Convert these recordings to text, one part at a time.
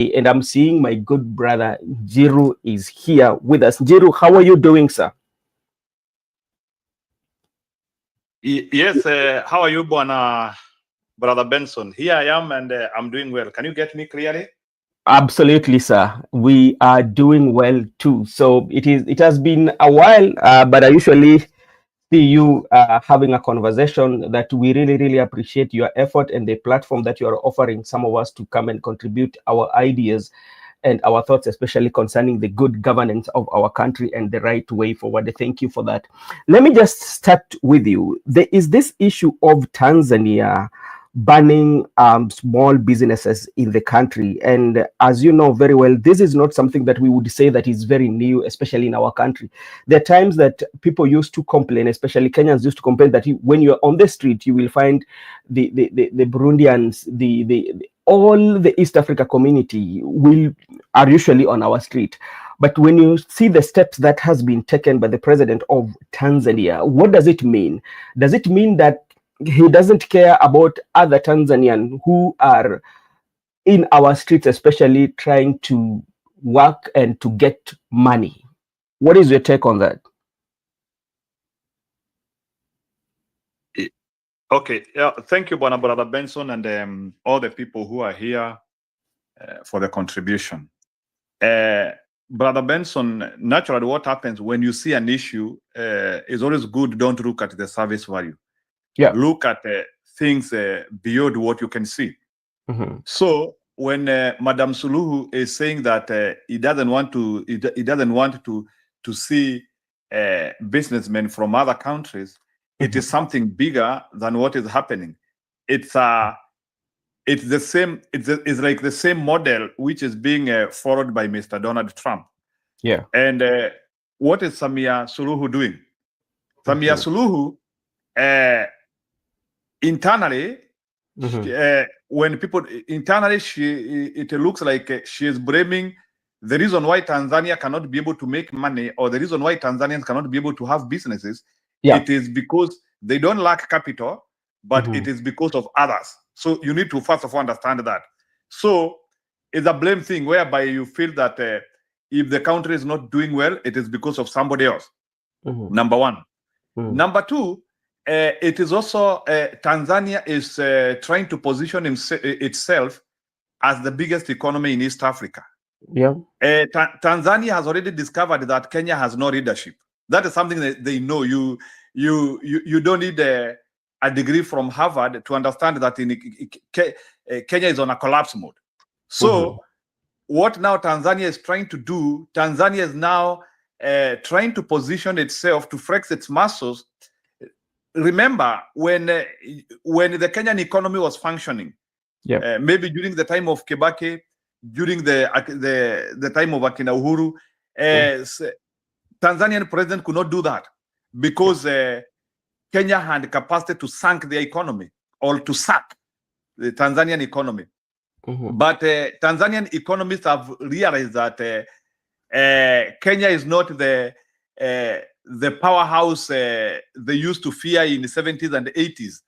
And I'm seeing my good brother Jiru is here with us. Jiru, how are you doing, sir? Yes, how are you, Brother Benson? Here I am, and I'm doing well. Can you get me clearly? Absolutely, sir. We are doing well too. So it has been a while, but I usually see you having a conversation that we really appreciate your effort and the platform that you are offering some of us to come and contribute our ideas and our thoughts, especially concerning the good governance of our country and the right way forward. Thank you for that. Let me just start with you. There is this issue of Tanzania banning small businesses in the country. And as you know very well, this is not something that we would say that is very new, especially in our country. There are times that people used to complain, especially Kenyans used to complain that when you're on the street, you will find the Burundians, all the East Africa community are usually on our street. But when you see the steps that has been taken by the president of Tanzania, what does it mean? Does it mean that he doesn't care about other Tanzanians who are in our streets, especially trying to work and to get money? What is your take on that? Okay, yeah, thank you, Brother Benson, and all the people who are here for the contribution. Brother Benson, naturally, what happens when you see an issue is always good. Don't look at the service value. Yeah. Look at things beyond what you can see. Mm-hmm. So when Madam Suluhu is saying that he doesn't want to see businessmen from other countries, it is something bigger than what is happening. It's the same. It's like the same model which is being followed by Mr. Donald Trump. Yeah. And what is Samia Suluhu doing? Samia Suluhu internally, when people internally, it looks like she is blaming the reason why Tanzania cannot be able to make money, or the reason why Tanzanians cannot be able to have businesses. Yeah. It is because they don't lack capital, but it is because of others. So you need to first of all understand that. So it's a blame thing whereby you feel that if the country is not doing well, it is because of somebody else. Number one. Number two, it is also Tanzania is trying to position itself as the biggest economy in East Africa. Yeah. Tanzania has already discovered that Kenya has no leadership. That is something that they know. You don't need a degree from Harvard to understand that Kenya is on a collapse mode. So what now Tanzania is trying to do, Tanzania is now trying to position itself to flex its muscles. Remember when the Kenyan economy was functioning, maybe during the time of Kibaki, during the time of Akina Uhuru, Tanzanian president could not do that because Kenya had capacity to sink the economy or to sack the Tanzanian economy. But Tanzanian economists have realized that Kenya is not the powerhouse they used to fear in the 70s and 80s.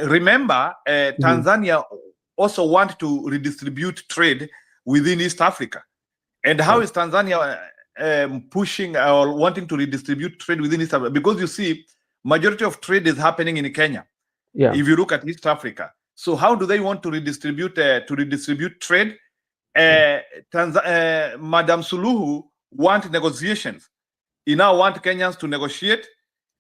Remember, Tanzania also want to redistribute trade within East Africa. And how is Tanzania pushing or wanting to redistribute trade within East Africa? Because you see, majority of trade is happening in Kenya. Yeah. If you look at East Africa. So how do they want to redistribute trade? Madam Suluhu want negotiations. You now want Kenyans to negotiate.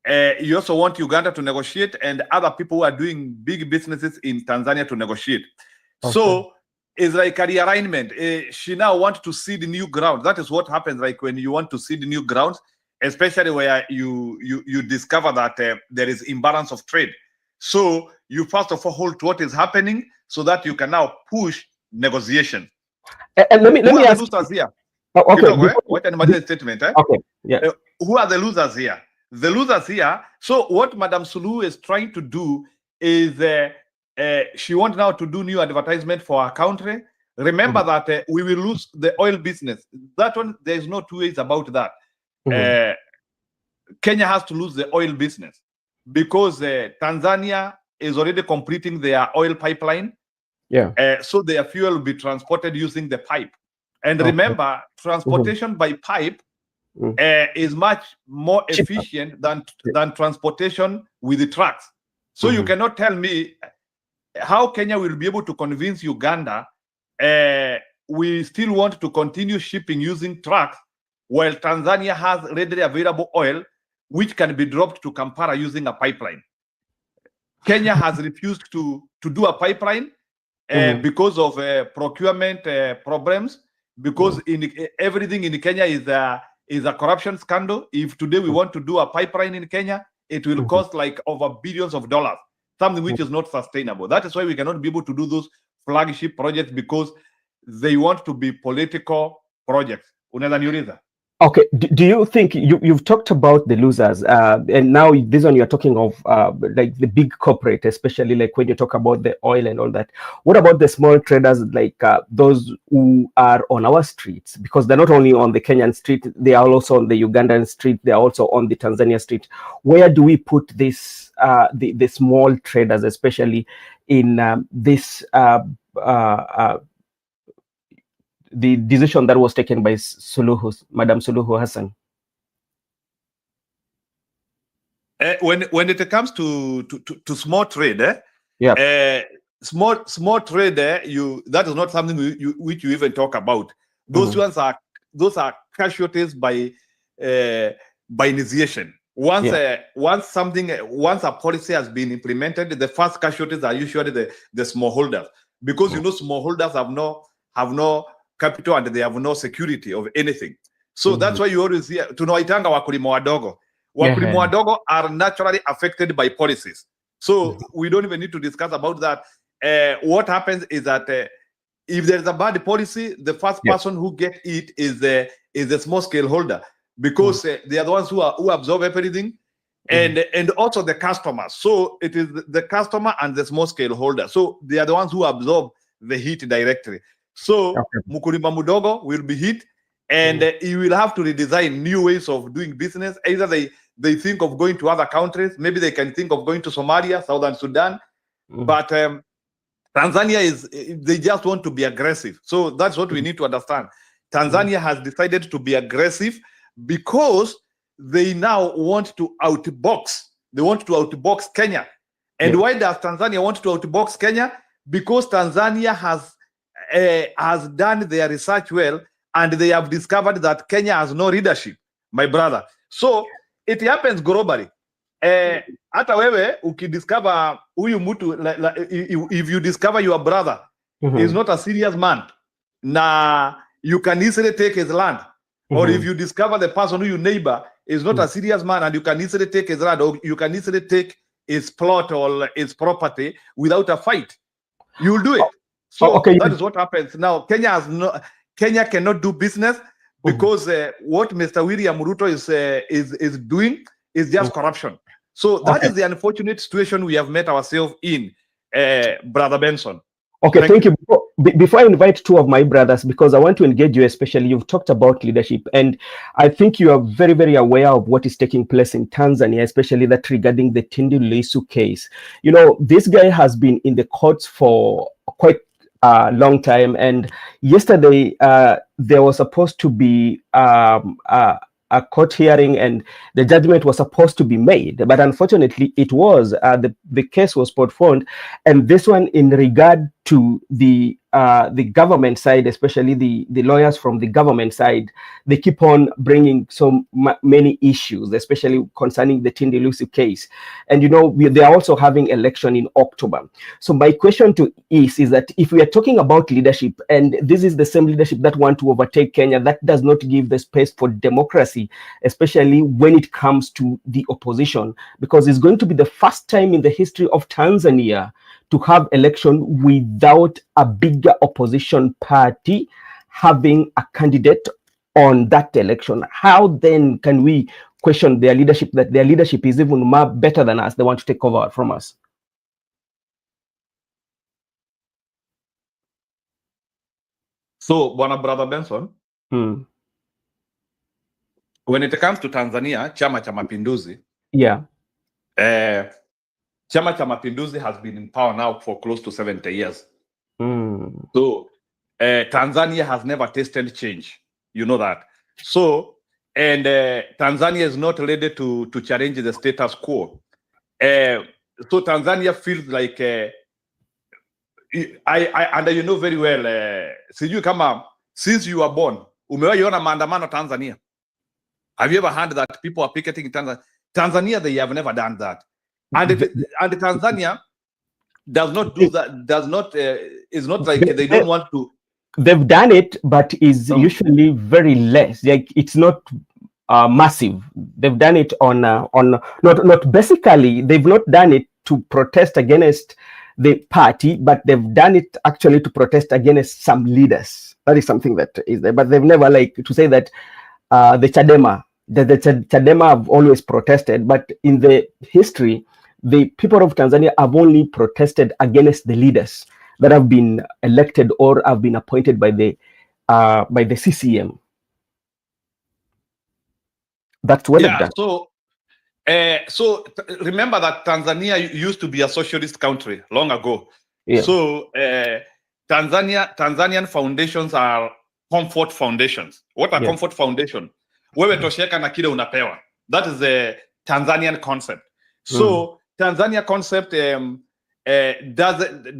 You also want Uganda to negotiate, and other people who are doing big businesses in Tanzania to negotiate. So it's like a realignment. She now wants to seed new ground. That is what happens like when you want to seed new grounds, especially where you discover that there is imbalance of trade. So you first of all hold to what is happening so that you can now push negotiation. And let me ask the losers here. Oh, okay. What an statement, eh? Okay. Yeah. Who are the losers here? The losers here. So what Madam Suluhu is trying to do is she wants now to do new advertisement for our country. Remember that we will lose the oil business. That one, there is no two ways about that. Kenya has to lose the oil business because Tanzania is already completing their oil pipeline. So their fuel will be transported using the pipe. And Okay. remember, transportation by pipe is much more Cheaper. efficient than transportation with the trucks. So you cannot tell me how Kenya will be able to convince Uganda we still want to continue shipping using trucks while Tanzania has readily available oil which can be dropped to Kampala using a pipeline. Kenya has refused to do a pipeline because of procurement problems, because everything in Kenya is a corruption scandal. If today we want to do a pipeline in Kenya, it will cost like over billions of dollars, something which is not sustainable. That is why we cannot be able to do those flagship projects, because they want to be political projects. Unaweza niuliza? Okay, do you think you've talked about the losers, and now this one you're talking of like the big corporate, especially like when you talk about the oil and all that. What about the small traders, like those who are on our streets? Because they're not only on the Kenyan street, they are also on the Ugandan street, they are also on the Tanzania street. Where do we put this, the small traders, especially in this the decision that was taken by Madam Suluhu Hassan? When it comes to small trade, small trade, that is not something which you even talk about. Those ones are casualties by initiation. Once a policy has been implemented, the first casualties are usually the smallholders, because you know smallholders have no capital and they have no security of anything. So that's why you always hear tunawaitanga wakulima wadogo. Wakulima wadogo are naturally affected by policies. So we don't even need to discuss about that. What happens is that if there's a bad policy, the first person who get it is the small scale holder, because they are the ones who absorb everything, and also the customers. So it is the customer and the small scale holder. So they are the ones who absorb the heat directly. So Mukulima Mudogo will be hit, and he will have to redesign new ways of doing business. Either they think of going to other countries, maybe they can think of going to Somalia, Southern Sudan, but Tanzania they just want to be aggressive. So that's what we need to understand. Tanzania has decided to be aggressive because they now want to outbox. They want to outbox Kenya. And why does Tanzania want to outbox Kenya? Because Tanzania has done their research well, and they have discovered that Kenya has no leadership, my brother. So it happens globally. Hata wewe ukidiscover huyu mtu, if you discover your brother is not a serious man, na you can easily take his land, or if you discover the person who your neighbor is not a serious man and you can easily take his land, or you can easily take his plot or his property without a fight, you'll do it. So that is what happens now. Kenya cannot do business because what Mr. William Ruto is doing is just corruption. So that is the unfortunate situation we have met ourselves in, Brother Benson. Okay, thank you. Before I invite two of my brothers, because I want to engage you, especially, you've talked about leadership, and I think you are very, very aware of what is taking place in Tanzania, especially that regarding the Tundu Lissu case. You know, this guy has been in the courts for quite a long time, and yesterday there was supposed to be a court hearing, and the judgment was supposed to be made, but unfortunately it was the case was postponed. And this one, in regard to the government side, especially the lawyers from the government side, they keep on bringing so many issues, especially concerning the Tundu Lissu case. And you know, they are also having election in October. So my question to is that if we are talking about leadership, and this is the same leadership that want to overtake Kenya, that does not give the space for democracy, especially when it comes to the opposition, because it's going to be the first time in the history of Tanzania to have election without a bigger opposition party having a candidate on that election. How then can we question their leadership, that their leadership is even more better than us? They want to take over from us. So, Brother Benson, when it comes to Tanzania, Chama cha Mapinduzi, Chama cha Mapinduzi has been in power now for close to 70 years. So Tanzania has never tasted change. You know that. So, and Tanzania is not ready to challenge the status quo. So Tanzania feels like and you know very well, sijui kama since you were born umewaiona maandamano Tanzania. Have you ever heard that people are picketing in Tanzania? Tanzania, they have never done that. And Tanzania does not do that, does not, it's not like they don't want to. They've done it, but is usually very less. Like it's not massive. They've done it on not basically. They've not done it to protest against the party, but they've done it actually to protest against some leaders. That is something that is there. But they've never like to say that the Chadema, the Chadema have always protested, but in the history, the people of Tanzania have only protested against the leaders that have been elected or have been appointed by the CCM. That's what they've done. So remember that Tanzania used to be a socialist country long ago. Yeah. So Tanzanian foundations are comfort foundations. What are comfort foundation? Wewe tosheka na kile unapewa. That is the Tanzanian concept. So Tanzania concept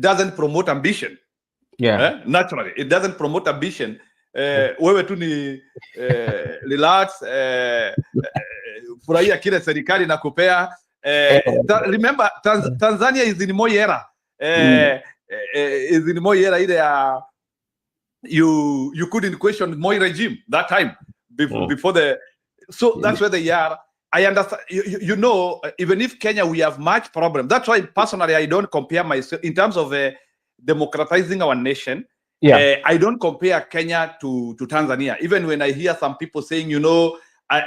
doesn't promote ambition. Yeah. Naturally, it doesn't promote ambition. Wewe tu ni relax, furahia kile serikali nakupea. Remember, Tanzania is in Moi era. Is in Moi era ile you couldn't question Moi regime that time before the. So that's where they are. I understand. You know, even if Kenya, we have much problem. That's why personally I don't compare myself in terms of democratizing our nation. Yeah. I don't compare Kenya to Tanzania. Even when I hear some people saying, you know,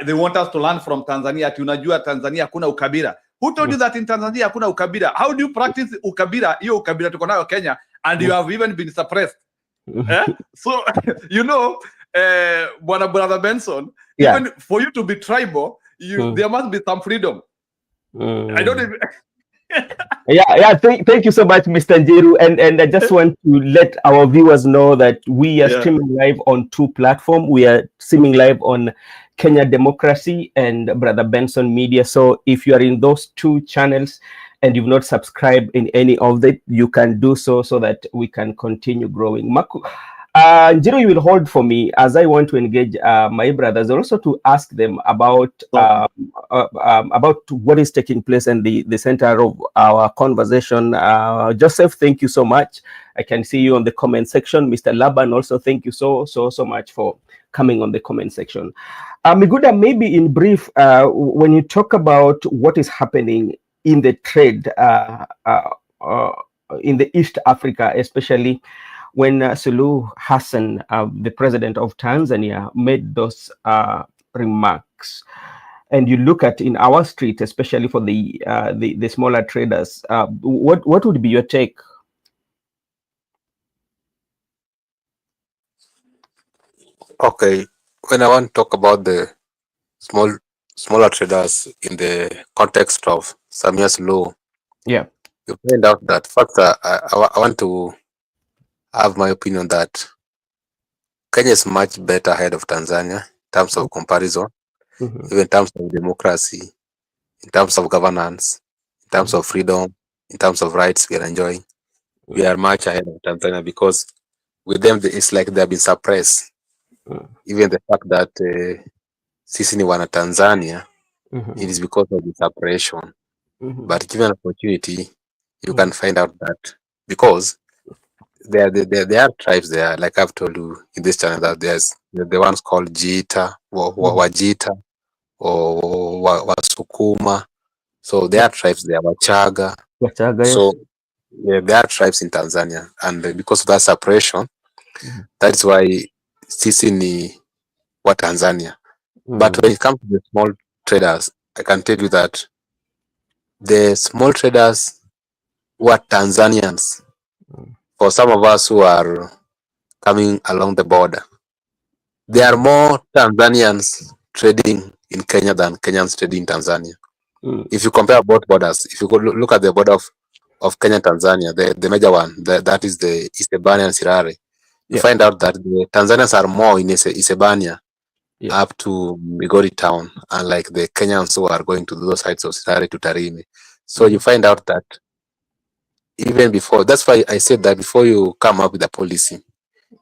they want us to learn from Tanzania. Tunajua Tanzania hakuna ukabila. Who told you that in Tanzania hakuna ukabila? How do you practice ukabila? Hiyo ukabila tuko nayo Kenya, and you have even been suppressed. So you know, Brother Benson, even for you to be tribal, there must be some freedom. I don't even. Yeah. Thank you so much, Mr. Njiru. And I just want to let our viewers know that we are streaming live on 2 platforms. We are streaming live on Kenya Democracy and Brother Benson Media. So if you are in those 2 channels and you've not subscribed in any of them, you can do so that we can continue growing. Njiru, you will hold for me as I want to engage my brothers, also to ask them about what is taking place in the center of our conversation. Joseph, thank you so much. I can see you on the comment section. Mr. Laban, also thank you so much for coming on the comment section. Miguda, maybe in brief, when you talk about what is happening in the trade in the East Africa, especially when Suluhu Hassan, the president of Tanzania, made those remarks, and you look at in our street, especially for the smaller traders, what would be your take? Okay, when I want to talk about the smaller traders in the context of Samia Suluhu, you find out that first I want to have my opinion that Kenya is much better ahead of Tanzania in terms of comparison, even in terms of democracy, in terms of governance, in terms of freedom, in terms of rights we are enjoying. We are much ahead of Tanzania because with them it's like they have been suppressed. Even the fact that sisi ni wana Tanzania, it is because of the suppression. But given opportunity, you can find out that because there are tribes there, like I've told you in this channel, that there's the ones called Jita, Wajita, or Wasukuma. So there are tribes there, Wachaga. So there are tribes in Tanzania, and because of that suppression, that is why sisi ni wa Tanzania. But when it comes to the small traders, I can tell you that the small traders were Tanzanians. For some of us who are coming along the border, there are more Tanzanians trading in Kenya than Kenyans trading in Tanzania. If you compare both borders, if you go look at the border of Kenya and Tanzania, the major one, that is the Isebania and Sirare, you Yeah. find out that the Tanzanians are more in Isebania Yeah. up to Migori town, unlike the Kenyans who are going to those sides of Sirare to Tarime. So you find out that even before, that's why I said that before you come up with a policy,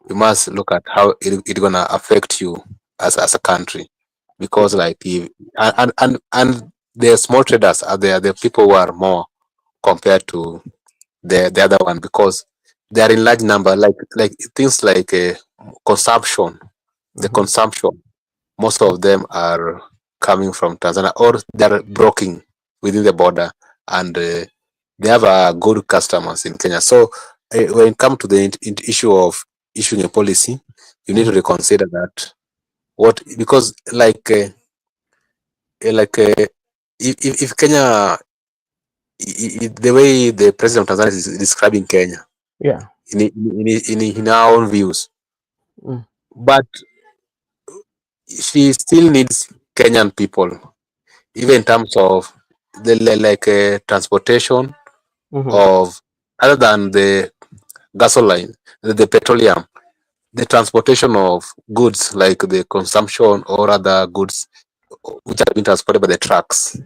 you must look at how it gonna affect you as a country, because like if, and the small traders are the people who are more compared to the other one, because they are in large number, like things like consumption, the consumption, most of them are coming from Tanzania, or they're broking within the border, and they have good customers in Kenya. So when it comes to the issue of issuing a policy, you need to reconsider that. What, because if Kenya, the way the president of Tanzania is describing Kenya Yeah. in our own views, Mm. but she still needs Kenyan people, even in terms of the transportation of, other than the gasoline, the petroleum, the transportation of goods like the consumption or other goods which are being transported by the trucks.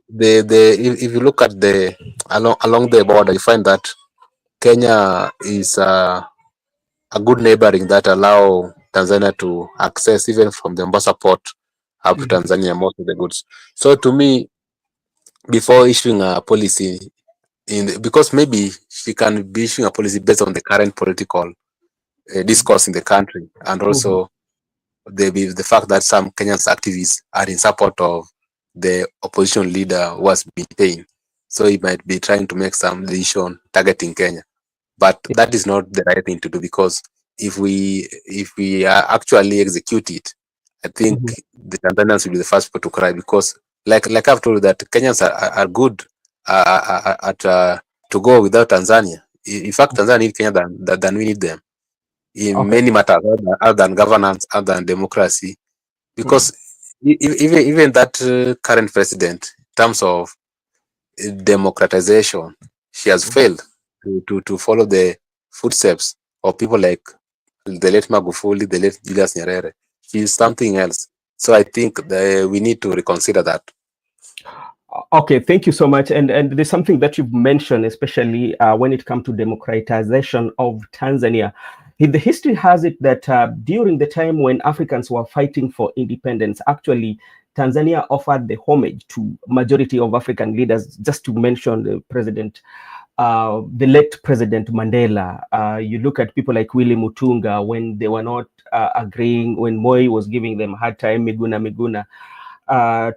If you look at the along the border, you find that Kenya is a good neighboring that allow Tanzania to access, even from the Mombasa port up to Tanzania, most of the goods. So to me, before issuing a policy, because maybe she can be issuing a policy based on the current political discourse in the country, and also the fact that some Kenyan activists are in support of the opposition leader who has been paying. So he might be trying to make some decision targeting Kenya. But that is not the right thing to do, because if we actually execute it, I think the Tanzanians will be the first people to cry, because like I've told you that Kenyans are good at to go without Tanzania. In fact, Tanzania need Kenya than we need them in Okay. many matters, other than governance, other than democracy, because even that current president, in terms of democratization, she has failed to follow the footsteps of people like the late Magufuli, the late Julius Nyerere. She is something else. So I think we need to reconsider that. Okay, thank you so much. And there's something that you've mentioned, especially when it comes to democratization of Tanzania. The history has it that during the time when Africans were fighting for independence, actually Tanzania offered the homage to majority of African leaders. Just to mention the late President Mandela. You look at people like Willy Mutunga when they were not agreeing, when Moi was giving them a hard time, Miguna.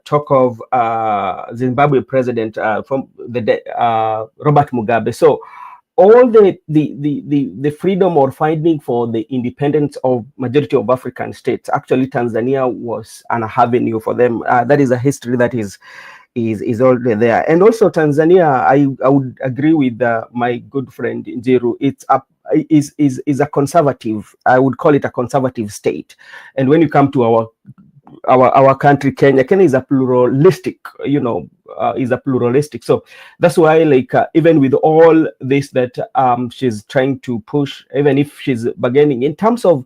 Talk of Zimbabwe president from Robert Mugabe. So all the freedom or fighting for the independence of majority of African states, actually Tanzania was an avenue for them. That is a history that is already there. And also Tanzania, I would agree with my good friend Njiru. It's a is a conservative. I would call it a conservative state. And when you come to our country, Kenya is a pluralistic, is a pluralistic. So that's why, like, even with all this that she's trying to push, even if she's bargaining in terms of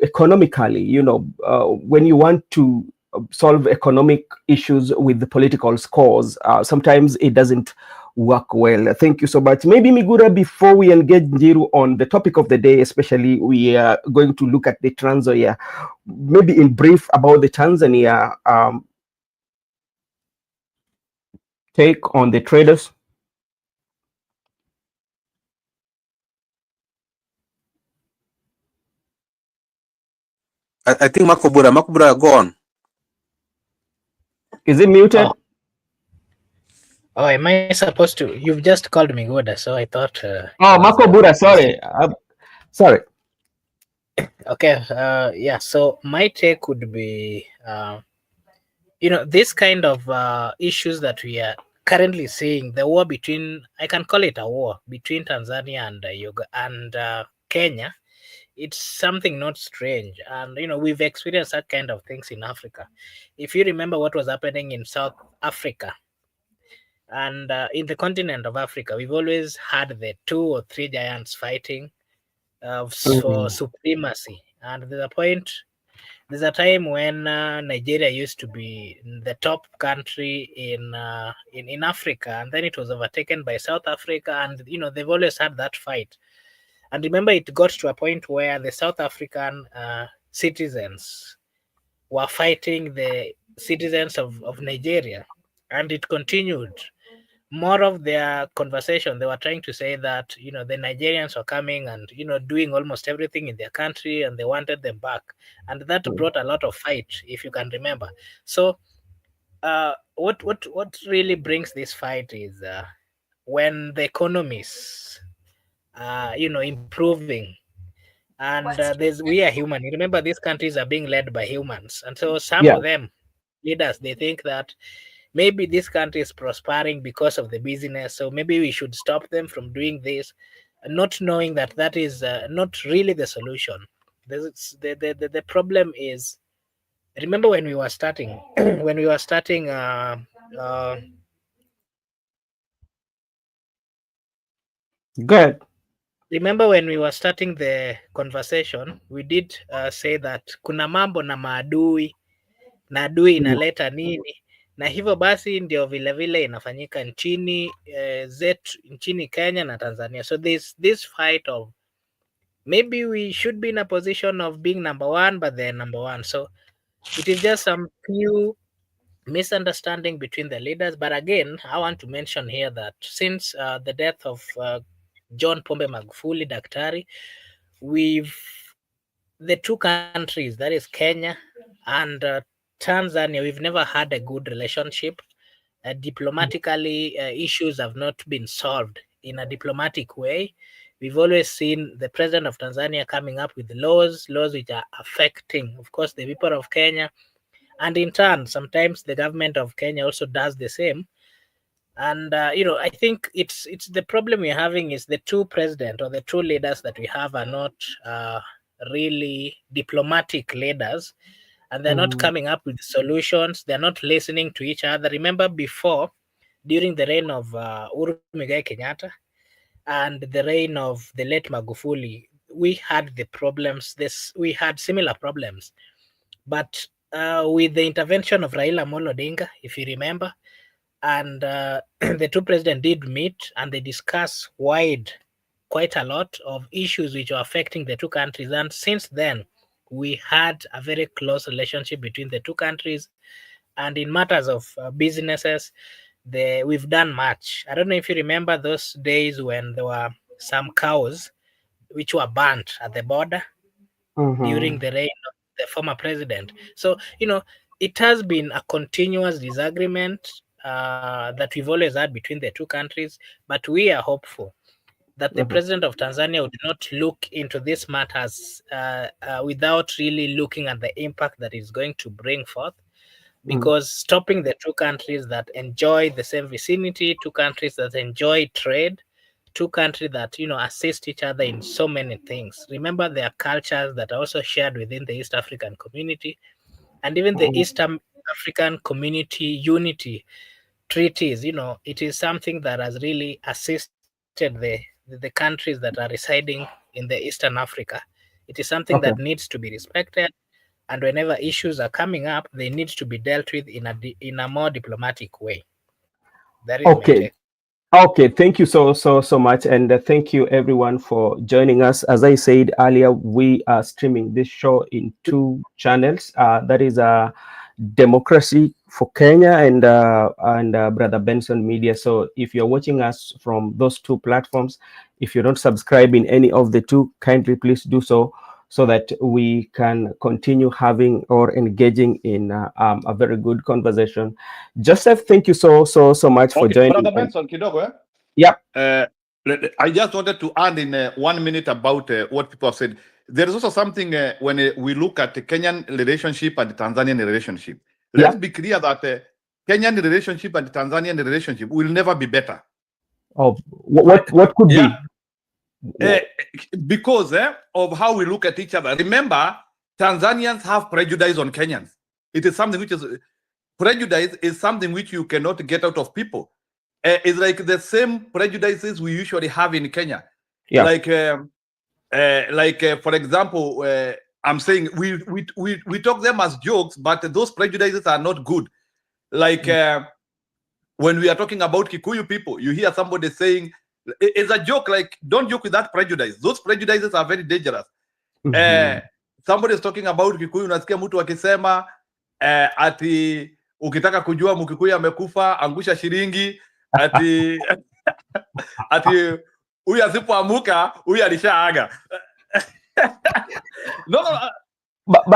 economically, when you want to solve economic issues with the political scores, sometimes it doesn't work well. Thank you so much. Maybe Migura, before we engage Njiru on the topic of the day, especially, we are going to look at the Transoya. Maybe in brief about the Tanzania take on the traders. I think Makubura, go on. Is it muted? Oh, am I supposed to? You've just called me Goda, so I thought. Makubura, sorry. Sorry. Okay. Yeah. So my take would be, this kind of issues that we are currently seeing, the war between, I can call it a war between Tanzania and Kenya. It's something not strange, and we've experienced that kind of things in Africa. If you remember what was happening in South Africa, And in the continent of Africa, we've always had the 2 or 3 giants fighting for supremacy. And there's a time when Nigeria used to be the top country in Africa, and then it was overtaken by South Africa, and they've always had that fight. And remember, it got to a point where the South African citizens were fighting the citizens of Nigeria, and it continued. More of their conversation, they were trying to say that the Nigerians were coming and doing almost everything in their country, and they wanted them back, and that brought a lot of fight, if you can remember. So what really brings this fight is when the economies improving, and we are human. You remember, these countries are being led by humans, and so some of them leaders, they think that maybe this country is prospering because of the business, so maybe we should stop them from doing this, not knowing that that is not really the solution. The problem is, remember when we were starting Good. remember when we were starting the conversation, we did say that kuna mambo na maadui na adui inaleta nini, na hivyo basi ndio vilevile inafanyika nchini zetu, nchini Kenya na Tanzania. So there's this fight of maybe we should be in a position of being number one, but they're number one. So it is just some few misunderstanding between the leaders. But again, I want to mention here that since the death of John Pombe Magufuli, Daktari, the two countries, that is Kenya and Tanzania, we've never had a good relationship. Diplomatically, issues have not been solved in a diplomatic way. We've always seen the president of Tanzania coming up with laws which are affecting, of course, the people of Kenya. And in turn, sometimes the government of Kenya also does the same. And, I think it's the problem we're having is the two presidents or the two leaders that we have are not really diplomatic leaders, and they're not coming up with solutions. They're not listening to each other. Remember before, during the reign of Uhuru Muigai Kenyatta and the reign of the late Magufuli, we had the problems. We had similar problems, but with the intervention of Raila Amolo Odinga, if you remember, and the two presidents did meet and they discussed quite a lot of issues which are affecting the two countries. And since then, we had a very close relationship between the two countries. And in matters of businesses, we've done much. I don't know if you remember those days when there were some cows which were burnt at the border during the reign of the former president. So, it has been a continuous disagreement that we've always had between the two countries, but we are hopeful that the president of Tanzania would not look into these matters without really looking at the impact that it's going to bring forth, because stopping the two countries that enjoy the same vicinity, two countries that enjoy trade, two countries that assist each other in so many things. Remember, there are cultures that are also shared within the East African community, and even the East African community unity treaties. It is something that has really assisted the countries that are residing in the Eastern Africa. It is something that needs to be respected, and whenever issues are coming up, they need to be dealt with in a more diplomatic way. That is my take. Okay, thank you so much, and thank you everyone for joining us. As I said earlier, we are streaming this show in 2 channels. That is Democracy for Kenya and Brother Benson Media. So if you're watching us from those 2 platforms, if you don't subscribe in any of the 2, kindly please do so that we can continue having or engaging in a very good conversation. Joseph, thank you so much for joining. Brother Benson, kidogo, Yeah. I just wanted to add in 1 minute about what people have said. There is also something when we look at the Kenyan relationship and the Tanzanian relationship. Let's be clear that Kenyan relationship and the Tanzanian relationship will never be better. Oh, what could be? Because of how we look at each other. Remember, Tanzanians have prejudice on Kenyans. It is something which is prejudice is something which you cannot get out of people. is like the same prejudices we usually have in Kenya. Yeah. For example, I'm saying we talk them as jokes, but those prejudices are not good. Like when we are talking about Kikuyu people, you hear somebody saying it's a joke. Like, don't joke with that prejudice. Those prejudices are very dangerous. Somebody is talking about Kikuyu, unasikia mtu akisema ati ukitaka kujua Mkikuyu amekufa angusha shilingi, ati ati huyu asipoamuka huyu alishaaga. No, but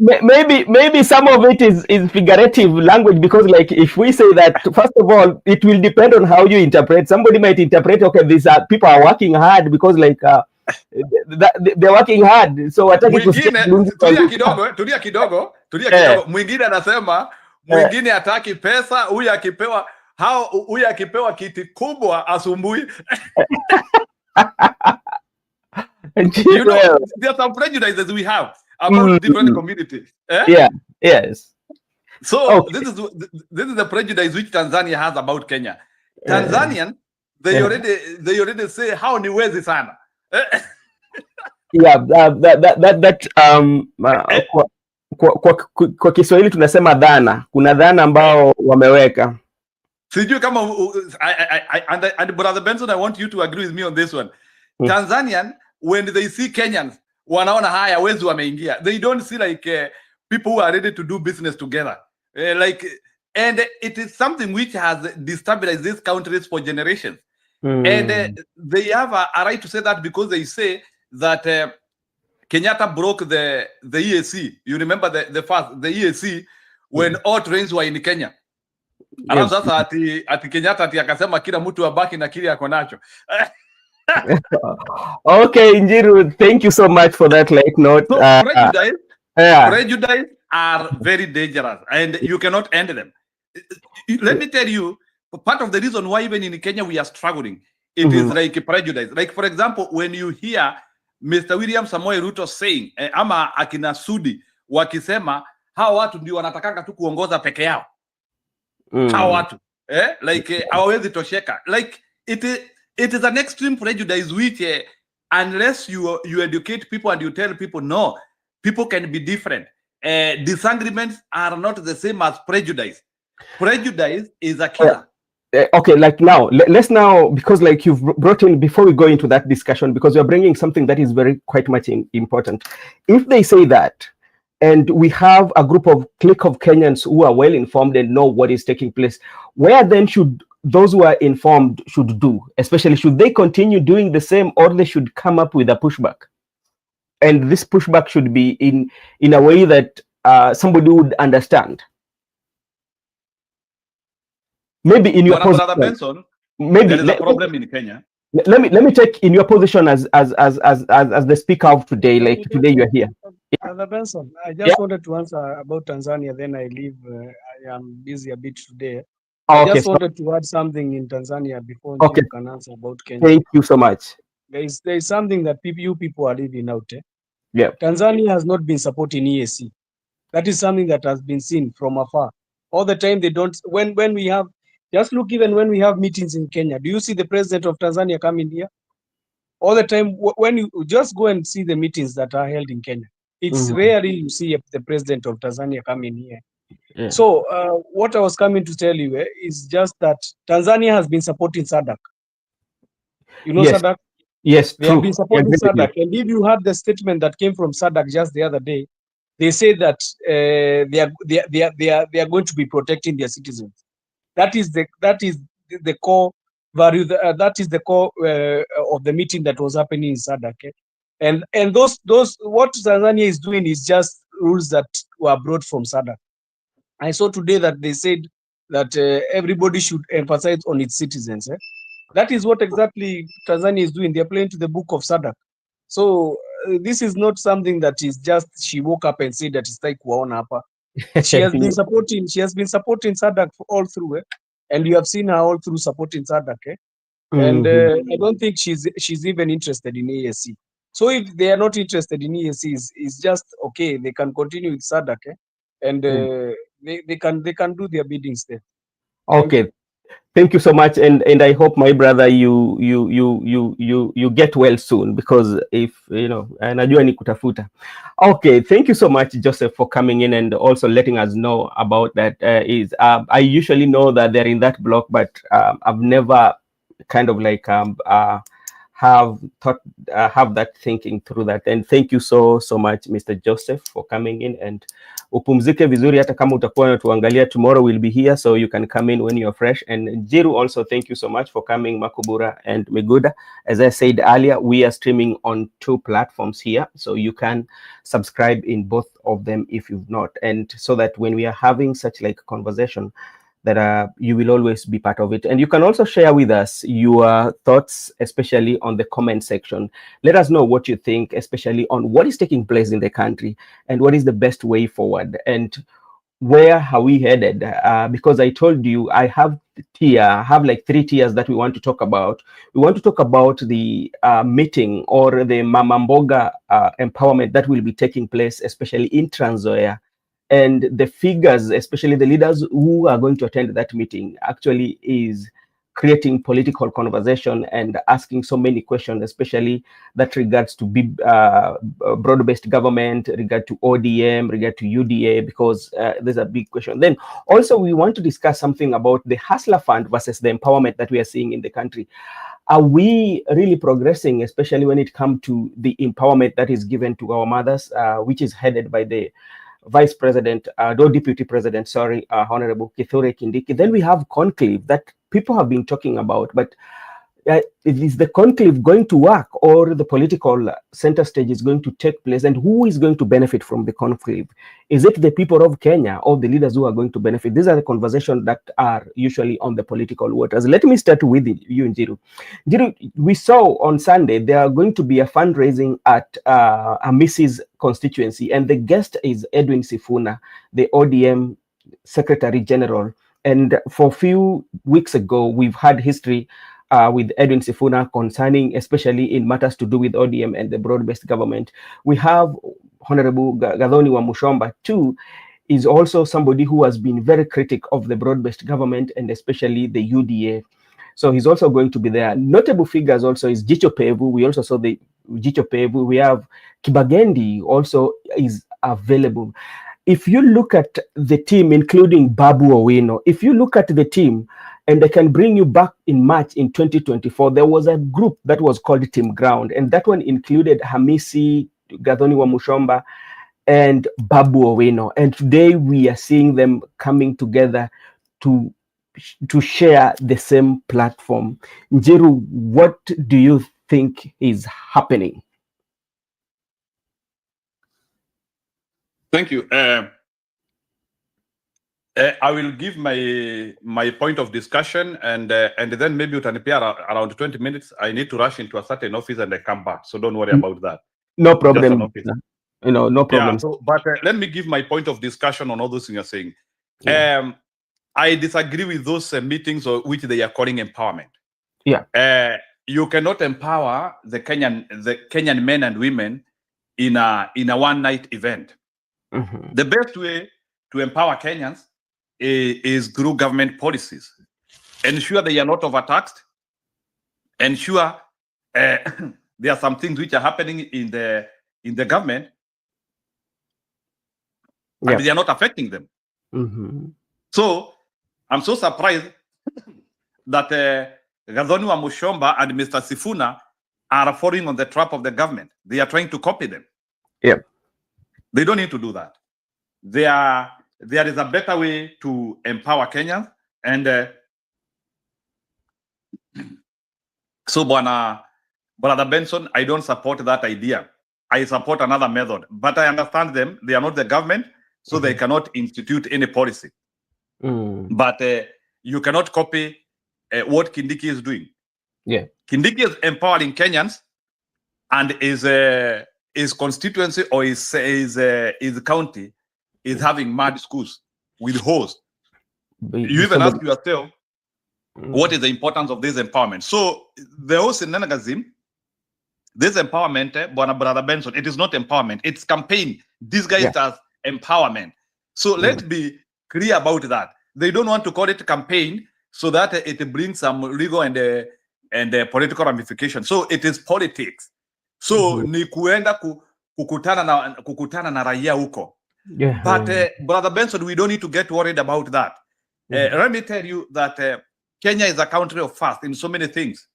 maybe some of it is figurative language, because like if we say that, first of all, it will depend on how you interpret. Somebody might interpret, okay, these are people are working hard because like they're working hard, so tulia kidogo. Mwingine anasema mwingine hataki pesa, huyu akipewa kiti kubwa asumbui. You know, there are some prejudices we have about different communities. Yeah. Yes. So this is the prejudice which Tanzania has about Kenya. Tanzanian, they already say how ni wezi sana. Yeah, kwa Kiswahili tunasema dhana. Kuna dhana ambao wameweka. Sijui kama and Brother Benson, I want you to agree with me on this one. Tanzanian, when they see Kenyans, wanaona haya wezi wameingia. They don't see like people who are ready to do business together. And it is something which has destabilized these countries for generations. And they have a right to say that, because they say that Kenyatta broke the EAC. You remember the EAC when all trains were in Kenya. Alafu sasa ati Kenyatta ati akasema kila mtu abaki na kile ako nacho. Okay, Njiru, thank you so much for that late note. So prejudice are very dangerous, and you cannot end them. Let me tell you, part of the reason why even in Kenya we are struggling, it is like a prejudice. Like, for example, when you hear Mr. William Samoei Ruto saying, ama akina Sudi wakisema hao watu ndio wanatakanga tu kuongoza peke yao. Hao watu like hawawezi tosheka. Like it is an extreme prejudice which unless you educate people and you tell people no, people can be different. Disagreements are not the same as prejudice. Prejudice is a killer. Okay, like now, let's now, because like you've brought in, before we go into that discussion, because you're bringing something that is quite much important. If they say that, and we have a clique of Kenyans who are well informed and know what is taking place, where then should those who are informed should do? Especially, should they continue doing the same, or they should come up with a pushback? And this pushback should be in a way that somebody would understand. Maybe in your position, Benson, maybe there is a problem in Kenya. Let me take in your position as the speaker of today. Like today, you are here. Brother Benson, I just wanted to answer about Tanzania. Then I leave. I am busy a bit today. I just wanted to add something in Tanzania before you can answer about Kenya. Thank you so much. There is something that you people are leaving out. Yeah. Tanzania has not been supporting EAC. That is something that has been seen from afar. All the time they don't. When we have, just look, even when we have meetings in Kenya, do you see the president of Tanzania coming here? All the time, when you just go and see the meetings that are held in Kenya, it's rarely you see the president of Tanzania coming here. Yeah. So what I was coming to tell you is just that Tanzania has been supporting SADC. You know, yes. SADC? Yes, they have been supporting SADC. And if you heard the statement that came from SADC just the other day, they say that they are going to be protecting their citizens. That is the core value. That is the core of the meeting that was happening in SADC. And those what Tanzania is doing is just rules that were brought from SADC. I saw today that they said that everybody should emphasize on its citizens. That is what exactly Tanzania is doing. They are playing to the book of SADC. So this is not something that is just she woke up and said that it's like kuwaona hapa. She has been supporting SADC all through, and you have seen her all through supporting SADC. And I don't think she's even interested in EAC. So if they are not interested in EAC, is just okay. They can continue with SADC, and they can do their biddings there. Okay. Thank you so much, and I hope, my brother, you get well soon, because if you know, najua ni kutafuta. Okay, thank you so much, Joseph, for coming in and also letting us know about that. I usually know that they're in that block, but I've never kind of like have thought have that thinking through that. And thank you so much, Mr. Joseph, for coming in, and upumzike vizuri, hata kama utakuwa unatuangalia. Tomorrow we'll be here, so you can come in when you're fresh. And Jiru, also thank you so much for coming, Makubura and Miguda. As I said earlier, we are streaming on 2 platforms here, so you can subscribe in both of them if you've not, and so that when we are having such like conversation, that you will always be part of it. And you can also share with us your thoughts, especially on the comment section. Let us know what you think, especially on what is taking place in the country and what is the best way forward, and where are we headed. Because I told you I have like 3 tiers that we want to talk about. We want to talk about the meeting, or the Mama Mboga empowerment that will be taking place, especially in Trans Nzoia. And the figures, especially the leaders who are going to attend that meeting, actually is creating political conversation and asking so many questions, especially that regards to broad-based government, regard to ODM, regard to UDA, because there's a big question. Then also we want to discuss something about the Hustler Fund versus the empowerment that we are seeing in the country. Are we really progressing, especially when it comes to the empowerment that is given to our mothers, which is headed by the Vice President, Deputy President, sorry, Honorable Kithure Kindiki. Then we have conclave that people have been talking about, but is the conclave going to work, or the political center stage is going to take place, and who is going to benefit from the conclave? Is it the people of Kenya, or the leaders who are going to benefit? These are the conversations that are usually on the political waters. Let me start with you, Njiru. Njiru, we saw on Sunday there are going to be a fundraising at Mrs. constituency, and the guest is Edwin Sifuna, the ODM Secretary General. And for a few weeks ago, we've had history with Edwin Sifuna concerning, especially in matters to do with ODM and the broad-based government. We have Honorable Gathoni wa Mushomba too, is also somebody who has been very critical of the broad-based government and especially the UDA. So he's also going to be there. Notable figures also is Jicho Pevu. We also saw the Jicho Pevu. We have Kibagendi also is available. If you look at the team, including Babu Owino, if you look at the team, and I can bring you back in March in 2024, there was a group that was called Team Ground, and that one included Hamisi, Gathoni wa Mushomba, and Babu Owino. And today we are seeing them coming together to share the same platform. Njiru, what do you think is happening? Thank you. I will give my point of discussion, and then maybe utanipea around 20 minutes. I need to rush into a certain office and I come back, so don't worry about that. No problem. No problem. Yeah, but let me give my point of discussion on all those things you're saying. Yeah. I disagree with those meetings which they are calling empowerment. Yeah. You cannot empower the Kenyan men and women in a one-night event. Mm-hmm. The best way to empower Kenyans is through government policies. Ensure they are not overtaxed. Ensure there are some things which are happening in the government, and they are not affecting them. Mm-hmm. So I'm so surprised that Gathoni wa Mushomba and Mr. Sifuna are falling on the trap of the government. They are trying to copy them. Yeah. They don't need to do that. There is a better way to empower Kenyans, and so Brother Benson, I don't support that idea. I support another method, but I understand them. They are not the government, so they cannot institute any policy. But you cannot copy what Kindiki is doing. Yeah, Kindiki is empowering Kenyans, and his constituency or his county is having mad schools with hosts. You even ask yourself, what is the importance of this empowerment? So the host in Nenagazim, this empowerment, Brother Benson, it is not empowerment, it's campaign. This guy does empowerment. So let's be clear about that. They don't want to call it campaign so that it brings some legal and political ramifications. So it is politics. So ni kuenda kukutana na raia huko. Yeah. But Brother Benson, we don't need to get worried about that. Let me tell you that Kenya is a country of first in so many things,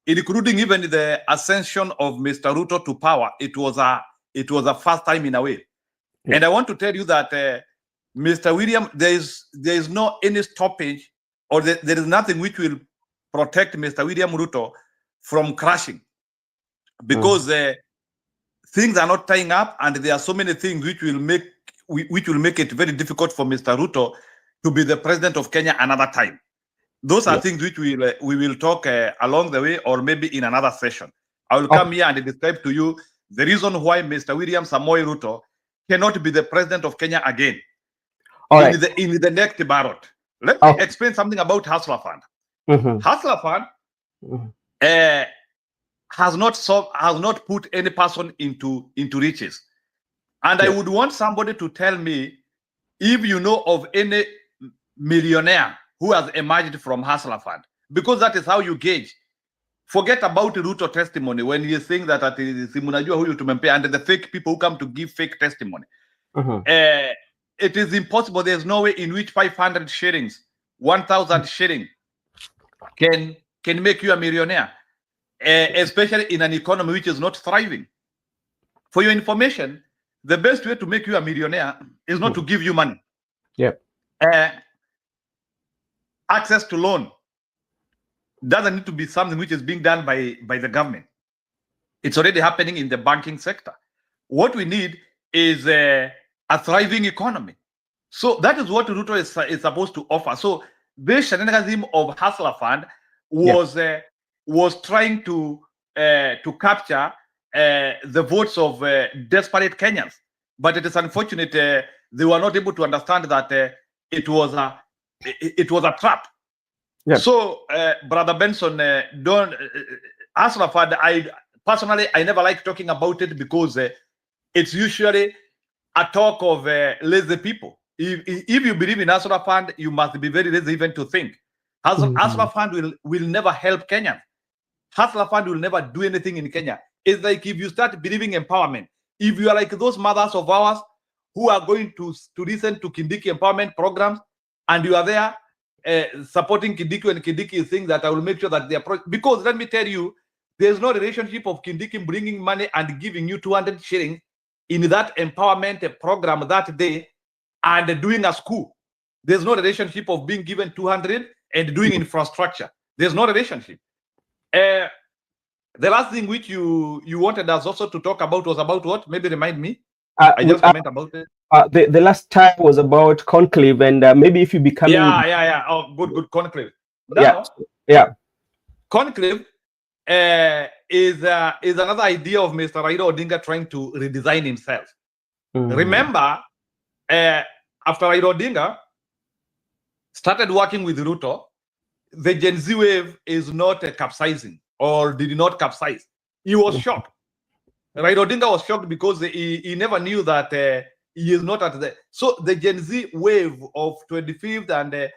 including even the ascension of Mr. Ruto to power. It was a first time in a way. Yeah. And I want to tell you that Mr. William, there is no any stoppage, or there is nothing which will protect Mr. William Ruto from crashing, because things are not tying up, and there are so many things which will make it very difficult for Mr. Ruto to be the president of Kenya another time. Those are things which we will talk along the way, or maybe in another session. I will come here and describe to you the reason why Mr. William Samoei Ruto cannot be the president of Kenya again in the next ballot. Let me explain something about Hustler Fund. Hustler Fund has not put any person into riches. And I would want somebody to tell me if you know of any millionaire who has emerged from Hustler Fund, because that is how you gauge. Forget about Ruto testimony when you think that simunajua huyu tumempea, and the fake people who come to give fake testimony. It is impossible. There's no way in which 500 shillings, 1,000 shillings can make you a millionaire, especially in an economy which is not thriving. For your information, the best way to make you a millionaire is not to give you money. Access to loan doesn't need to be something which is being done by the government. It's already happening in the banking sector. What we need is a thriving economy. So that is what Ruto is supposed to offer. So this shenaniganism of Hustler Fund was trying to capture the votes of desperate Kenyans. But it is unfortunate they were not able to understand that it was a trap. So, Brother Benson, don't Hustler Fund. I never like talking about it, because it's usually a talk of lazy people. If you believe in Hustler Fund, you must be very lazy even to think. Hustler Fund will never help Kenya. Hustler Fund will never do anything in Kenya. It's like if you start believing empowerment, if you are like those mothers of ours who are going to listen to Kindiki empowerment programs, and you are there supporting Kindiki, and Kindiki is saying that I will make sure that they are because let me tell you, there's no relationship of Kindiki bringing money and giving you 200 shillings in that empowerment program that day and doing a school. There's no relationship of being given 200 and doing infrastructure. There's no relationship. The last thing which you wanted us also to talk about was about what? Maybe remind me. I just comment about it. The last time was about conclave, and maybe if you become Oh, good conclave. Now, conclave is another idea of Mr. Raila Odinga trying to redesign himself. Remember, after Raila Odinga started working with Ruto, the Gen Z wave is not capsizing, or did not capsize. He was shocked. Raila Odinga was shocked because he never knew that he is not at the... So the Gen Z wave of 25th and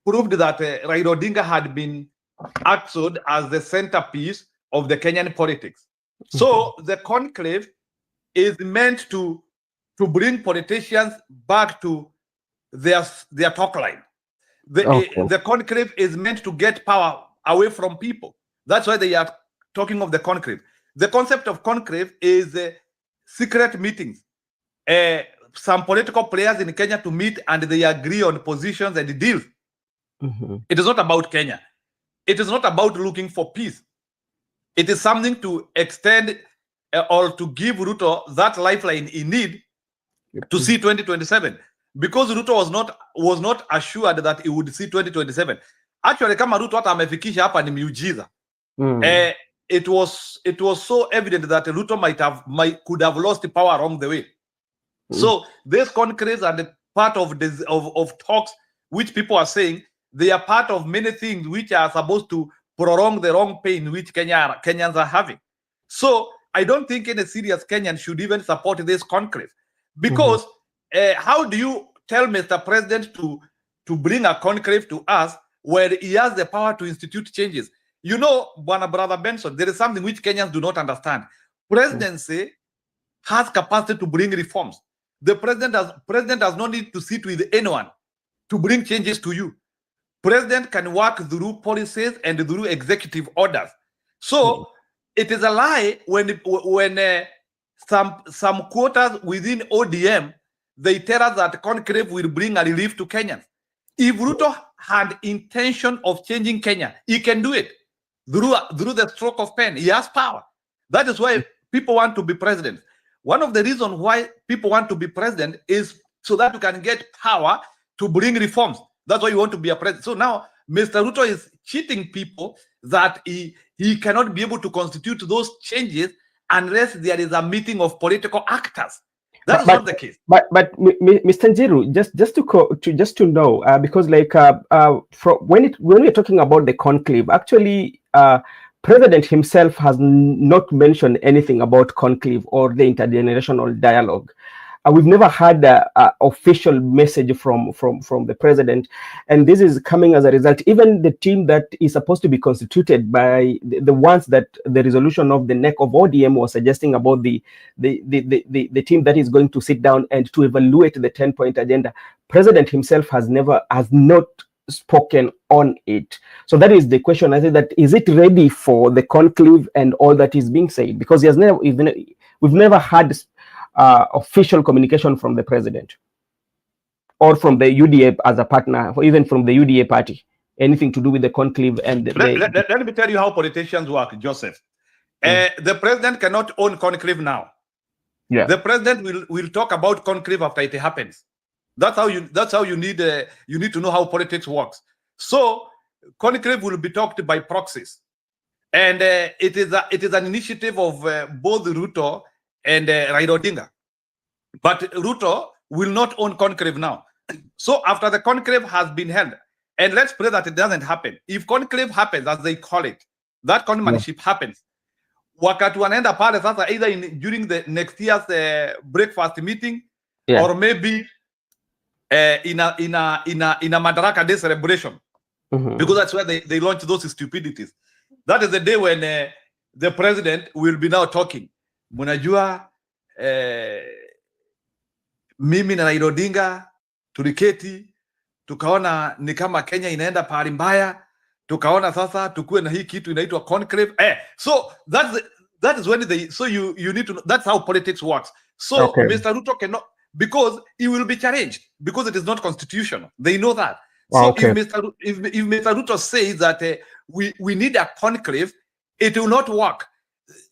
proved that Raila Odinga had been axed as the centerpiece of the Kenyan politics. So the conclave is meant to bring politicians back to their talk line. The conclave is meant to get power away from people. That's why they are talking of the conclave. The concept of conclave is secret meetings. Some political players in Kenya to meet, and they agree on positions and deals. It is not about Kenya. It is not about looking for peace. It is something to extend or to give Ruto that lifeline he need to see 2027. Because Ruto was not assured that he would see 2027. Actually, kama Ruto hata amefikisha hapa ni miujiza. It was so evident that Ruto could have lost power along the way. So these conclaves are the part of talks which people are saying they are part of many things which are supposed to prolong the wrong pain which Kenyans are having. So I don't think any serious Kenyan should even support this conclave, because how do you tell Mr. President to to bring a conclave to us where he has the power to institute changes. You know, Brother Benson, there is something which Kenyans do not understand. Presidency has capacity to bring reforms. The president does not need to sit with anyone to bring changes to you. President can work through policies and through executive orders. So it is a lie when some quarters within ODM, they tell us that conclave will bring a relief to Kenyans. If Ruto had intention of changing Kenya, he can do it through the stroke of pen. He has power. That is why people want to be president. One of the reasons why people want to be president is so that you can get power to bring reforms. That's why you want to be a president. So now Mr. Ruto is cheating people that he cannot be able to constitute those changes unless there is a meeting of political actors. That is not the case. But Mr. Njiru, just to know, because like when we're talking about the conclave, actually, President himself has not mentioned anything about conclave or the intergenerational dialogue. We've never had an official message from the president, and this is coming as a result. Even the team that is supposed to be constituted by the ones that the resolution of the neck of ODM was suggesting about the team that is going to sit down and to evaluate the 10-point agenda. President himself has not spoken on it. So that is the question. I say that, is it ready for the conclave and all that is being said? Because we've never had official communication from the president or from the UDA as a partner, or even from the UDA party, anything to do with the conclave. And let me tell you how politicians work, Joseph. The president cannot own conclave now. Yeah. The president will talk about conclave after it happens. That's how you need to know how politics works. So conclave will be talked by proxies, and it is an initiative of both Ruto and Raila Odinga. But Ruto will not own conclave now. So after the conclave has been held, and let's pray that it doesn't happen. If conclave happens, as they call it, that conmanship happens, wakati wanaenda pale sasa, either during the next year's breakfast meeting, or maybe in a Madaraka Day celebration, because that's where they launch those stupidities. That is the day when the president will be now talking. Munajua mimi na Raila Odinga tuliketi tukaona ni kama Kenya inaenda pahali mbaya, tukaona sasa tukue na hii kitu inaitwa conclave. So that is when you need to know. That's how politics works. So Mr. Ruto cannot, because he will be challenged because it is not constitutional. They know that. So if Mr. Ruto says that we need a conclave, it will not work.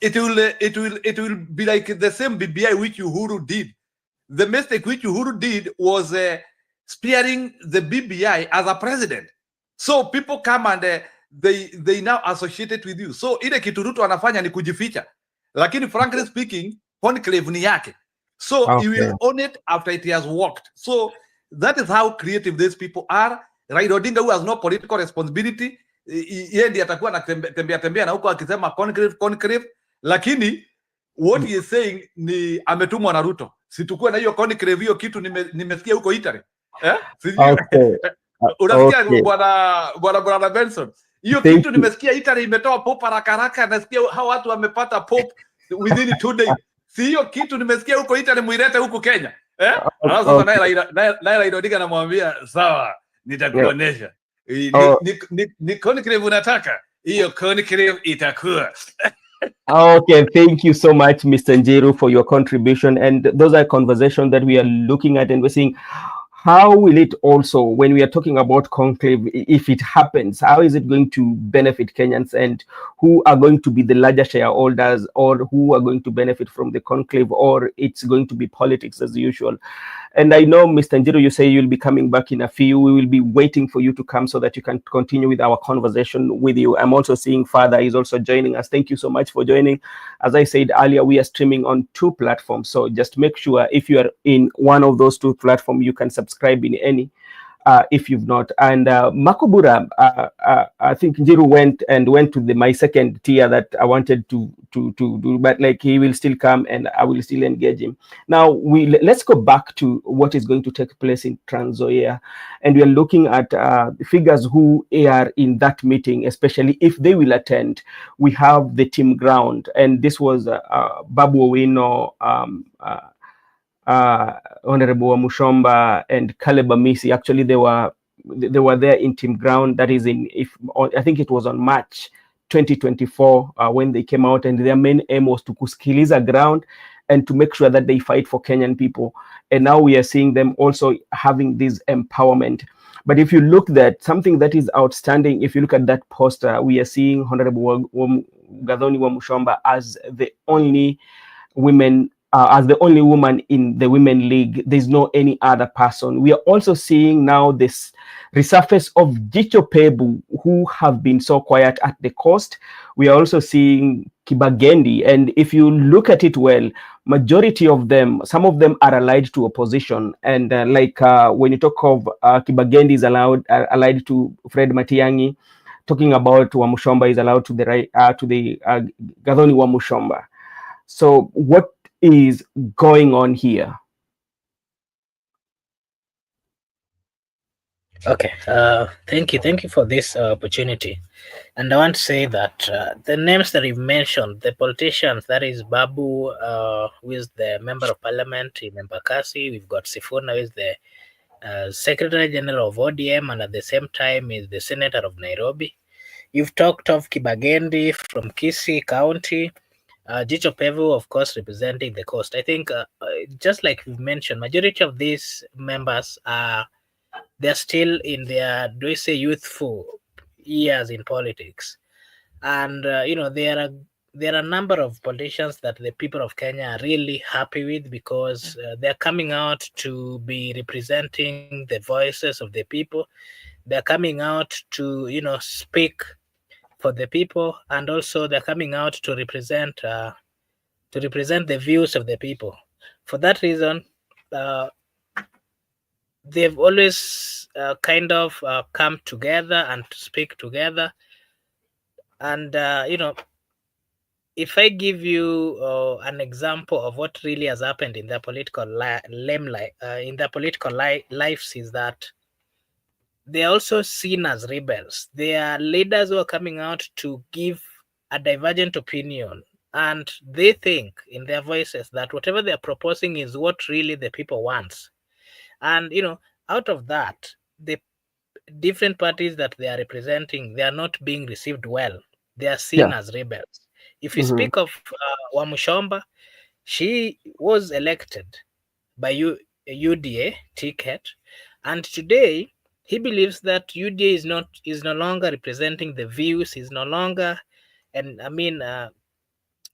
It will be like the same BBI which Uhuru did. The mistake which Uhuru did was spearing the BBI as a president. So people come and they now associate it with you. So ile kitu Ruto anafanya ni kujificha. Lakini frankly speaking, conclave ni yake. So he will own it after it has worked. So that is how creative these people are. Raila Odinga, who has no political responsibility, yeye ndiye atakuwa anatembea na huko akisema conclave, lakini what he is saying ni ametumwa na Ruto. Situkue na hiyo conclave, hiyo kitu nimesikia huko Italy. Unasikia bwana Benson? Hiyo kitu nimesikia Italy imetoa pope haraka, nasikia hao watu wamepata pope within 2 days. Si hiyo kitu nimesikia huko Italy, muilete huku Kenya. Sasa naye Raila Odinga anamwambia sawa, nitakuonesha. Ni conclave unataka? Hiyo conclave itakuwa. Okay, thank you so much, Mr. Njiru, for your contribution. And those are conversations that we are looking at, and we're seeing how will it also, when we are talking about conclave, if it happens, how is it going to benefit Kenyans, and who are going to be the larger shareholders, or who are going to benefit from the conclave, or it's going to be politics as usual. And I know, Mr. Njiru, you say you'll be coming back in a few. We will be waiting for you to come so that you can continue with our conversation with you. I'm also seeing Father is also joining us. Thank you so much for joining. As I said earlier, we are streaming on 2 platforms. So just make sure if you are in one of those 2 platforms, you can subscribe in any. if you've not. And Makobura, I think Njiru went to my second tier that I wanted to do, but like he will still come and I will still engage him. Now let's go back to what is going to take place in Trans Nzoia, and we are looking at figures who are in that meeting, especially if they will attend. We have the team ground, and this was Babu Owino, Honorable Mushomba and Caleb Amisi. Actually, they were there in team ground. That is I think it was on March 2024 when they came out, and their main aim was to kusikiliza ground and to make sure that they fight for Kenyan people. And now we are seeing them also having this empowerment. But if you look at something that is outstanding, if you look at that poster, we are seeing Honorable Gathoni Wamushomba as the only as the only woman in the women league. There's no any other person. We are also seeing now this resurface of Jicho Pebu, who have been so quiet at the coast. We are also seeing Kibagendi, and if you look at it well, majority of them, some of them are allied to opposition, and when you talk of Kibagendi is allied to Fred Matiang'i. Talking about Wamushomba is allowed to the right to the Gathoni Wamushomba. So what is going on here? Okay, thank you for this opportunity. And I want to say that the names that you've mentioned, the politicians, that is Babu, who is the member of parliament in Embakasi. We've got Sifuna, who is the Secretary General of ODM, and at the same time is the Senator of Nairobi. You've talked of Kibagendi from Kisii County. Jicho Pevu, of course, representing the coast. I think, just like we've mentioned, majority of these members they're still in their, do I say, youthful years in politics, and there are a number of politicians that the people of Kenya are really happy with, because they're coming out to be representing the voices of the people. They're coming out to speak for the people, and also they're coming out to represent the views of the people. For that reason, they've always kind of come together and to speak together. And if I give you an example of what really has happened in their political limelight, in their political lives, is that they are also seen as rebels. They are leaders who are coming out to give a divergent opinion, and they think in their voices that whatever they are proposing is what really the people want. And out of that, the different parties that they are representing, they are not being received well. They are seen as rebels. If you speak of Wamushomba, she was elected by UDA ticket, and today he believes that UDA is no longer representing the views, is no longer, and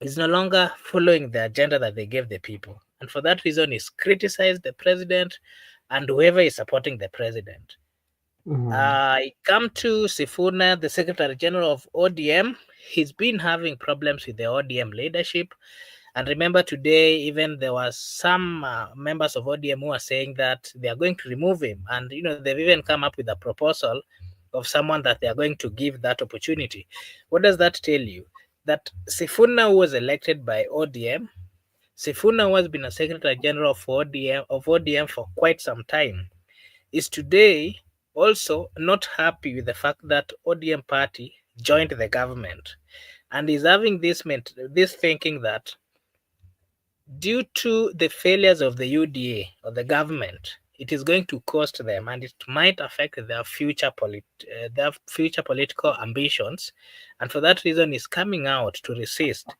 is no longer following the agenda that they gave the people. And for that reason, he's criticized the president and whoever is supporting the president. I come to Sifuna, the Secretary General of ODM. He's been having problems with the ODM leadership. And remember, today, even there was some members of ODM who are saying that they are going to remove him. And, they've even come up with a proposal of someone that they are going to give that opportunity. What does that tell you? That Sifuna was elected by ODM. Sifuna, who has been a Secretary General of ODM for quite some time, is today also not happy with the fact that ODM party joined the government, and is having this thinking that due to the failures of the UDA or the government, it is going to cost them, and it might affect their future political ambitions. And for that reason, he's coming out to resist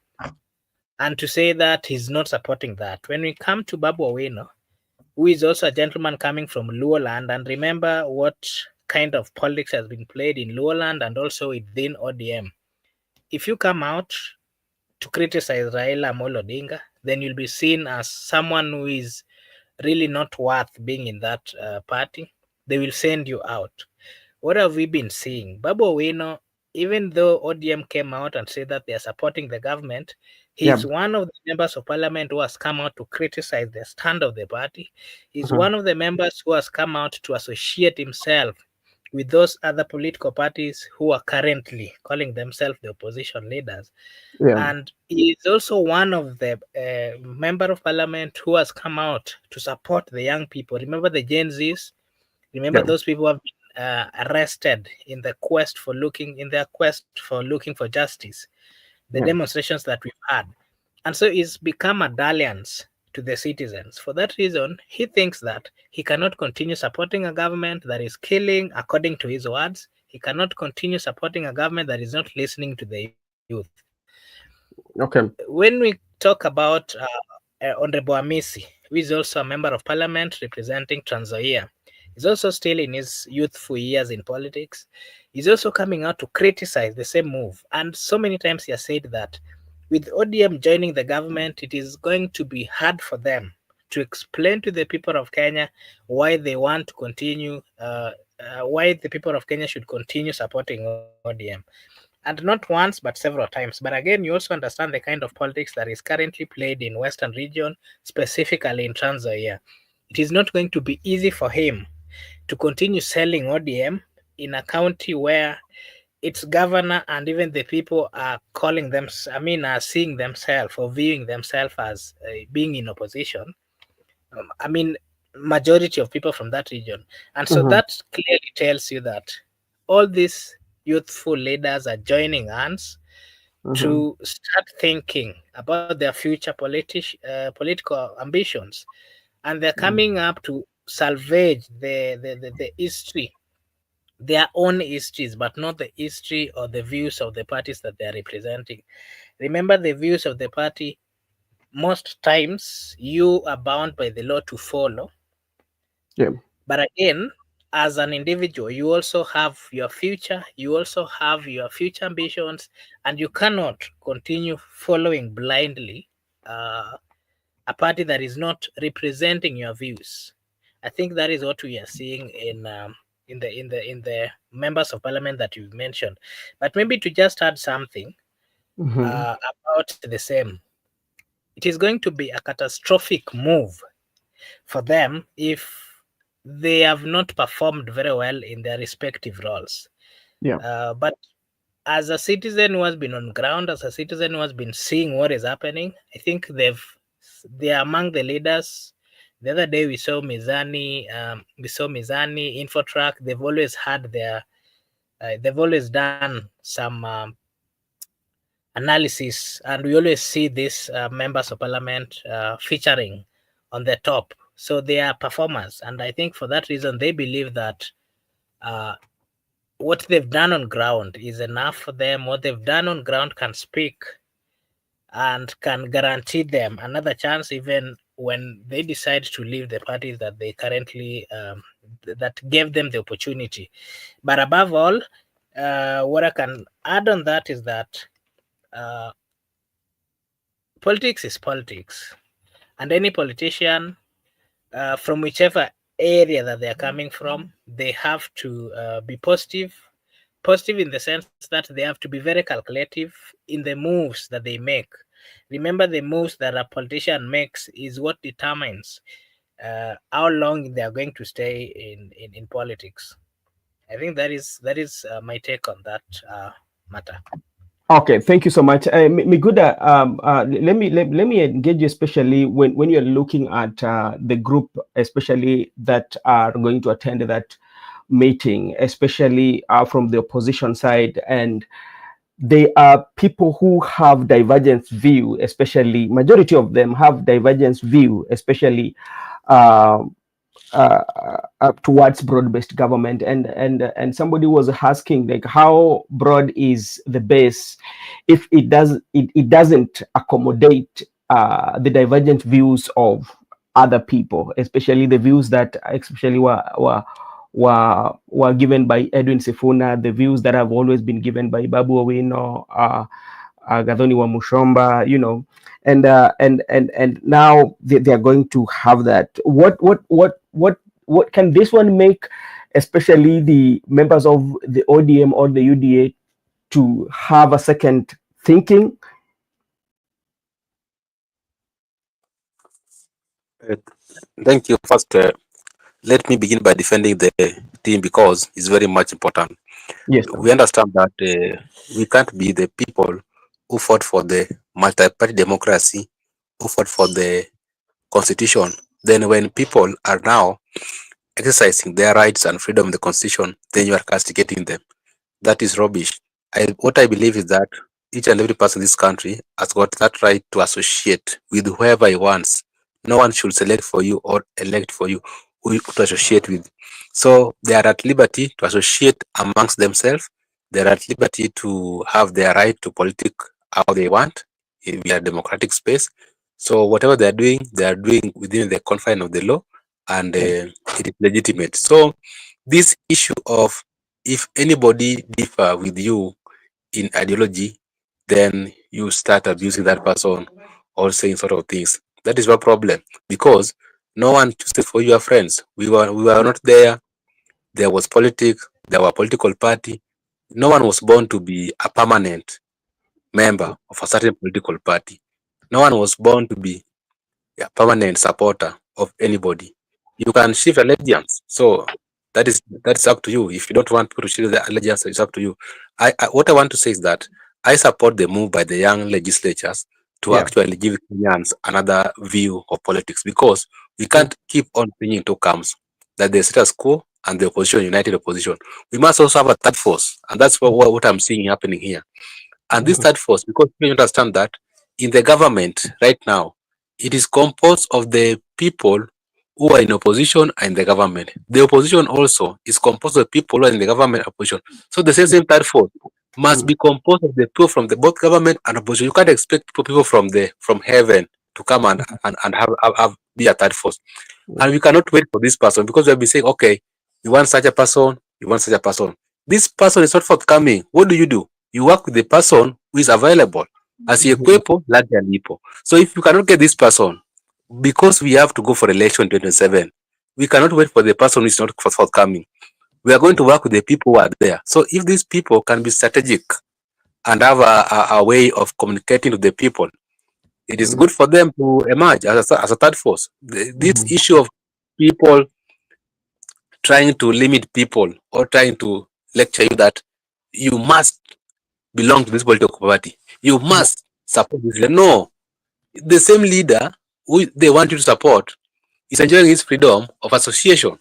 and to say that he's not supporting that. When we come to Babu Owino, who is also a gentleman coming from Luoland, and remember what kind of politics has been played in Luoland and also within ODM. If you come out to criticize Raila Amolo Odinga, then you'll be seen as someone who is really not worth being in that party. They will send you out. What have we been seeing? Babu Owino, even though ODM came out and said that they are supporting the government, He's one of the members of parliament who has come out to criticize the stand of the party. He's one of the members who has come out to associate himself with those other political parties who are currently calling themselves the opposition leaders. And he is also one of the member of parliament who has come out to support the young people. Remember the Gen Zs? Remember those people who have been arrested in their quest for looking for justice. The demonstrations that we've had. And so it's become a dalliance to the citizens. For that reason, he thinks that he cannot continue supporting a government that is killing, according to his words. He cannot continue supporting a government that is not listening to the youth. When we talk about Honorable Amisi, who is also a member of parliament representing Tanzania, he's also still in his youthful years in politics. He's also coming out to criticize the same move. And so many times he has said that with ODM joining the government, it is going to be hard for them to explain to the people of Kenya why they want to continue, why the people of Kenya should continue supporting ODM. And not once, but several times. But again, you also understand the kind of politics that is currently played in Western region, specifically in Tanzania. It is not going to be easy for him to continue selling ODM in a county where its governor and even the people are calling them, are seeing themselves or viewing themselves as being in opposition. Majority of people from that region. And so that clearly tells you that all these youthful leaders are joining hands to start thinking about their future political ambitions. And they're coming up to salvage the history, their own histories, but not the history or the views of the parties that they are representing. Remember, the views of the party, most times you are bound by the law to follow. But again, as an individual, you also have your future, you also have your future ambitions, and you cannot continue following blindly a party that is not representing your views. I think that is what we are seeing in the members of parliament that you mentioned. But maybe to just add something about the same, it is going to be a catastrophic move for them if they have not performed very well in their respective roles. But as a citizen who has been on ground, as a citizen who has been seeing what is happening, I think they are among the leaders. The other day we saw Mizani, Infotrack. They've always had they've always done some analysis, and we always see these members of parliament featuring on the top. So they are performers, and I think for that reason they believe that what they've done on ground is enough for them. What they've done on ground can speak and can guarantee them another chance even when they decide to leave the parties that they currently that gave them the opportunity. But above all, what I can add on that is that politics is politics, and any politician from whichever area that they are coming from, they have to be positive in the sense that they have to be very calculative in the moves that they make. Remember, the moves that a politician makes is what determines how long they are going to stay in politics. I think that is my take on that matter. Okay, thank you so much, Miguda. Let me engage you, especially when you're looking at the group, especially that are going to attend that meeting, especially from the opposition side, and they are people who have divergent view, especially majority of them have divergent view, especially towards broad-based government, and somebody was asking, like, how broad is the base if it doesn't accommodate the divergent views of other people, especially the views that especially were given by Edwin Sifuna, the views that have always been given by Babu Owino, Gathoni wa Mushomba, and now they are going to have that. What can this one make, especially the members of the ODM or the UDA, to have a second thinking? Uh, Thank you. First, let me begin by defending the team because it's very much important. Yes, We understand that we can't be the people who fought for the multi-party democracy, who fought for the constitution. Then, when people are now exercising their rights and freedom in the constitution, then you are castigating them. That is rubbish. What I believe is that each and every person in this country has got that right to associate with whoever he wants. No one should select for you or elect for you who to associate with. So they are at liberty to associate amongst themselves. They are at liberty to have their right to politics how they want in a democratic space. So whatever they are doing within the confine of the law, and it is legitimate. So this issue of if anybody differ with you in ideology, then you start abusing that person or saying sort of things. That is your problem because no one chooses for your friends. We were not there. There was politics. There were political party. No one was born to be a permanent member of a certain political party. No one was born to be a permanent supporter of anybody. You can shift allegiance. So that's up to you. If you don't want people to shift the allegiance, it's up to you. What I want to say is that I support the move by the young legislatures to yeah, actually give Kenyans another view of politics because we mm, can't keep on bringing two camps that the status quo and the opposition, united opposition. We must also have a third force, and that's what I'm seeing happening here. And this mhm, third force, because you understand that in the government right now, it is composed of the people who are in opposition and in the government. The opposition also is composed of people who are in the government and opposition. So the same third force must mm, be composed of the people from the both government and opposition. You can't expect people from heaven to come and have be a third force. mm, And we cannot wait for this person because we'll be saying, okay, you want such a person, you want such a person. This person is not forthcoming. What do? You work with the person who is available. mhm, Asiyekuwepo labda alipo. So if you cannot get this person, because we have to go for election 2027, we cannot wait for the person who is not forthcoming. We are going to work with the people who are there. So if these people can be strategic and have a way of communicating to the people, it is mm, good for them to emerge as a third force. This mhm, issue of people trying to limit people or trying to lecture you that you must belong to this political party, you mhm, must support this leader. No, the same leader who they want you to support is enjoying his freedom of association,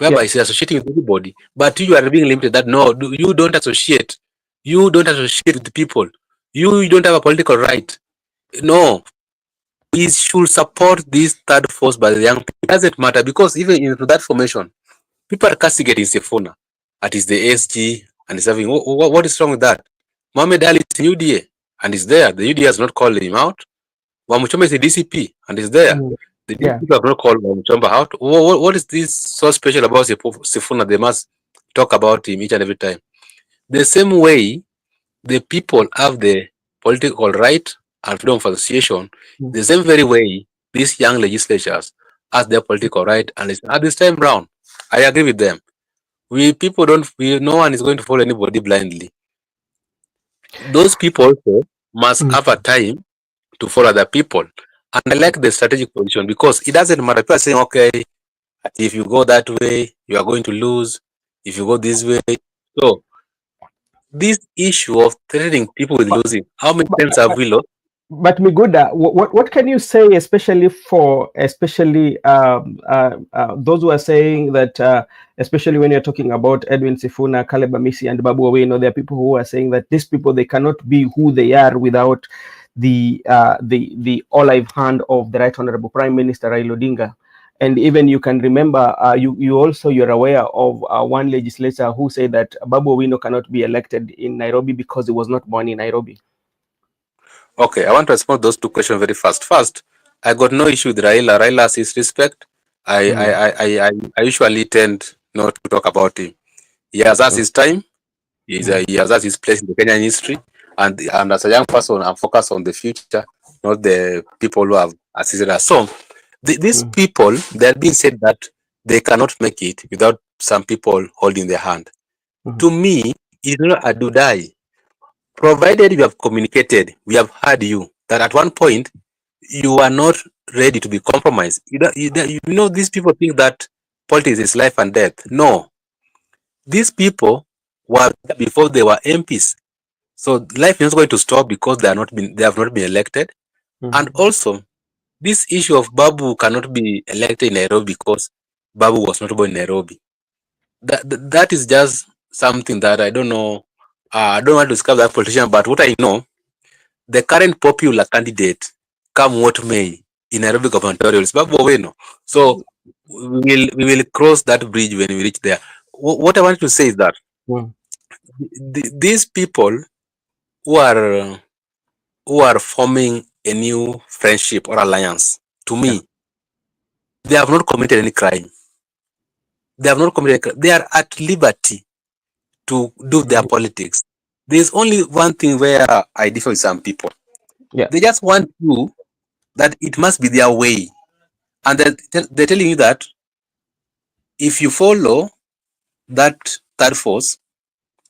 yeah, whereby he's associating with everybody, but you are being limited that no, you don't associate. You don't associate with the people. You don't have a political right. No, we should support this third force by the young people. It doesn't matter because even into that formation, people are castigating Sefuna. That is the SG and is having what is wrong with that? Mohamed Ali is in UDA and is there. The UDA has not called him out. Wamuchomba is the DCP and is there. mm, The yeah, DCP have not called Wamuchomba out. What is this so special about Sefuna? They must talk about him each and every time. The same way the people have the political right and freedom of association, mm, the same very way these young legislatures have their political right and at this time round, I agree with them. No one is going to follow anybody blindly. Those people also must mm, have a time to follow other people. And I like the strategic position because it doesn't matter. People are saying, okay, if you go that way, you are going to lose. If you go this way. So this issue of threatening people with but, losing, how many but, times have we lost? but Miguda, what can you say, especially for those who are saying that, especially when you're talking about Edwin Sifuna, Caleb Amisi, and Babu Owino, there are people who are saying that these people, they cannot be who they are without the olive hand of the Right Honorable Prime Minister Raila Odinga. And even you can remember, you're aware of one legislator who said that Babu Owino cannot be elected in Nairobi because he was not born in Nairobi. Okay, I want to respond those two questions very fast. First, I got no issue with Raila. Raila has his respect. Mm, I usually tend not to talk about him. He has asked mm, his time. mm, He has asked his place in the Kenyan history. And as a young person, I'm focused on the future, not the people who have assisted us. So these mm, people, they're being said that they cannot make it without some people holding their hand. mm, To me, it's not a do die. Provided you have communicated, we have heard you, that at one point you are not ready to be compromised. You know, these people think that politics is life and death. No, these people were there before they were MPs. So life is not going to stop because they have not been elected. And also, this issue of Babu cannot be elected in Nairobi because Babu was not born in Nairobi. That is just something that I don't know. I don't want to discuss that politician, but what I know, the current popular candidate, come what may, in Nairobi gubernatorial is Babu Owino. So we will cross that bridge when we reach there. What I want to say is that these people who are forming a new friendship or alliance, to me, they have not committed any crime. They have not committed. They are at liberty to do their politics. There's only one thing where I differ with some people. Yeah. They just want you that it must be their way, and they're telling you that if you follow that third force,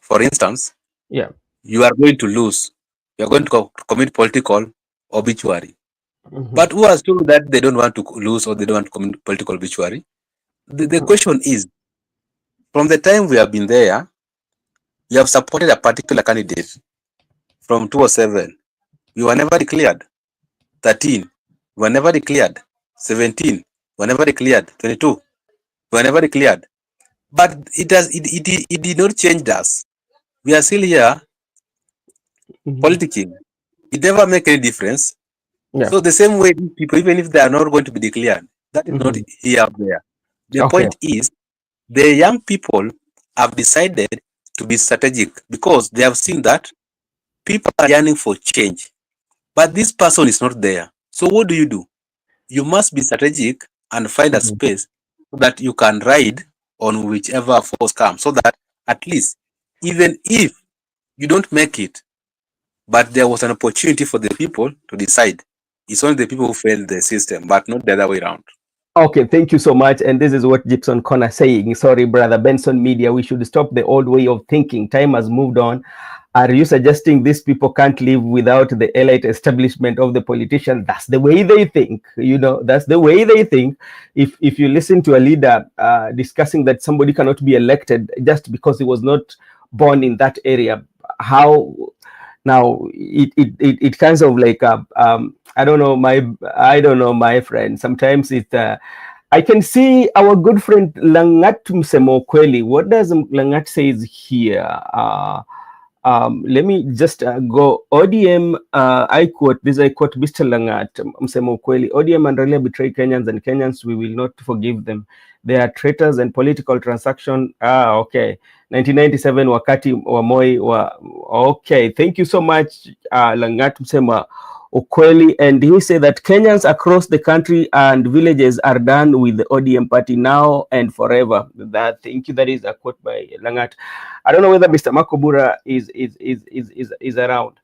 for instance, Yeah. you are going to lose. You are going to commit political obituary. But who has told that they don't want to lose or they don't want to commit political obituary? The question is, from the time we have been there, we have supported a particular candidate from 2007. We were never declared. 13, we were never declared. 17, we were never declared. 22, we were never declared. But it did not change us. We are still here politicking. It never make any difference. Yeah. So the same way people, even if they are not going to be declared, that is not here up there. The point is, the young people have decided to be strategic because they have seen that people are yearning for change, but this person is not there. So what do? You must be strategic and find a space so that you can ride on whichever force comes, so that at least, even if you don't make it, but there was an opportunity for the people to decide. It's only the people who failed the system, but not the other way around. Okay, thank you so much. And this is what Gibson Connor saying. Sorry, brother Benson Media, we should stop the old way of thinking. Time has moved on. Are you suggesting these people can't live without the elite establishment of the politician? That's the way they think. You know, that's the way they think. If you listen to a leader discussing that somebody cannot be elected just because he was not born in that area, how now it kind of like I don't know my friend. Sometimes it I can see our good friend Langat Msemo Kweli. What does Langat says here? Let me just go. ODM, I quote Mr. Langat Msemo Kweli. ODM and really betray Kenyans, and Kenyans, we will not forgive them. They are traitors and political transaction. Okay. 1997 wakati wa Moi wa. Okay, thank you so much, Langat Msemo Ukweli. And he said that Kenyans across the country and villages are done with the ODM party now and forever. That, thank you. That is a quote by Langat. I don't know whether Mr. Makobura is around.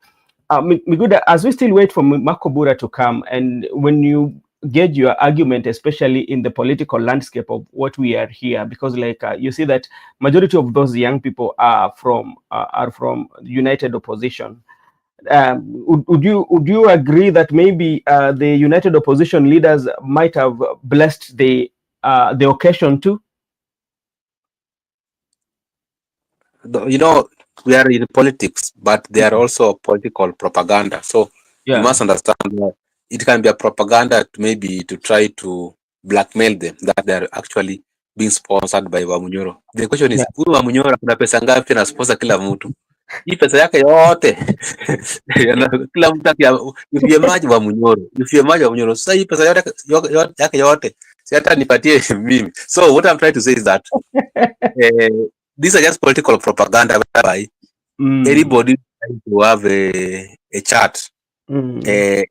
Miguda, as we still wait for Makobura to come, and when you get your argument, especially in the political landscape of what we are here, because like you see that majority of those young people are from United Opposition. Would you agree that maybe the United Opposition leaders might have blessed the occasion too? You know, we are in politics, but they are also political propaganda. So you must understand that it can be a propaganda to try to blackmail them, that they are actually being sponsored by Wamunyoro. The question is, huyu Wamunyoro kuna pesa ngapi na sponsor kila mtu? Hii pesa yake yote kila mtu ifie Wamunyoro. Sasa hii pesa yake yote si hata nipatie mimi. So what I'm trying to say is that these are just political propaganda whereby anybody trying to have a chart, a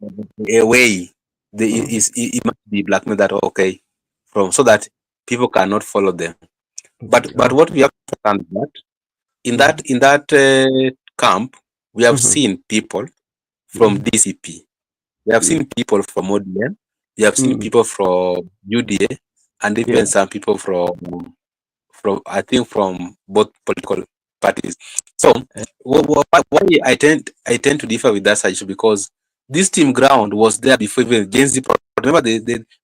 way, it must be blackmailed that okay, so that people cannot follow them. But what we have to understand in that camp, we have seen people from DCP, we have seen people from ODM, we have seen people from UDA, and even some people from I think from both political parties. So why I tend to differ with that side because this team ground was there before even Gen Z. Remember,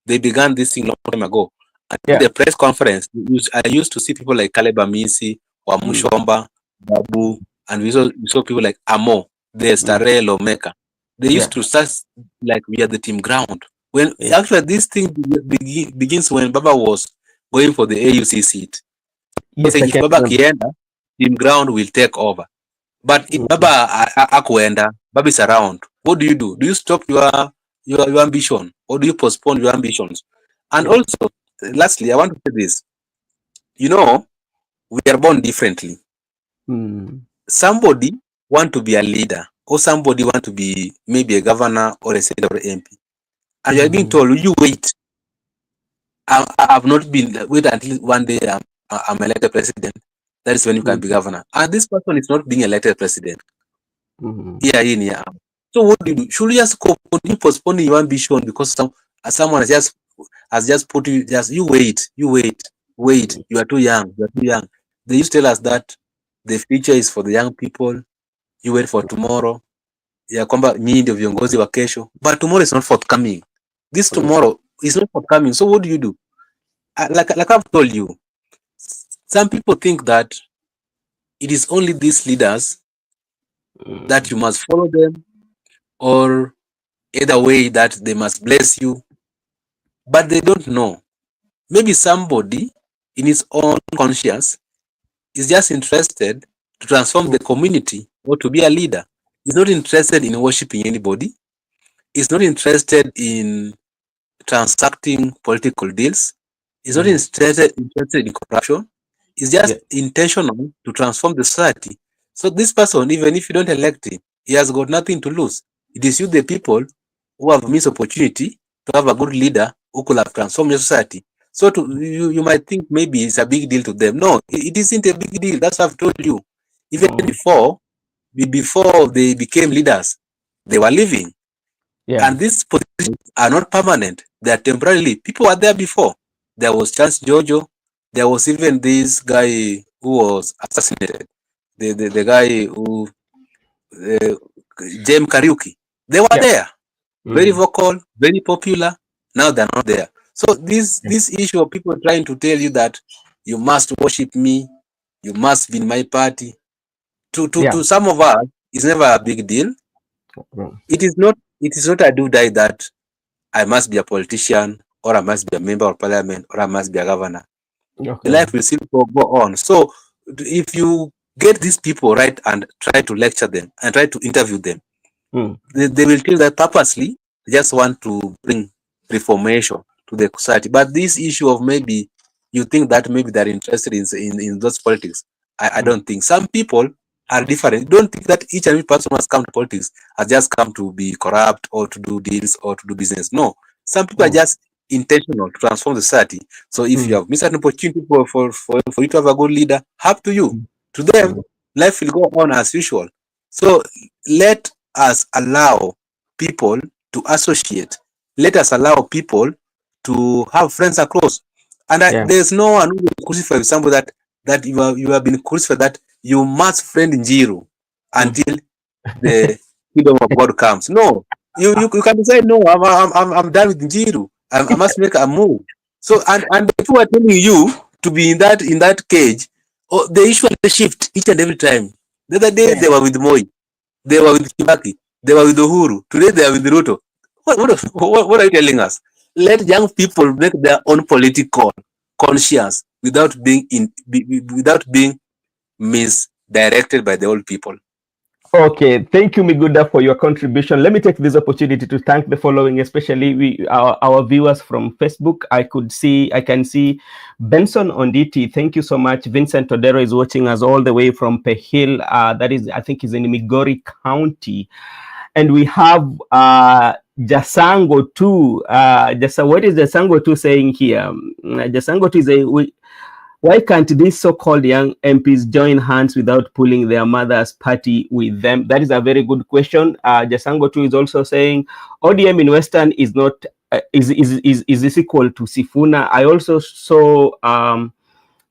they began this thing long time ago. And in the press conference, I used to see people like Caleb Amisi or Mushomba, Babu, and we saw people like Amo, the Starel or Mecca. They used to start like we are the team ground. When actually this thing begins when Baba was going for the AUC seat. Yes, Saying if Baba kienda, team ground will take over. But if Baba akuenda, Baba is around. What do? Do you stop your ambition, or do you postpone your ambitions? And also, lastly, I want to say this. You know, we are born differently. Somebody want to be a leader, or somebody want to be maybe a governor or a senator or MP, and you are being told, you wait. I've not been wait until one day I'm elected president. That is when you can be governor. And this person is not being elected president. Year in, year out. So what do you do? Should you just continue postponing your ambition because someone has just put you, you wait. You are too young. They used to tell us that the future is for the young people. You wait for tomorrow. Ya kwamba nyinyi ndio viongozi wa kesho. But tomorrow is not forthcoming. This tomorrow is not forthcoming. So what do you do? Like I've told you, some people think that it is only these leaders that you must follow them, or either way that they must bless you, but they don't know. Maybe somebody in his own conscience is just interested to transform the community or to be a leader. He's not interested in worshiping anybody. He's not interested in transacting political deals. He's not interested in corruption. He's just intentional to transform the society. So this person, even if you don't elect him, he has got nothing to lose. It is you, the people, who have missed opportunity to have a good leader who could have transformed your society. So you might think maybe it's a big deal to them. No, it isn't a big deal. That's what I've told you. Even before they became leaders, they were living. And these positions are not permanent. They are temporarily. People were there before. There was Charles Jojo. There was even this guy who was assassinated. The guy who, James Kariuki. They were there. Very vocal, very popular. Now they're not there. So this issue of people trying to tell you that you must worship me, you must be in my party, to some of us, is never a big deal. It is not a do die that I must be a politician, or I must be a member of parliament, or I must be a governor. The life will still go on. So if you get these people right and try to lecture them and try to interview them, they will tell that purposely they just want to bring reformation to the society. But this issue of maybe you think that maybe they're interested in those politics, I don't think. Some people are different. Don't think that each and every person who has come to politics has just come to be corrupt or to do deals or to do business. No, some people are just intentional to transform the society. So if you have missed an opportunity for you to have a good leader, up to you. To them, life will go on as usual. So let us allow people to associate. Let us allow people to have friends across. And there's no one who will crucify somebody that you have been crucified, that you must friend Njiru until the kingdom of God comes. No, you can decide, no, I'm done with Njiru. I must make a move. So and people are telling you to be in that cage. Oh, they usually shift each and every time. The other day they were with Moi, they were with Kibaki, they were with Uhuru. Today they are with Ruto. What are you telling us? Let young people make their own political conscience without being misdirected by the old people. Okay, thank you, Miguda, for your contribution. Let me take this opportunity to thank the following, especially our viewers from Facebook. I can see Benson Onditi. Thank you so much. Vincent Todero is watching us all the way from Pehil. That is, I think, is in Migori County. And we have Jasango too. What is Jasango too saying here? Jasango too is why can't these so-called young MPs join hands without pulling their mother's party with them? That is a very good question. Jasango too is also saying ODM in Western is not is this equal to Sifuna. I also saw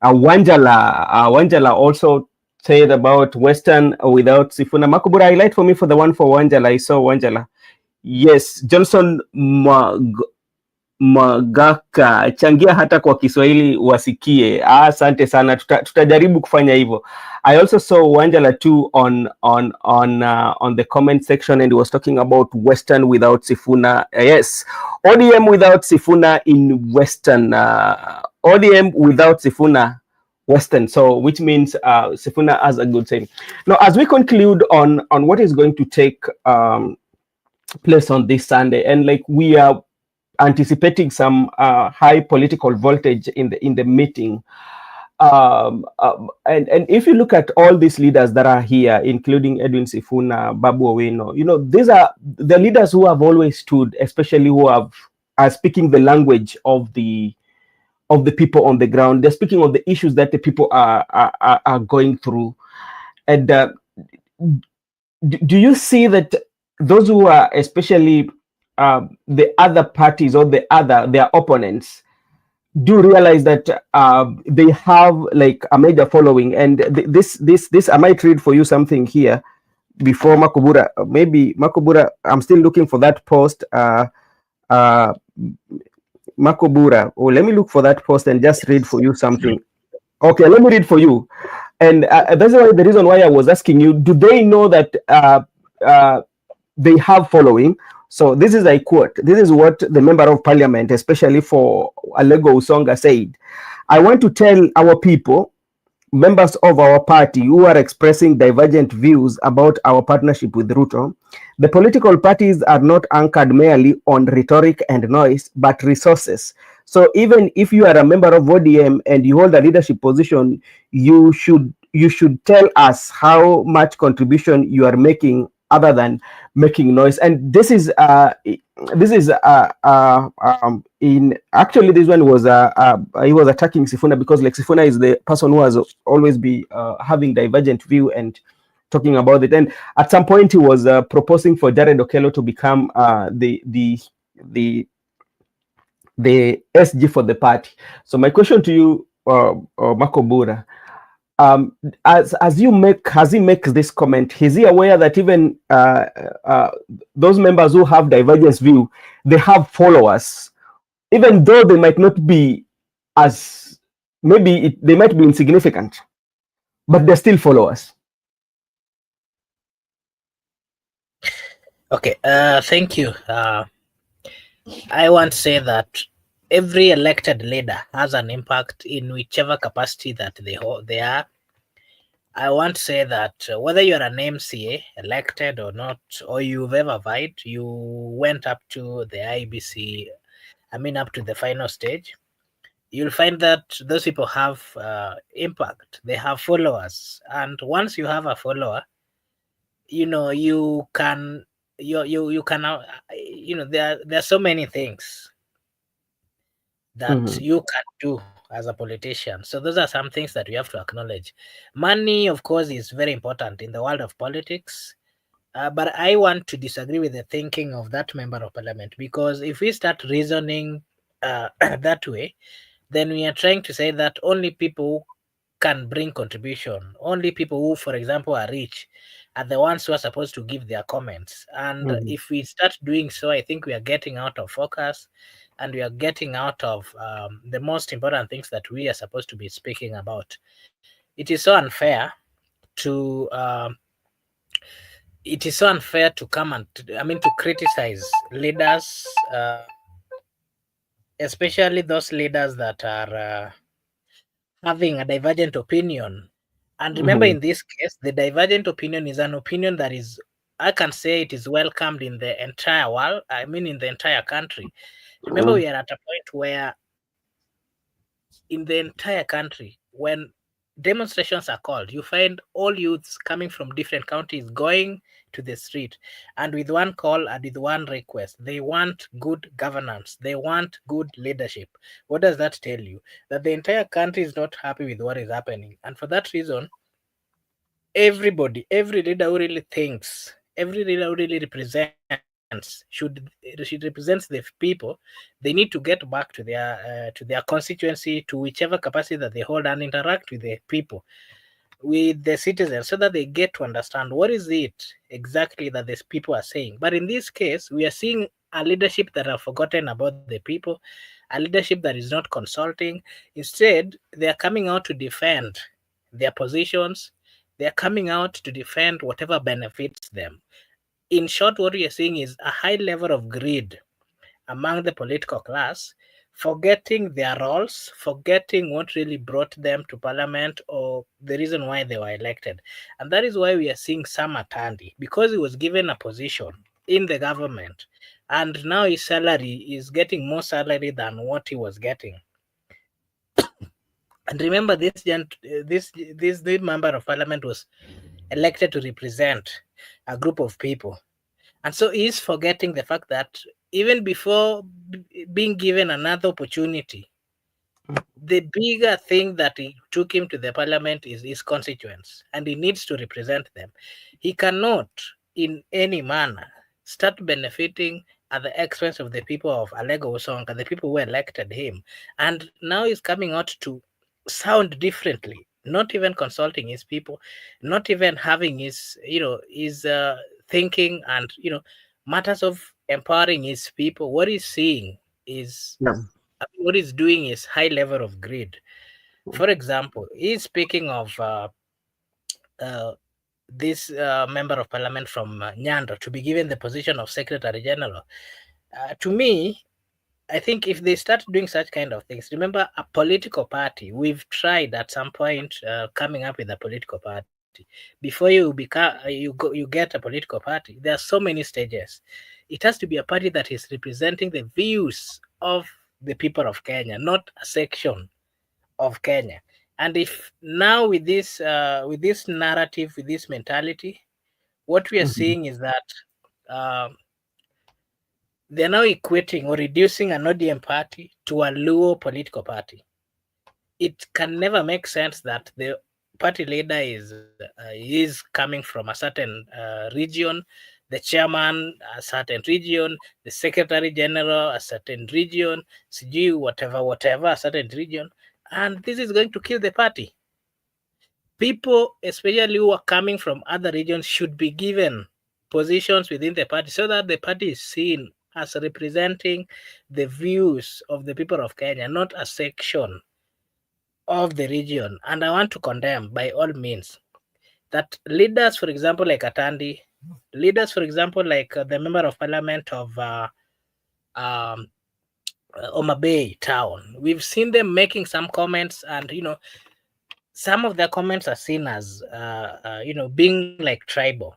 Wanjala also said about Western without Sifuna. Makubura, highlight for me for the one for Wanjala. I saw Wanjala. Yes, Johnson Magaka, changia hata kwa Kiswahili wasikie. Asante sana, tutajaribu kufanya hivyo. I also saw Wanjala too on the comment section, and he was talking about Western without Sifuna. Yes, ODM without Sifuna in Western. ODM without Sifuna Western. So which means Sifuna has a good thing. Now, as we conclude on what is going to take place on this Sunday, and like we are anticipating some high political voltage in the meeting. And if you look at all these leaders that are here, including Edwin Sifuna, Babu Owino, these are the leaders who have always stood, especially who are speaking the language of the people on the ground. They're speaking of the issues that the people are going through. And do you see that those who are especially the other parties or their opponents do realize that they have like a major following? And this I might read for you something here before Makubura. Maybe Makubura, I'm still looking for that post. Makubura, let me look for that post and just read for you something. Okay, let me read for you. And that's why the reason why I was asking you, do they know that they have following? So this is a quote. This is what the member of parliament, especially for Alego Usonga, said. I want to tell our people, members of our party who are expressing divergent views about our partnership with Ruto, the political parties are not anchored merely on rhetoric and noise, but resources. So even if you are a member of ODM and you hold a leadership position, you should tell us how much contribution you are making other than making noise. And this is in actually this one was he was attacking Sifuna because like Sifuna is the person who has always be having divergent view and talking about it. And at some point he was proposing for Jared Okello to become the SG for the party. So my question to you, Makobura, as he makes this comment, is he aware that even those members who have divergence view, they have followers, even though they might not be as they might be insignificant, but they're still followers? Okay, thank you. I want to say that every elected leader has an impact in whichever capacity that they are. I want to say that whether you're an MCA, elected or not, or you've ever vied, you went up to the IBC, up to the final stage, you'll find that those people have impact. They have followers. And once you have a follower, you can, there are so many things that you can do as a politician. So those are some things that we have to acknowledge. Money, of course, is very important in the world of politics. But I want to disagree with the thinking of that member of parliament, because if we start reasoning that way, then we are trying to say that only people who can bring contribution, only people who, for example, are rich, are the ones who are supposed to give their comments. And if we start doing so, I think we are getting out of focus, and we are getting out of the most important things that we are supposed to be speaking about. It is so unfair to come and to criticize leaders, especially those leaders that are having a divergent opinion. And remember, in this case, the divergent opinion is an opinion that is, I can say, it is welcomed in the entire world, in the entire country. Remember, we are at a point where in the entire country, when demonstrations are called, you find all youths coming from different counties going to the street, and with one call and with one request: they want good governance, they want good leadership. What does that tell you? That the entire country is not happy with what is happening. And for that reason, every leader who really thinks, every leader who really should represents the people, they need to get back to their constituency, to whichever capacity that they hold, and interact with the people. with the citizens so that they get to understand what is it exactly that these people are saying. But in this case, we are seeing a leadership that have forgotten about the people, a leadership that is not consulting. Instead, they are coming out to defend their positions. They are coming out to defend whatever benefits them. In short, what we are seeing is a high level of greed among the political class, forgetting their roles, forgetting what really brought them to parliament or the reason why they were elected. And that is why we are seeing Sam Atandi, because he was given a position in the government, and now his salary is getting more salary than what he was getting. And remember, this member of parliament was elected to represent a group of people. And so he's forgetting the fact that even before being given another opportunity, the bigger thing that he took him to the parliament is his constituents, and he needs to represent them. He cannot, in any manner, start benefiting at the expense of the people of Alego Usonga, the people who elected him. And now he's coming out to sound differently, not even consulting his people, not even having his, his thinking and, matters of empowering his people. What he's seeing is, what he's doing is high level of greed. For example, he's speaking of this member of parliament from Nyando to be given the position of Secretary General. To me, I think if they start doing such kind of things, remember a political party, we've tried at some point coming up with a political party. Before you become, you get a political party, there are so many stages. It has to be a party that is representing the views of the people of Kenya, not a section of Kenya. And if now with this narrative, with this mentality, what we are seeing is that they're now equating or reducing an ODM party to a Luo political party. It can never make sense that the party leader is coming from a certain region, the chairman a certain region, the secretary general a certain region, whatever a certain region, and this is going to kill the party. People, especially who are coming from other regions, should be given positions within the party so that the party is seen as representing the views of the people of Kenya, not a section of the region. And I want to condemn by all means that leaders, for example, like Atandi, leaders, for example, like the member of parliament of Homa Bay town, we've seen them making some comments, and some of their comments are seen as being like tribal.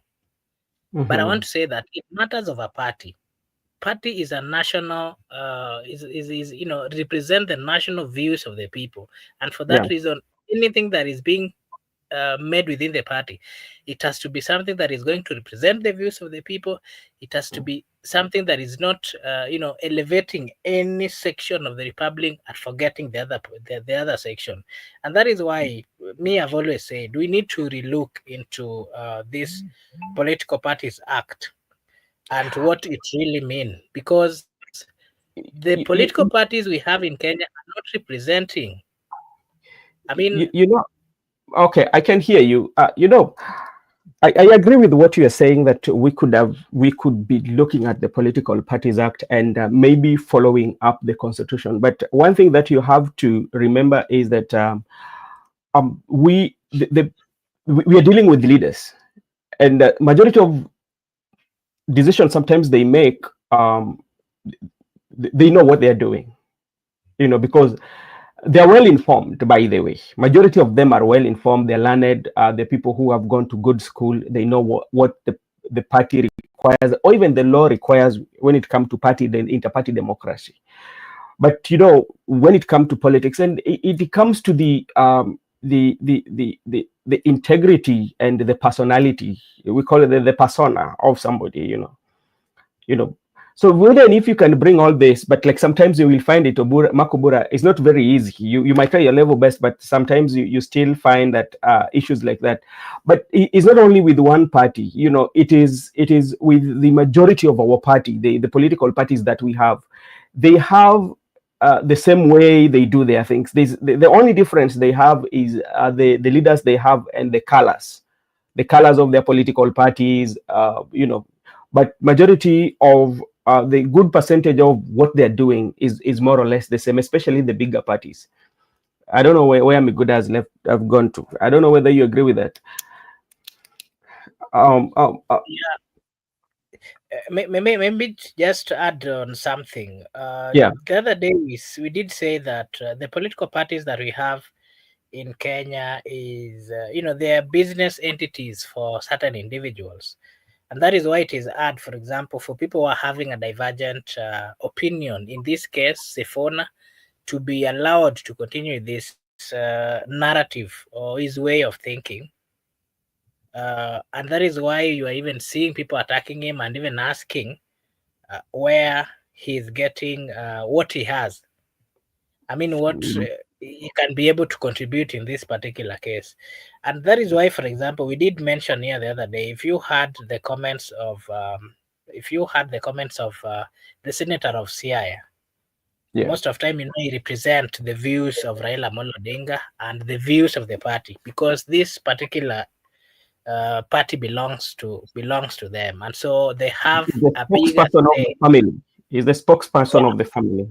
But I want to say that in matters of a party is a national represent the national views of the people, and for that reason, anything that is being made within the party, it has to be something that is going to represent the views of the people. It has to be something that is not elevating any section of the republic and forgetting the other section. And that is why I've always said we need to relook into this political parties act and what it really means, because the political parties we have in Kenya are not representing. I mean, okay, I can hear you. I agree with what you are saying, that we could be looking at the Political Parties Act and maybe following up the Constitution. But one thing that you have to remember is that we are dealing with leaders, and the majority of decisions sometimes they make, they know what they are doing, because they are well informed. By the way, majority of them are well informed. They're learned. The people who have gone to good school, they know what the party requires, or even the law requires when it comes to inter-party democracy. But when it comes to politics, and it comes to the integrity and the personality, we call it the persona of somebody, So even if you can bring all this, but like sometimes you will find it, Makubura is not very easy. You might try your level best, but sometimes you still find that issues like that. But it's not only with one party, it is with the majority of our party, the political parties that we have. They have the same way they do their things. The only difference they have is the leaders they have and the colors of their political parties, but majority of the good percentage of what they're doing is more or less the same, especially the bigger parties. I don't know where Miguda has left. I've gone to. I don't know whether you agree with that. Yeah. Maybe just to add on something. Yeah. The other day we did say that the political parties that we have in Kenya is, they are business entities for certain individuals. And that is why it is hard, for example, for people who are having a divergent opinion, in this case, Sifuna, to be allowed to continue this narrative or his way of thinking. And that is why you are even seeing people attacking him and even asking where he's getting what he has. I mean, what he can be able to contribute in this particular case. And that is why, for example, we did mention here the other day, if you had the comments of the senator of Siaya, most of the time, he represent the views of Raila Amolo Odinga and the views of the party, because this particular party belongs to them, and so they have a bigger say. Family. He's the spokesperson of the family.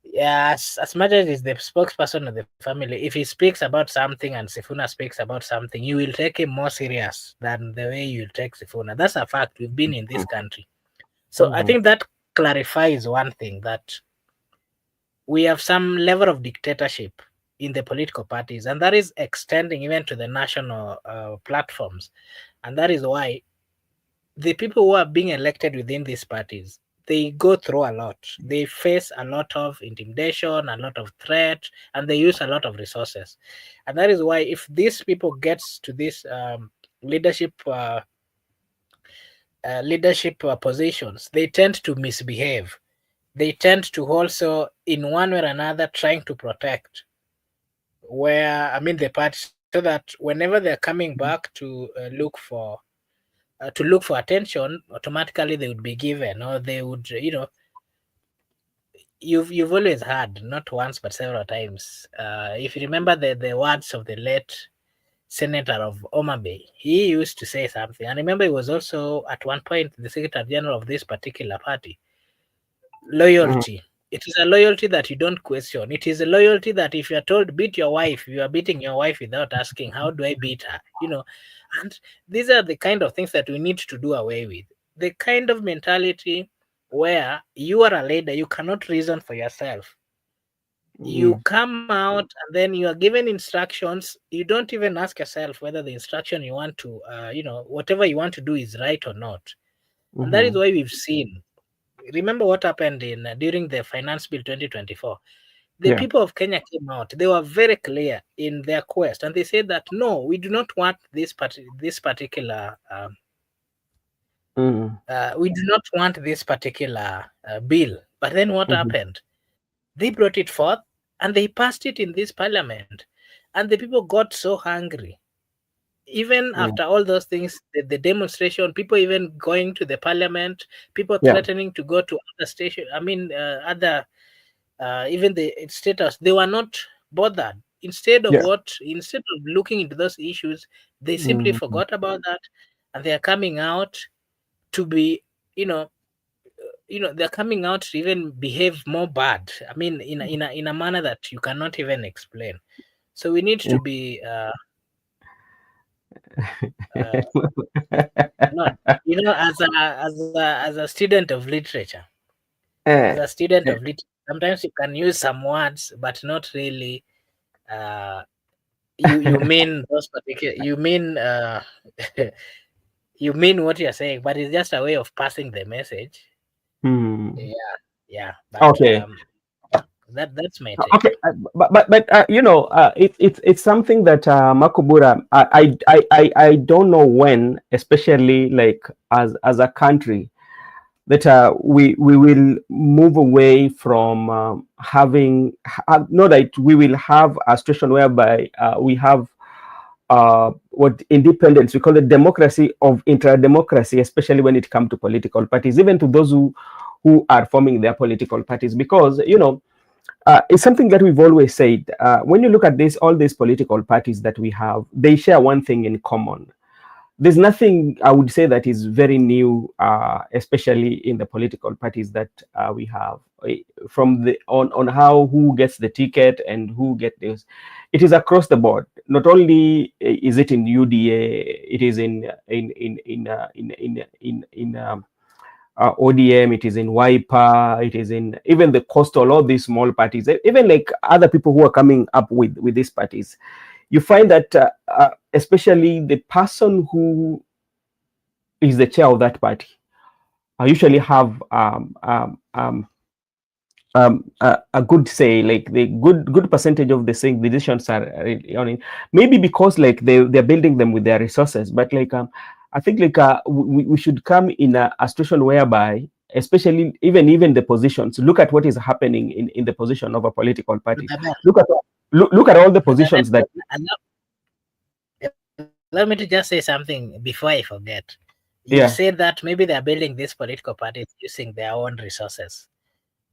Yes, as much as he's the spokesperson of the family, if he speaks about something and Sifuna speaks about something, you will take him more serious than the way you take Sifuna. That's a fact. We've been in this country. So I think that clarifies one thing, that we have some level of dictatorship in the political parties, and that is extending even to the national platforms. And that is why the people who are being elected within these parties, they go through a lot. They face a lot of intimidation, a lot of threat, and they use a lot of resources. And that is why if these people gets to this leadership positions, they tend to misbehave. They tend to also, in one way or another, trying to protect the party, so that whenever they're coming back to look for attention, automatically they would be given, or they would, you've always heard, not once but several times, if you remember the words of the late senator of Homa Bay, he used to say something. I remember he was also at one point the secretary general of this particular party. Loyalty. It is a loyalty that you don't question. It is a loyalty that if you're told beat your wife, you are beating your wife without asking, how do I beat her? And these are the kind of things that we need to do away with. The kind of mentality where you are a leader, you cannot reason for yourself. You come out and then you are given instructions. You don't even ask yourself whether the instruction you want to, whatever you want to do is right or not. And that is why we've seen. Remember what happened during the Finance Bill 2024. The people of Kenya came out. They were very clear in their quest, and they said that no, we do not want this particular. We do not want this particular bill. But then what happened? They brought it forth and they passed it in this parliament, and the people got so hungry. Even after all those things, the demonstration, people even going to the parliament, people threatening to go to other station. Even the status, they were not bothered. Instead of looking into those issues, they simply forgot about that, and they are coming out to be, they're coming out to even behave more bad. In a manner that you cannot even explain. So we need to be. As a student of literature, sometimes you can use some words, but not really. You mean those particular. You mean you mean what you're saying, but it's just a way of passing the message. Yeah. But, okay. That's my take. Okay, but it's something that Makubura, I don't know when, especially like as a country, that we will move away from having that we will have a situation whereby we have what independence, we call it democracy of intra-democracy, especially when it comes to political parties, even to those who are forming their political parties, because It's something that we've always said. When you look at this, all these political parties that we have, they share one thing in common. There's nothing I would say that is very new, especially in the political parties that we have. From the on how who gets the ticket and who get this, it is across the board. Not only is it in UDA, it is in ODM, it is in Wiper, it is in even the coastal, all these small parties, even like other people who are coming up with these parties. You find that especially the person who is the chair of that party, I usually have a good say, like the good percentage of the decisions are on it. Maybe because like they're building them with their resources, but like I think like we should come in a situation whereby, especially even the positions, look at what is happening in the position of a political party. Look at all the positions that. Allow me to just say something before I forget. You said that maybe they're building these political parties using their own resources.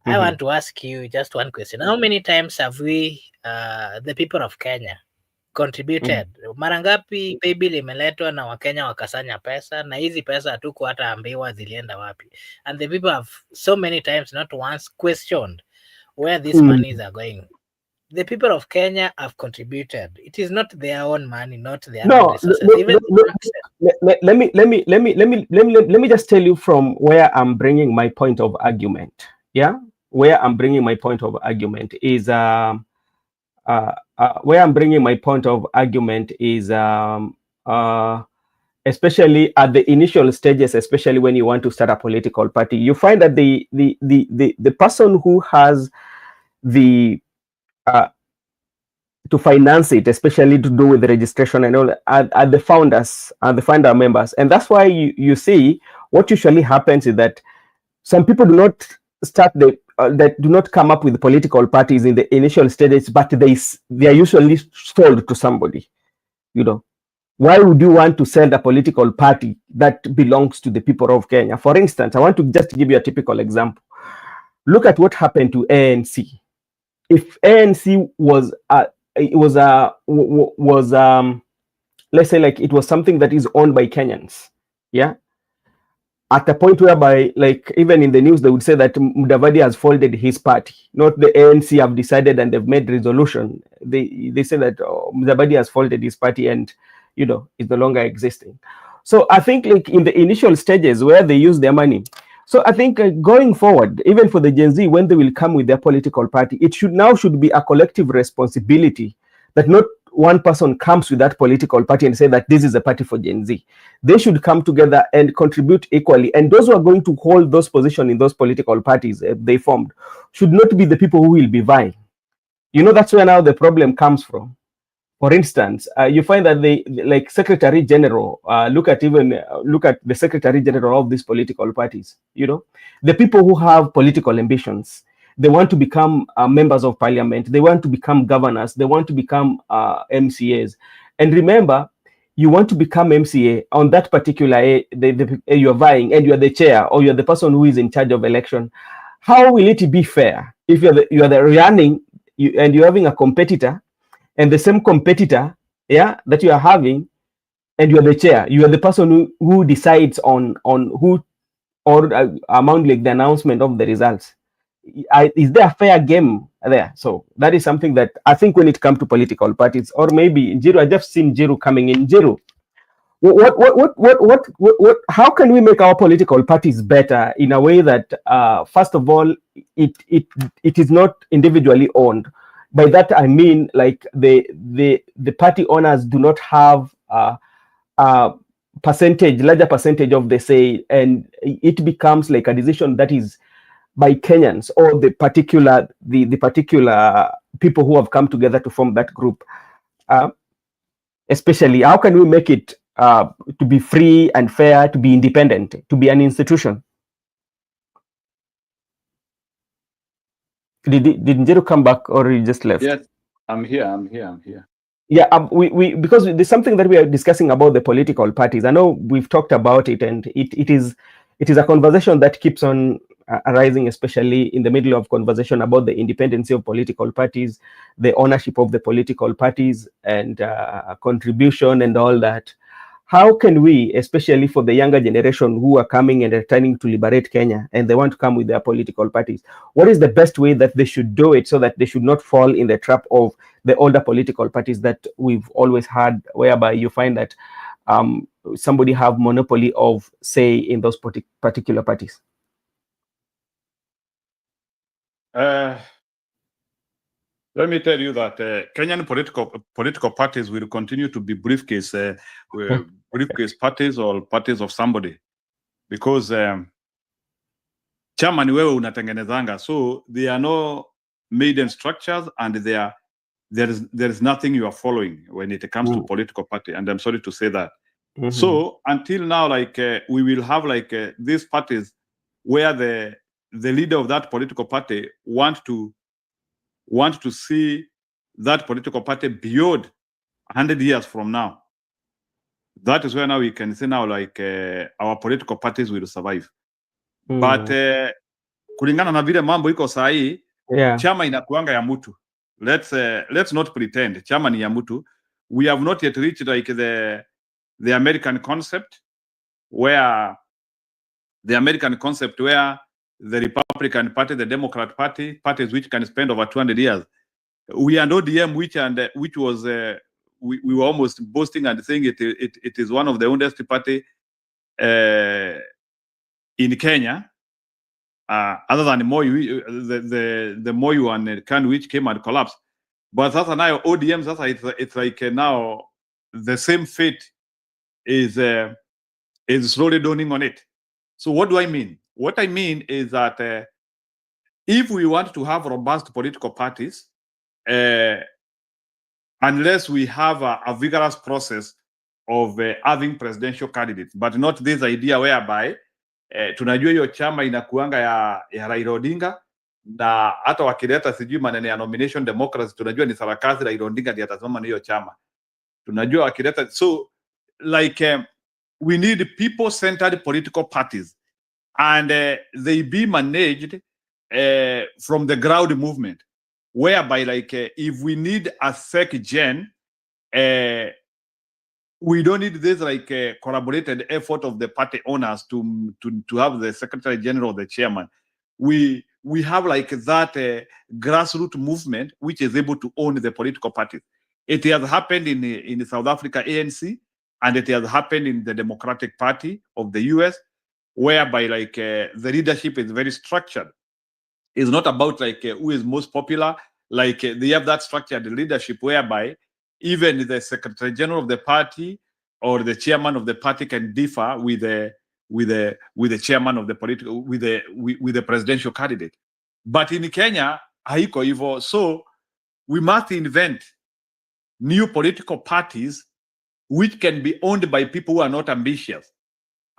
I want to ask you just one question. How many times have we, the people of Kenya, contributed? Mara ngapi pay bill imeletwa na Wakenya wakasanya pesa na hizi pesa hatuku hata ambiwa zilienda wapi? And the people have so many times, not once, questioned where these monies are going. The people of Kenya have contributed. It is not their own money, not their own resources. Let me just tell you from where I'm bringing my point of argument. Yeah, where I'm bringing my point of argument is especially at the initial stages, especially when you want to start a political party, you find that the person who has the to finance it, especially to do with the registration and all, are the founders, are the founder members. And that's why you see what usually happens is that some people do not start that do not come up with political parties in the initial stages, but they are usually sold to somebody. You know, why would you want to sell a political party that belongs to the people of Kenya? For instance, I want to just give you a typical example. Look at what happened to ANC. If ANC was let's say like it was something that is owned by Kenyans, yeah, at the point whereby like even in the news they would say that Mudavadi has folded his party, not the ANC have decided and they've made resolution. They say that Mudavadi has folded his party and you know is no longer existing. So I think like in the initial stages where they use their money. So I think going forward, even for the Gen Z, when they will come with their political party, it should be a collective responsibility that not one person comes with that political party and say that this is a party for Gen Z. They should come together and contribute equally. And those who are going to hold those positions in those political parties they formed should not be the people who will be vying. You know, that's where now the problem comes from. For instance, you find that like Secretary General, look at the Secretary General of these political parties. You know, the people who have political ambitions, they want to become members of parliament, they want to become governors, they want to become MCAs. And remember, you want to become MCA on that particular you're vying, and you're the chair or you're the person who is in charge of election. How will it be fair if you're the running and you're having a competitor? And the same competitor, yeah, that you are having, and you are the chair, you are the person who decides on who or among like the announcement of the results. Is there a fair game there? So that is something that I think when it comes to political parties, or maybe Jiru, I just seen Jiru coming in. Jiru, what how can we make our political parties better in a way that first of all it is not individually owned? By that I mean like the party owners do not have a larger percentage of the say, and it becomes like a decision that is by Kenyans or the particular people who have come together to form that group. Especially, how can we make it to be free and fair, to be independent, to be an institution? Did Njeru come back or he just left? Yes, I'm here. Yeah, we because there's something that we are discussing about the political parties. I know we've talked about it, and it is a conversation that keeps on arising, especially in the middle of conversation about the independence of political parties, the ownership of the political parties, and contribution and all that. How can we, especially for the younger generation who are coming and returning to liberate Kenya, and they want to come with their political parties, what is the best way that they should do it so that they should not fall in the trap of the older political parties that we've always had, whereby you find that somebody have monopoly of say in those particular parties? Let me tell you that Kenyan political parties will continue to be briefcase parties or parties of somebody, because chama ni wewe unatengenezanga, so there are no maiden structures, and there is nothing you are following when it comes to political party, and I'm sorry to say that. So until now, like we will have like these parties where the leader of that political party want to see that political party beyond 100 years from now. That is where now we can say now like our political parties will survive. But kulingana na vile mambo iko sahi, chama inakuanga ya mtu. Let's not pretend chama ni ya mtu. We have not yet reached like the American concept, where the Republican Party, the Democrat Party, parties which can spend over 200 years. We are ODM, which was we were almost boasting and saying it is one of the oldest party in Kenya, other than Moi, the Moi one can which came and collapsed. But sasa now ODM sasa it's like now the same fate is slowly dawning on it. So what do I mean? What I mean is that if we want to have robust political parties, unless we have a vigorous process of having presidential candidates, but not this idea whereby tunajua hiyo chama inakuanga ya Raila Odinga, na hata wakileta sijui maneno ya nomination democracy, tunajua ni sarakasi Raila Odinga ndiye atasimama na hiyo chama. Tunajua wakileta, so like we need people-centered political parties, and they be managed from the ground movement, whereby like if we need a sec gen, we don't need this like collaborated effort of the party owners to have the secretary general, the chairman. We have like that grassroots movement which is able to own the political parties. It has happened in South Africa, ANC, and it has happened in the Democratic Party of the US, whereby like the leadership is very structured. It's not about like who is most popular. Like they have that structured leadership whereby even the secretary general of the party or the chairman of the party can differ with the chairman of the political, with the presidential candidate. But in Kenya, haiko hivyo. So we must invent new political parties which can be owned by people who are not ambitious,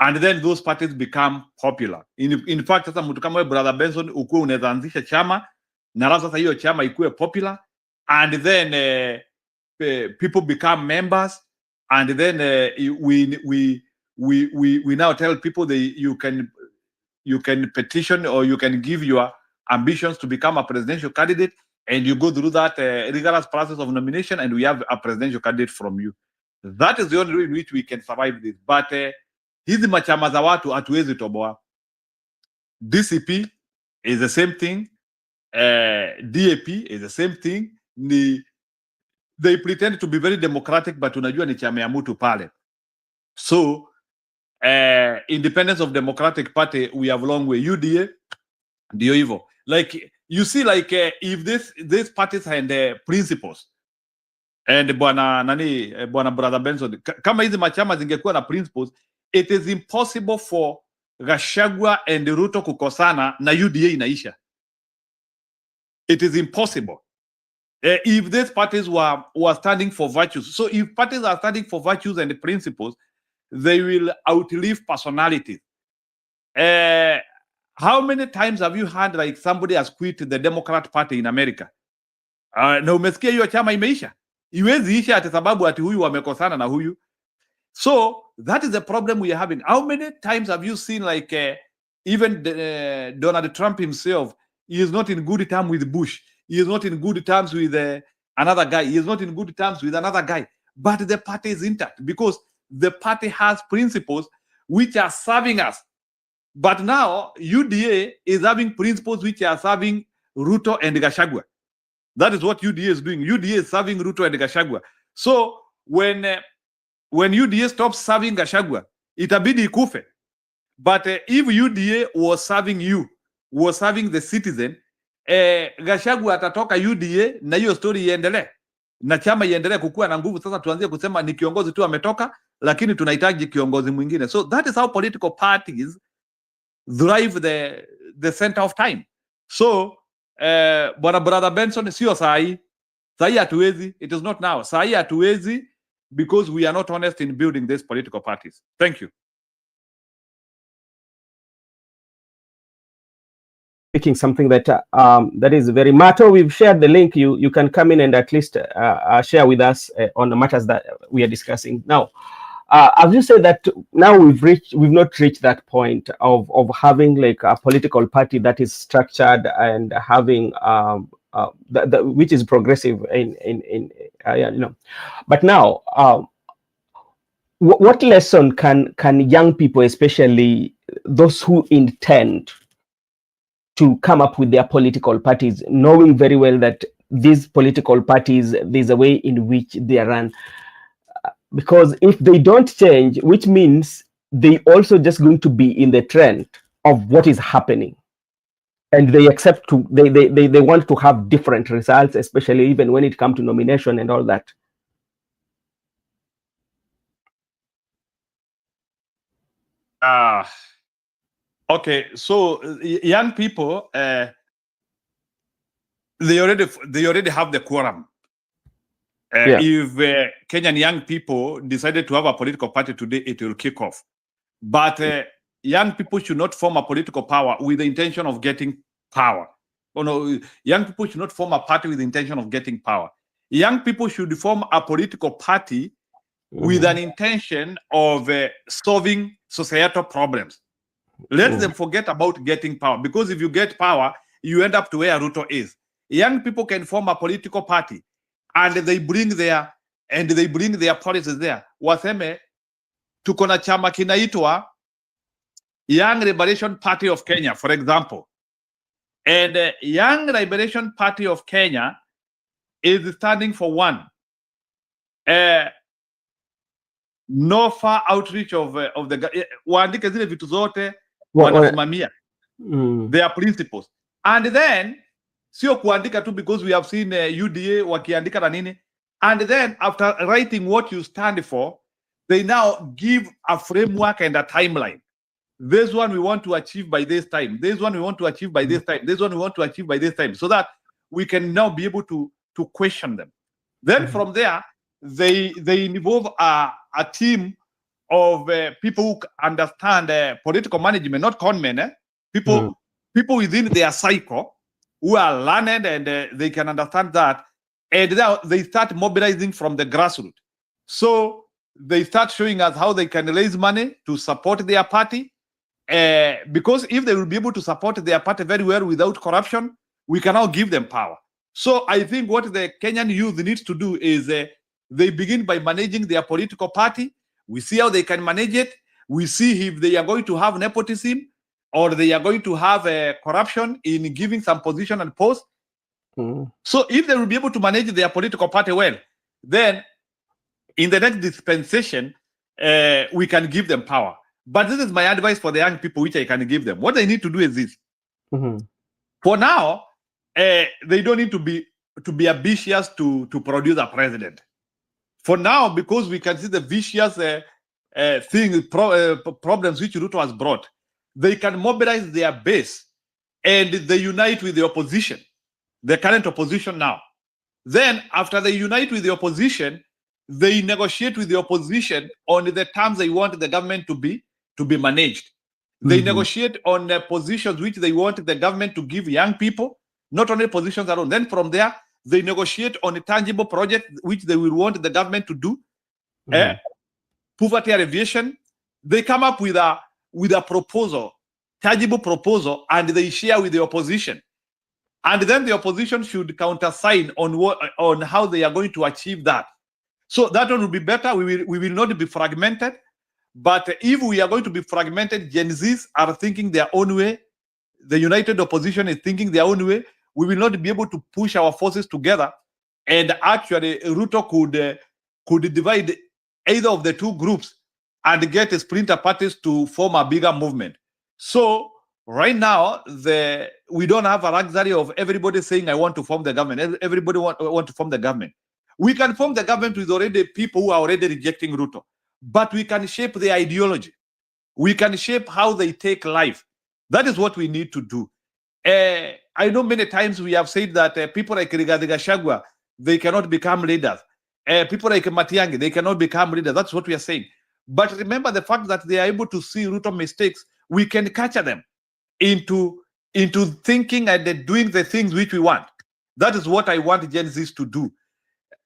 and then those parties become popular. In fact, sasa mtu kama brother Benson ukuwe unaweza anzisha chama na alafu sasa hiyo chama ikuwe popular, and then people become members, and then we now tell people that you can petition or you can give your ambitions to become a presidential candidate, and you go through that rigorous process of nomination, and we have a presidential candidate from you. That is the only way in which we can survive this. But hizi machama za watu hatuwezi toboa. DCP is the same thing. DAP is the same thing. They pretend to be very democratic, but unajua ni chama ya mtu pale. So independence of Democratic Party, we have long way. UDA ndio hivyo. Like you see, like if these parties and principles, and bwana brother Benson, kama hizi machama zingekuwa na principles, it is impossible for Gachagua and Ruto kukosana na UDA inaisha. It is impossible. If these parties were standing for virtues. So if parties are standing for virtues and principles, they will outlive personalities. How many times have you had like somebody has quit the Democrat Party in America? Na umesikia hiyo chama imeisha? Iwezi isha ati sababu ati huyu wamekosana na huyu. So that is the problem we are having. How many times have you seen like Even Donald Trump himself, he is not in good terms with Bush. He is not in good terms with another guy. He is not in good terms with another guy. But the party is intact because the party has principles which are serving us. But now UDA is having principles which are serving Ruto and Gachagua. That is what UDA is doing. UDA is serving Ruto and Gachagua. So when UDA stops serving Gachagua, itabidi ikufe. But if UDA was serving you, was serving the citizen, Gachagua atatoka UDA na hiyo story iendelee. Na chama iendelee kukua na nguvu. Sasa tuanzie kusema ni kiongozi tu ametoka, lakini tunahitaji kiongozi mwingine. So that is how political parties drive the center of time. So bwana brother Benson, sio sahi hatuwezi. It is not now. Sahi hatuwezi because we are not honest in building these political parties. Thank you. Speaking something that that is very matter. We've shared the link. You can come in and at least share with us on the matters that we are discussing now. As you said that now we've not reached that point of having like a political party that is structured and having which is progressive in But now, what lesson can young people, especially those who intend to come up with their political parties, knowing very well that these political parties, there's a way in which they are run? Because if they don't change, which means they also just going to be in the trend of what is happening, and they accept to they want to have different results, especially even when it comes to nomination and all that. Okay, so young people, they already have the quorum. If Kenyan young people decided to have a political party today, it will kick off. But young people should not form a political power with the intention of getting power. Oh, no, young people should not form a party with the intention of getting power. Young people should form a political party with an intention of solving societal problems. Let them forget about getting power, because if you get power, you end up to where Ruto is. Young people can form a political party, and they bring their policies there. Waseme tuko na chama kinaitwa Young Liberation Party of Kenya, for example. And Young Liberation Party of Kenya is standing for one, no far outreach of the waandike zile vitu zote wanasimamia their principles, and then sio kuandika tu, because we have seen UDA wakiandika na nini, and then after writing what you stand for, they now give a framework and a timeline. This one we want to achieve by this time. This one we want to achieve by this time. This one we want to achieve by this time, so that we can now be able to question them. Then from there, they involve a team of people who understand political management, not conmen, people within their cycle who are learned, and they can understand that, and now they start mobilizing from the grassroots. So they start showing us how they can raise money to support their party, because if they will be able to support their party very well without corruption, we can now give them power. So I think what the Kenyan youth needs to do is they begin by managing their political party. We see how they can manage it. We see if they are going to have nepotism, or they are going to have corruption in giving some position and post. So if they will be able to manage their political party well, then in the next dispensation, we can give them power. But this is my advice for the young people, which I can give them. What they need to do is this. For now, they don't need to be ambitious to produce a president. For now, because we can see the vicious problems which Ruto has brought, they can mobilize their base and they unite with the opposition, the current opposition now. Then, after they unite with the opposition, they negotiate with the opposition on the terms they want the government to be managed. They negotiate on the positions which they want the government to give young people, not only positions alone. Then from there, they negotiate on a tangible project which they will want the government to do. Poverty alleviation. They come up with a proposal tangible proposal and they share with the opposition. And then the opposition should countersign on how they are going to achieve that. So that one will be better. We will not be fragmented. But if we are going to be fragmented, Gen Zs are thinking their own way. The united opposition is thinking their own way. We will not be able to push our forces together. And actually, Ruto could divide either of the two groups and get splinter parties to form a bigger movement. So right now, we don't have a luxury of everybody saying, I want to form the government. Everybody want to form the government. We can form the government with already people who are already rejecting Ruto. But we can shape the ideology. We can shape how they take life. That is what we need to do. I know many times we have said that people like Rigathi Gachagua, they cannot become leaders. People like Matiang'i, they cannot become leaders. That's what we are saying. But remember the fact that they are able to see Ruto mistakes. We can capture them into thinking and doing the things which we want. That is what I want Gen Zs to do.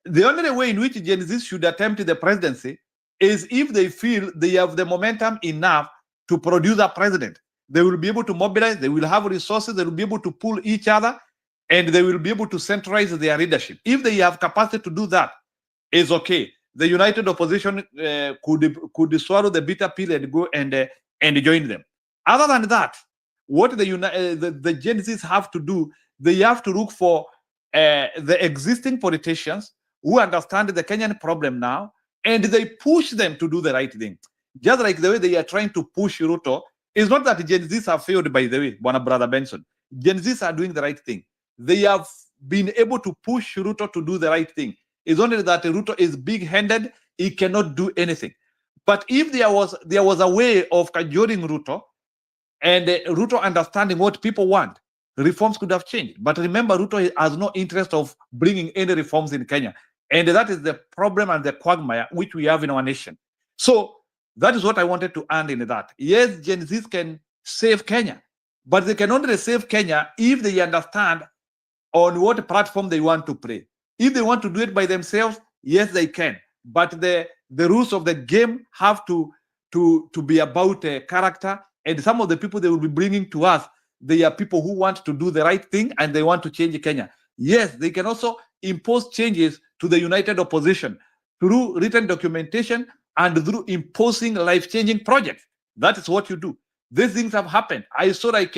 The only way in which Gen Zs should attempt the presidency is if they feel they have the momentum enough to produce a president. They will be able to mobilize, they will have resources, they will be able to pull each other, and they will be able to centralize their leadership. If they have capacity to do that, it's okay. The united opposition could swallow the bitter pill and go and join them. Other than that, what the Gen Zs have to do, they have to look for the existing politicians who understand the Kenyan problem now, and they push them to do the right thing. Just like the way they are trying to push Ruto. It's not that Gen Zs have failed, by the way, Brother Benson. Gen Zs are doing the right thing. They have been able to push Ruto to do the right thing. It's only that Ruto is big-handed. He cannot do anything. But if there was a way of cajoling Ruto and Ruto understanding what people want, reforms could have changed. But remember, Ruto has no interest of bringing any reforms in Kenya. And that is the problem and the quagmire which we have in our nation. So that is what I wanted to end in that. Yes, Gen Zs can save Kenya, but they can only save Kenya if they understand on what platform they want to play. If they want to do it by themselves, yes, they can. But the rules of the game have to be about character. And some of the people they will be bringing to us, they are people who want to do the right thing and they want to change Kenya. Yes, they can also impose changes to the united opposition through written documentation and through imposing life-changing projects. That is what you do. These things have happened. I saw like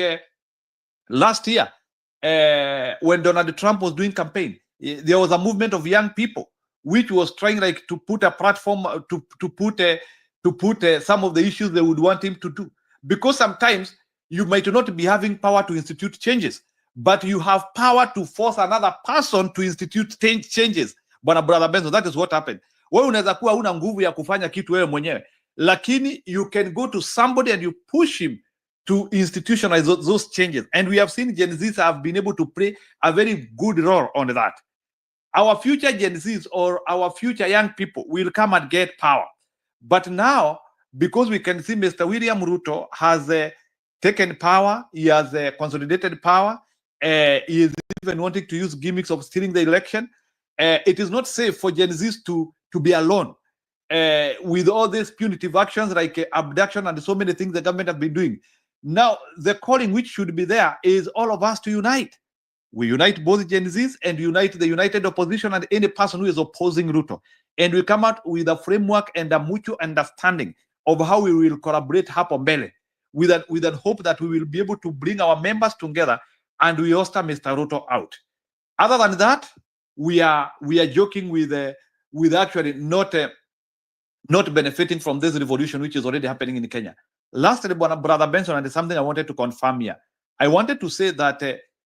last year when Donald Trump was doing campaign, there was a movement of young people which was trying like to put a platform to put some of the issues they would want him to do. Because sometimes you might not be having power to institute changes, but you have power to force another person to institute changes. Brother Benzo, that is what happened. Wewe unaweza kuwa una nguvu ya kufanya kitu wewe mwenyewe, lakini you can go to somebody and you push him to institutionalize those changes. And we have seen Gen Zs have been able to play a very good role on that. Our future Gen Zs or our future young people will come and get power. But now, because we can see Mr. William Ruto has taken power, he has consolidated power, he is even wanting to use gimmicks of stealing the election. It is not safe for Gen Zs to be alone with all these punitive actions like abduction and so many things the government have been doing. Now, the calling which should be there is all of us to unite. We unite both Gen Zs and unite the united opposition and any person who is opposing Ruto. And we come out with a framework and a mutual understanding of how we will collaborate hapo mbele with an hope that we will be able to bring our members together and we oster Mr. Ruto out. Other than that, we are joking with actually not benefiting from this revolution which is already happening in Kenya. Lastly, Brother Benson, and something I wanted to confirm here. I wanted to say that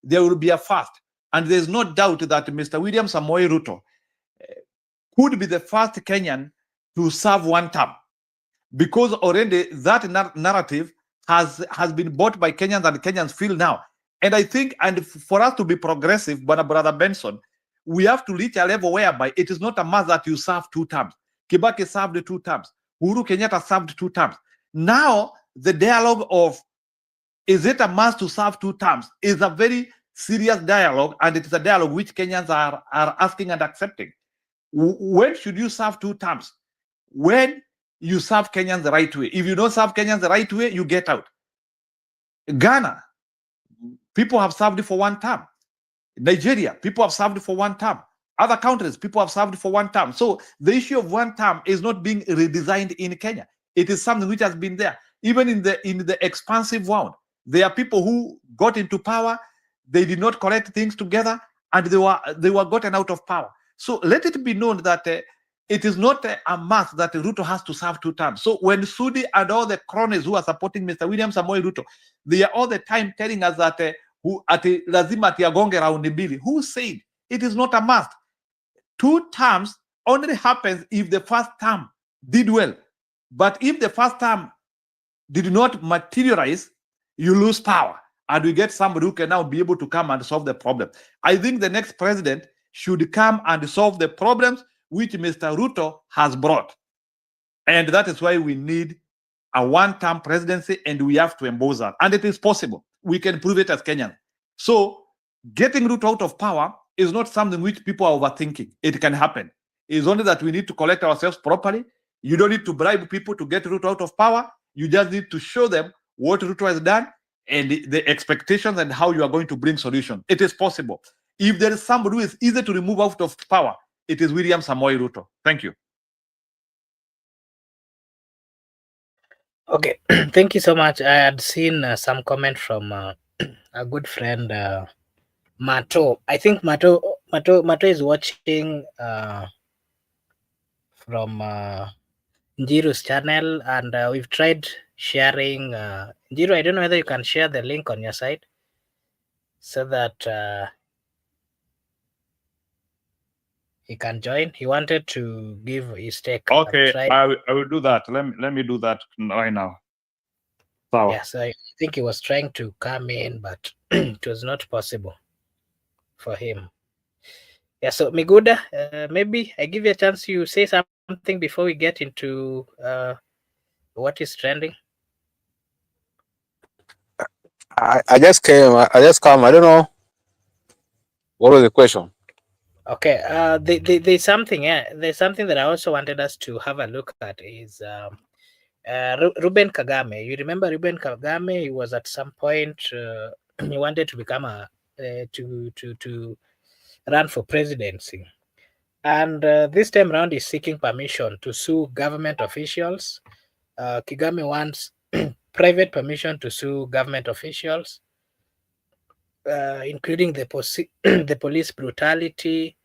there will be a fast, and there's no doubt that Mr. William Samoei Ruto could be the first Kenyan to serve one term, because already that narrative has been bought by Kenyans and Kenyans feel now. And I think, and for us to be progressive, Brother Benson, we have to reach a level whereby it is not a must that you serve 2 terms. Kibaki served 2 terms. Uhuru Kenyatta served 2 terms. Now, the dialogue of, is it a must to serve 2 terms, is a very serious dialogue, and it is a dialogue which Kenyans are asking and accepting. When should you serve 2 terms? When you serve Kenyans the right way. If you don't serve Kenyans the right way, you get out. Ghana, people have served for 1 term. Nigeria, people have served for 1 term. Other countries, people have served for 1 term. So the issue of 1 term is not being redesigned in Kenya. It is something which has been there. Even in the expansive world, there are people who got into power, they did not collect things together, and they were gotten out of power. So let it be known that it is not a must that Ruto has to serve 2 terms. So when Sudi and all the cronies who are supporting Mr. William Samoei Ruto, they are all the time telling us that who ati lazima ati agonge raundi mbili. Who said it is not a must? 2 terms only happens if the first term did well. But if the first term did not materialize, you lose power. And we get somebody who can now be able to come and solve the problem. I think the next president should come and solve the problems which Mr. Ruto has brought. And that is why we need a 1-term presidency, and we have to impose that. And it is possible. We can prove it as Kenyans. So getting Ruto out of power is not something which people are overthinking. It can happen. It's only that we need to collect ourselves properly. You don't need to bribe people to get Ruto out of power. You just need to show them what Ruto has done and the expectations and how you are going to bring solutions. It is possible. If there is somebody who is easy to remove out of power, it is William Samoei Ruto. Thank you. Okay, thank you so much. I had seen some comment from a good friend, Mato. I think Mato is watching from Njiru's channel, and we've tried sharing. Njiru, I don't know whether you can share the link on your side so that he can join. He wanted to give his take. Okay, I will do that. Let me do that right now. So. Yeah, so I think he was trying to come in, but it was not possible for him. Yeah, so Miguda, maybe I give you a chance to say something before we get into what is trending. I just came. I don't know. What was the question? Okay, there's something. Yeah, there's something that I also wanted us to have a look at. Is Ruben Kagame. You remember Ruben Kagame? He was at some point he wanted to become to run for presidency, and this time around he's seeking permission to sue government officials. Kagame wants private permission to sue government officials, including the police brutality.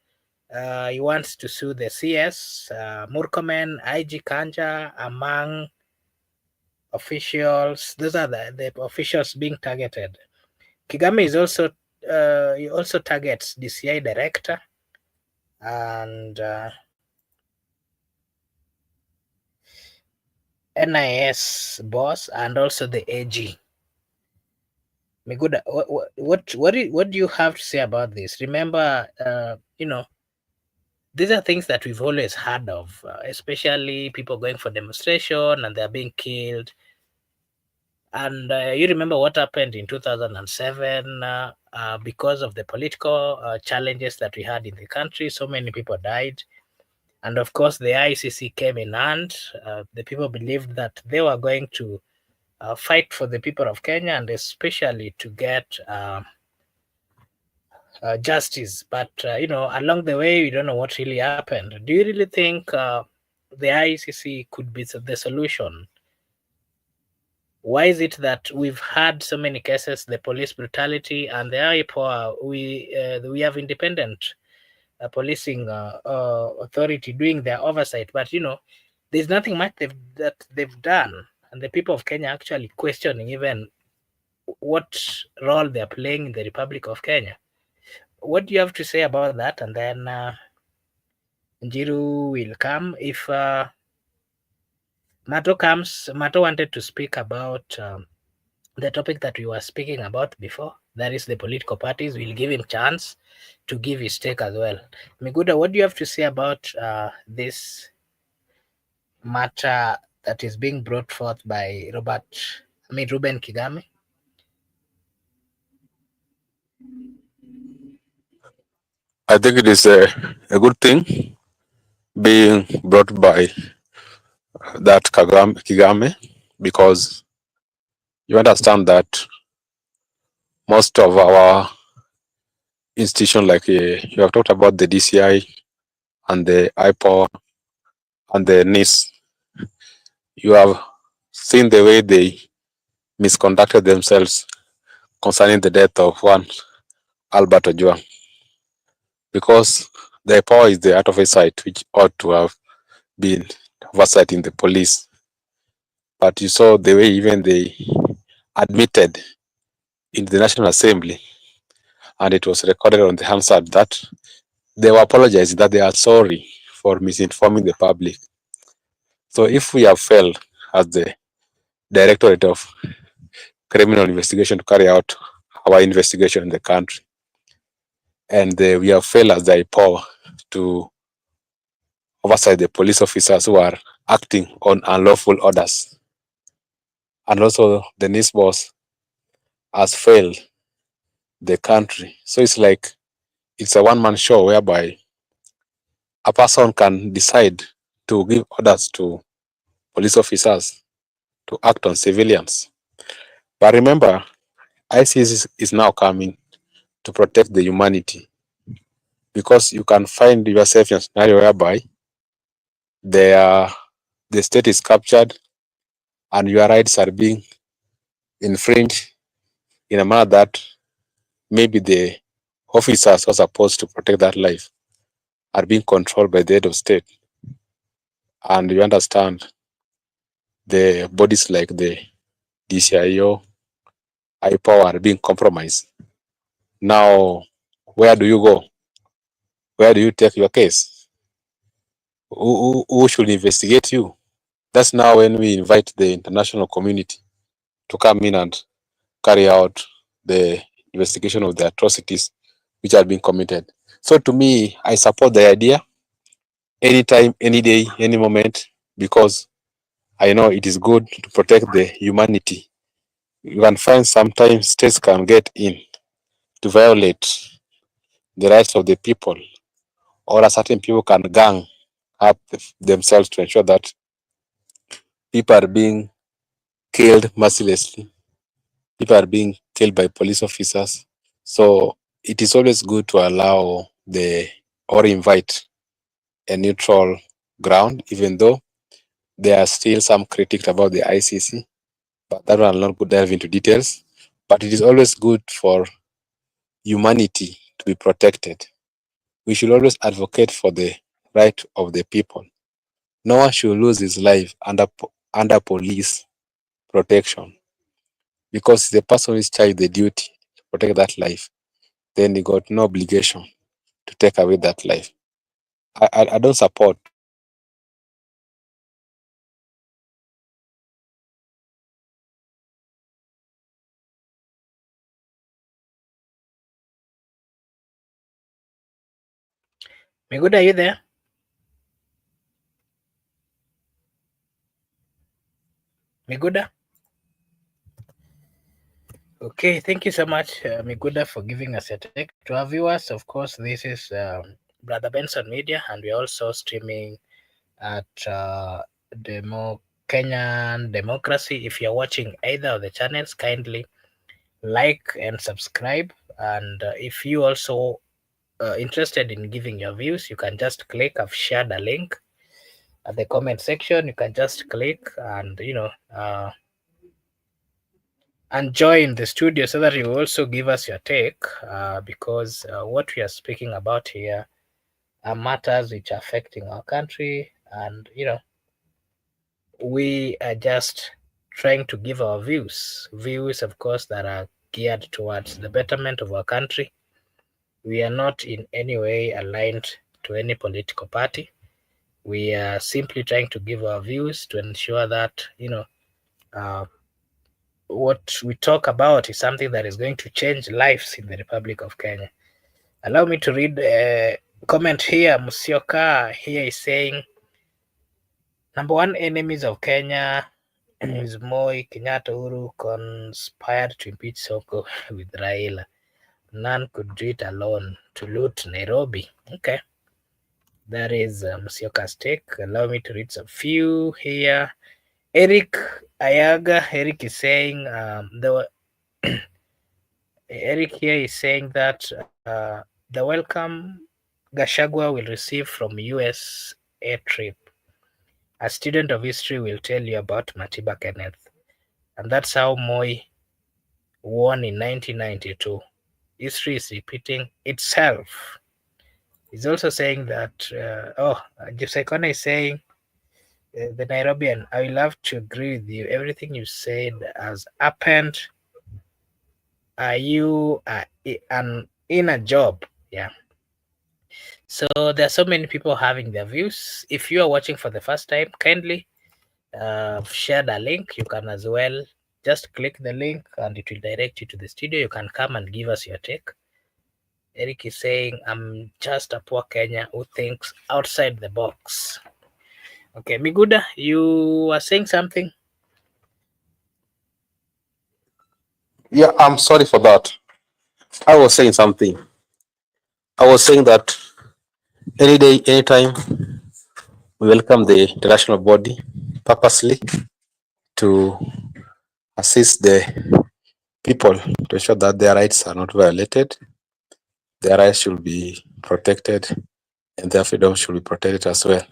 He wants to sue the CS, Murkomen, IG Kanja, among officials. Those are the officials being targeted. Kagame is also he also targets DCI director and NIS boss and also the AG. Miguda, what do you have to say about this? Remember, these are things that we've always heard of, especially people going for demonstration and they're being killed. And you remember what happened in 2007 because of the political challenges that we had in the country. So many people died. And of course, the ICC came in and the people believed that they were going to fight for the people of Kenya and especially to get justice. But, along the way, we don't know what really happened. Do you really think the ICC could be the solution? Why is it that we've had so many cases, the police brutality and the IPOA, we have independent policing authority doing their oversight, but there's nothing much that they've done, and the people of Kenya actually questioning even what role they're playing in the Republic of Kenya. What do you have to say about that? And then Njiru will come if Mato comes. Mato wanted to speak about the topic that we were speaking about before, that is the political parties. We'll give him chance to give his take as well. Miguda, what do you have to say about this matter that is being brought forth by Ruben Kagame? I think it is a good thing being brought by that Kagame, because you understand that most of our institutions, like you have talked about the DCI and the IPOA and the NIS, you have seen the way they misconducted themselves concerning the death of one Albert Ojwang, because the power is the art of oversight, which ought to have been oversight in the police. But you saw the way even they admitted in the National Assembly, and it was recorded on the Hansard that they were apologizing, that they are sorry for misinforming the public. So if we have failed as the Directorate of Criminal Investigation to carry out our investigation in the country, and we have failed as the IPOA to oversight the police officers who are acting on unlawful orders, and also the NIS boss has failed the country. So it's like it's a one-man show whereby a person can decide to give orders to police officers to act on civilians. But remember, ICC is now coming to protect the humanity, because you can find yourself in a scenario whereby the state is captured and your rights are being infringed in a manner that maybe the officers who are supposed to protect that life are being controlled by the head of state. And you understand the bodies like the DCIO, IPOWER are being compromised. Now, where do you go? Where do you take your case? Who should investigate you? That's now when we invite the international community to come in and carry out the investigation of the atrocities which are being committed. So to me, I support the idea anytime, any day, any moment, because I know it is good to protect the humanity. You can find sometimes states can get in to violate the rights of the people, or a certain people can gang up themselves to ensure that people are being killed mercilessly. People are being killed by police officers. So it is always good to allow or invite a neutral ground, even though there are still some critics about the ICC, but that one will not go delve into details. But it is always good for humanity to be protected. We should always advocate for the right of the people. No one should lose his life under police protection, because the person is charged the duty to protect that life. Then he got no obligation to take away that life. I don't support Miguda, are you there? Miguda? Okay, thank you so much, Miguda, for giving us a take. To our viewers, of course, this is Brother Benson Media, and we're also streaming at Kenyan Democracy. If you're watching either of the channels, kindly like and subscribe. And if you also interested in giving your views, you can just click. I've shared a link at the comment section. You can just click and and join the studio so that you also give us your take, because what we are speaking about here are matters which are affecting our country, and we are just trying to give our views, of course, that are geared towards the betterment of our country. We are not in any way aligned to any political party. We are simply trying to give our views to ensure that what we talk about is something that is going to change lives in the Republic of Kenya. Allow me to read a comment here. Musioka here is saying, number one enemies of Kenya is Moi, Kenyatta, Uhuru conspired to impeach Soko with Raila. None could do it alone to loot Nairobi. Okay. That is Musioka's take. Allow me to read some few here. Eric Ayaga, Eric is saying Eric here is saying that the welcome Gashagwa will receive from US air trip. A student of history will tell you about Matiba Kenneth. And that's how Moi won in 1992. History is repeating itself. He's also saying that, Giuseppe is saying, the Nairobian, I will love to agree with you. Everything you said has happened. Are you in a job? Yeah. So there are so many people having their views. If you are watching for the first time, kindly share the link. You can as well just click the link and it will direct you to the studio. You can come and give us your take. Eric is saying, I'm just a poor Kenya who thinks outside the box. Okay, Miguda, you are saying something? Yeah, I'm sorry for that. I was saying something. I was saying that any day, anytime, we welcome the international body purposely to assist the people to ensure that their rights are not violated, their rights should be protected, and their freedom should be protected as well.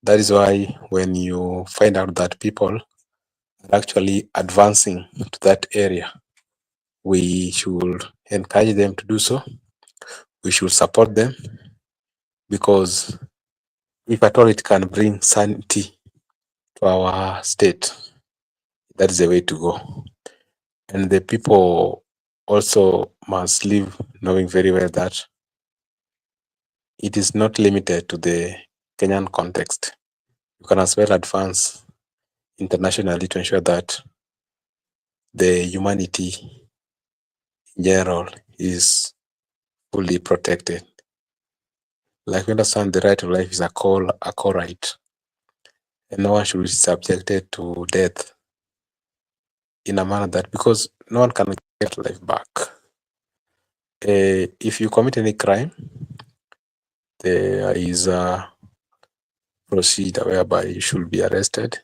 That is why when you find out that people are actually advancing to that area, we should encourage them to do so. We should support them, because if at all it can bring sanity to our state, that is the way to go. And the people also must live knowing very well that it is not limited to the Kenyan context. You can as well advance internationally to ensure that the humanity in general is fully protected. Like we understand the right to life is a core right, and no one should be subjected to death in a manner that, because no one can get life back. If you commit any crime, there is a procedure whereby you should be arrested,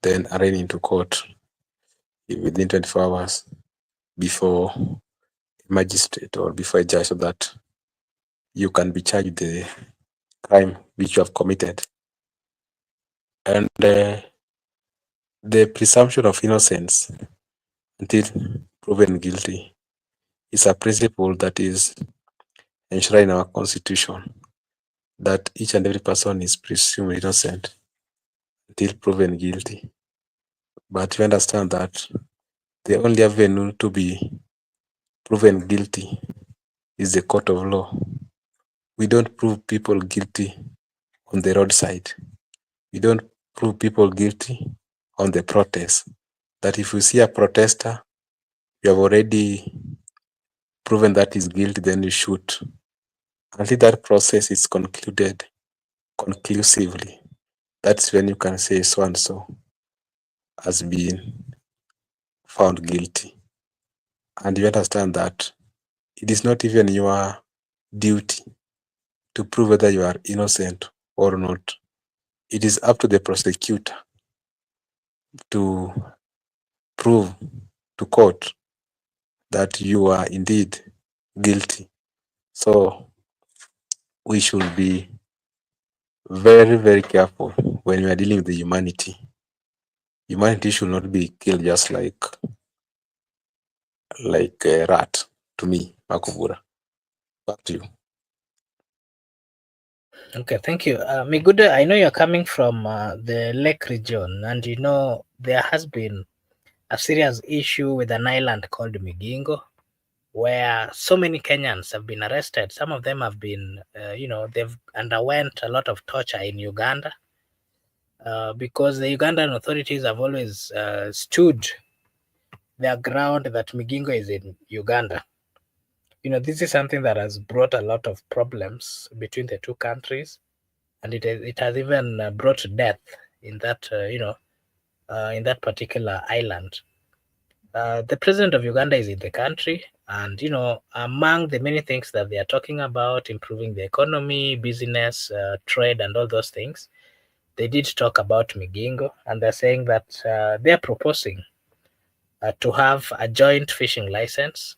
then arraigned into court within 24 hours before a magistrate or before a judge, so that you can be charged with the crime which you have committed. And the presumption of innocence until proven guilty is a principle that is enshrined in our constitution, that each and every person is presumed innocent until proven guilty. But we understand that the only avenue to be proven guilty is the court of law. We don't prove people guilty on the roadside. We don't prove people guilty on the protest. That if you see a protester, you have already proven that is guilty, then you shoot. Until that process is concluded conclusively, that's when you can say so and so has been found guilty. And you understand that it is not even your duty to prove whether you are innocent or not. It is up to the prosecutor to prove to court that you are indeed guilty. So we should be very, very careful when we are dealing with the humanity. Humanity should not be killed just like a rat, to me, Makubura. Back to you. Okay, thank you. Miguda, I know you're coming from the Lake region, and you know there has been a serious issue with an island called Migingo, where so many Kenyans have been arrested. Some of them have been, they've underwent a lot of torture in Uganda, because the Ugandan authorities have always stood their ground that Migingo is in Uganda. You know, this is something that has brought a lot of problems between the two countries, and it has even brought death in that, in that particular island. The president of Uganda is in the country, and you know, among the many things that they are talking about, improving the economy, business, trade, and all those things, they did talk about Migingo, and they're saying that they're proposing to have a joint fishing license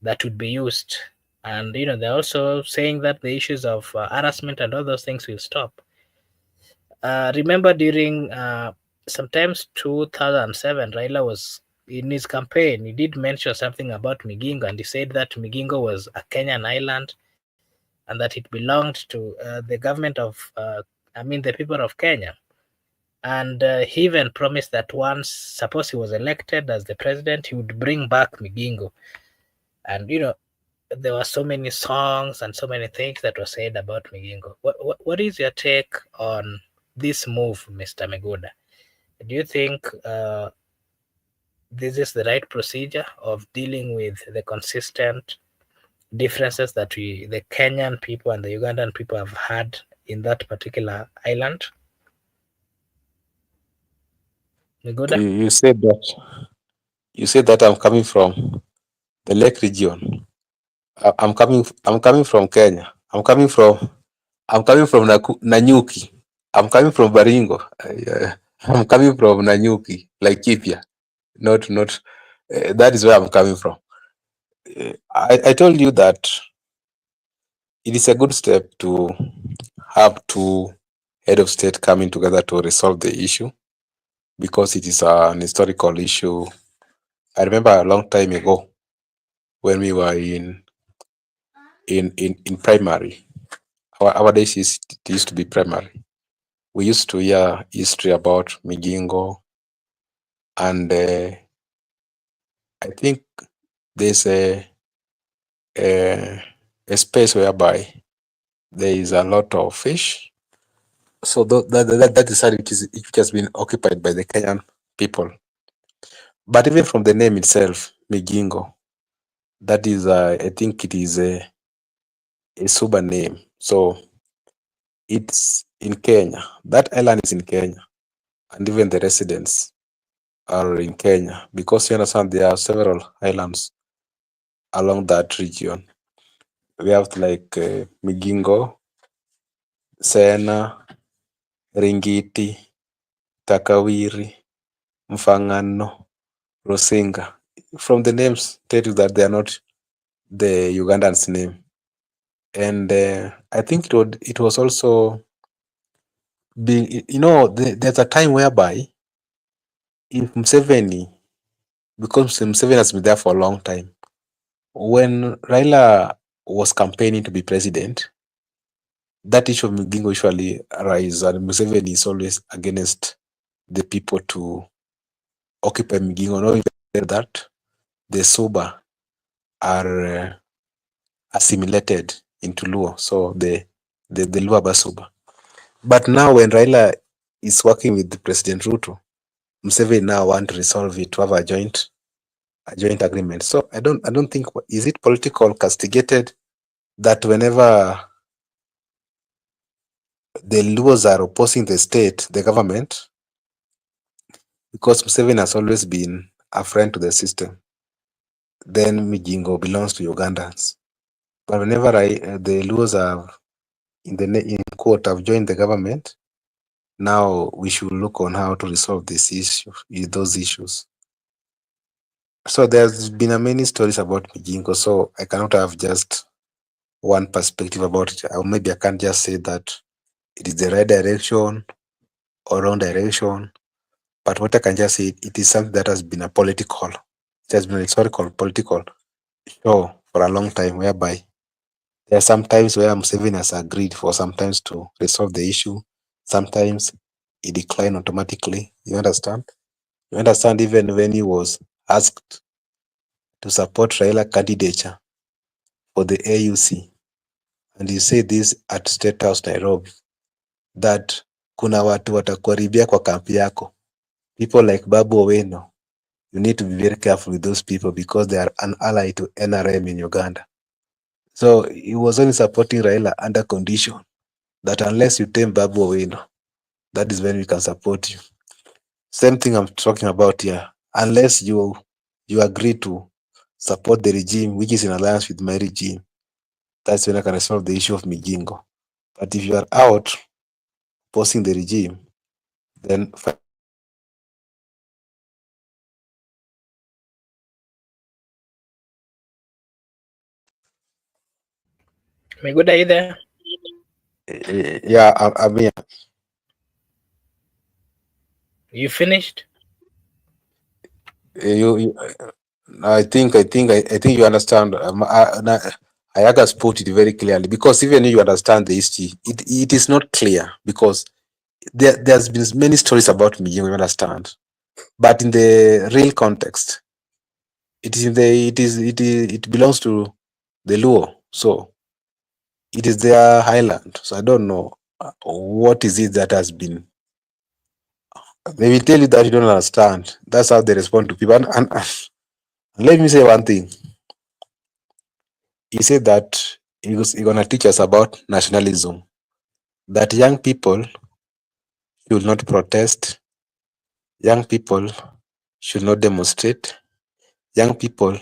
that would be used. And they're also saying that the issues of harassment and all those things will stop. Remember during sometimes 2007, Raila was in his campaign. He did mention something about Migingo, and he said that Migingo was a Kenyan island, and that it belonged to the government of, the people of Kenya. And he even promised that once, suppose he was elected as the president, he would bring back Migingo. And there were so many songs and so many things that were said about Migingo. What is your take on this move, Mr. Meguda? Do you think this is the right procedure of dealing with the consistent differences that the Kenyan people and the Ugandan people have had in that particular island? Meguda? You said that I'm coming from the Lake region. I'm coming from Kenya. I'm coming from Nanyuki. I'm coming from Baringo. I'm coming from Nanyuki, like Kipia. Not that is where I'm coming from. I told you that it is a good step to have two head of state coming together to resolve the issue, because it is an historical issue. I remember a long time ago when we were in primary. Our days used to be primary. We used to hear history about Migingo, and I think there's a space whereby there is a lot of fish. So that is how it has been occupied by the Kenyan people. But even from the name itself, Migingo, that is, I think it is a Suba name. So it's in Kenya. That island is in Kenya, and even the residents are in Kenya, because you understand there are several islands along that region. We have like Migingo, Sena, Ringiti, Takawiri, Mfangano, Rosinga. From the names, tell you that they are not the Ugandan's name. And I think it was also being, there's a time whereby if Museveni, because Museveni has been there for a long time, when Raila was campaigning to be president, that issue of Migingo usually arises, and Museveni is always against the people to occupy Migingo, knowing that the Suba are assimilated into Luo, so the Luo Basuba. But now when Raila is working with President Ruto, Museveni now want to resolve it, to have a joint agreement. So I don't think, is it political castigated that whenever the Luos are opposing the state, the government, because Museveni has always been a friend to the system, then Migingo belongs to Ugandans. But whenever the Luos are in court have joined the government, now we should look on how to resolve this issue, those issues. So there's been many stories about Migingo, so I cannot have just one perspective about it. Or maybe I can't just say that it is the right direction or wrong direction. But what I can just say, it is something that has been it has been a historical political show for a long time, whereby there are some times where Museveni has agreed for sometimes to resolve the issue. Sometimes he declined automatically. You understand? You understand, even when he was asked to support Raila candidature for the AUC, and he said this at State House Nairobi, that kuna watu watakuharibia kwa kampi yako. People like Babu Owino, you need to be very careful with those people because they are an ally to NRM in Uganda. So he was only supporting Raila under condition that unless you tame Babu Owino, that is when we can support you. Same thing I'm talking about here. Unless you agree to support the regime which is in alliance with my regime, that's when I can resolve the issue of Migingo. But if you are out opposing the regime, then Miguda, are you there? Yeah, I'm here. You finished? You, I think you understand. Ayagas put it very clearly, because even if you understand the history, it is not clear, because there's been many stories about Mijingo, you understand, but in the real context, it belongs to the Luo, so it is their highland. So I don't know what is it that has been. They will tell you that you don't understand. That's how they respond to people. And let me say one thing. He said that he's gonna teach us about nationalism. That young people should not protest, young people should not demonstrate, young people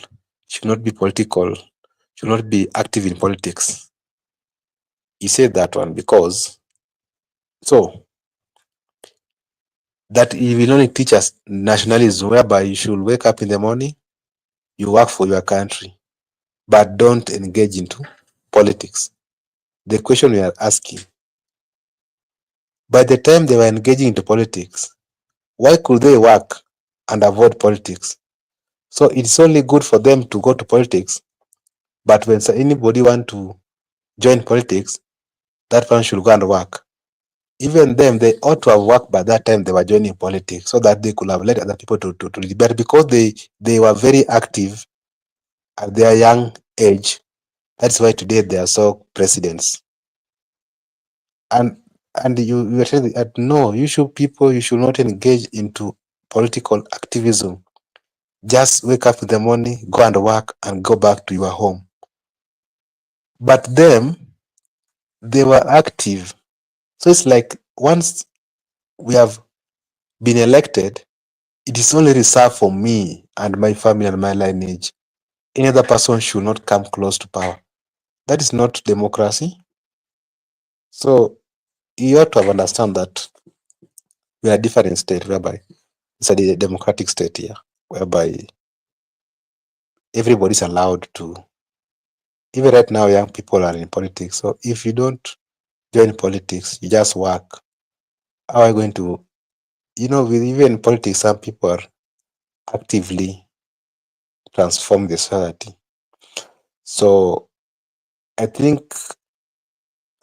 should not be political, should not be active in politics. He said that one because so that he will only teach us nationalism, whereby you should wake up in the morning, you work for your country, but don't engage into politics. The question we are asking, by the time they were engaging into politics, why could they work and avoid politics? So it's only good for them to go to politics, but when anybody want to join politics, that one should go and work. Even them, they ought to have worked by that time they were joining politics, so that they could have led other people to debate, because they were very active at their young age. That's why today they are so presidents. And you are saying that no, you should not engage into political activism. Just wake up in the morning, go and work, and go back to your home. But them, they were active. So it's like once we have been elected, it is only reserved for me and my family and my lineage. Any other person should not come close to power. That is not democracy. So you ought to have understand that we are a different state, whereby it's a democratic state here, whereby everybody is allowed to. Even right now, young people are in politics. So if you don't join politics, you just work. How are you going to, with even politics, some people are actively transform the society. So I think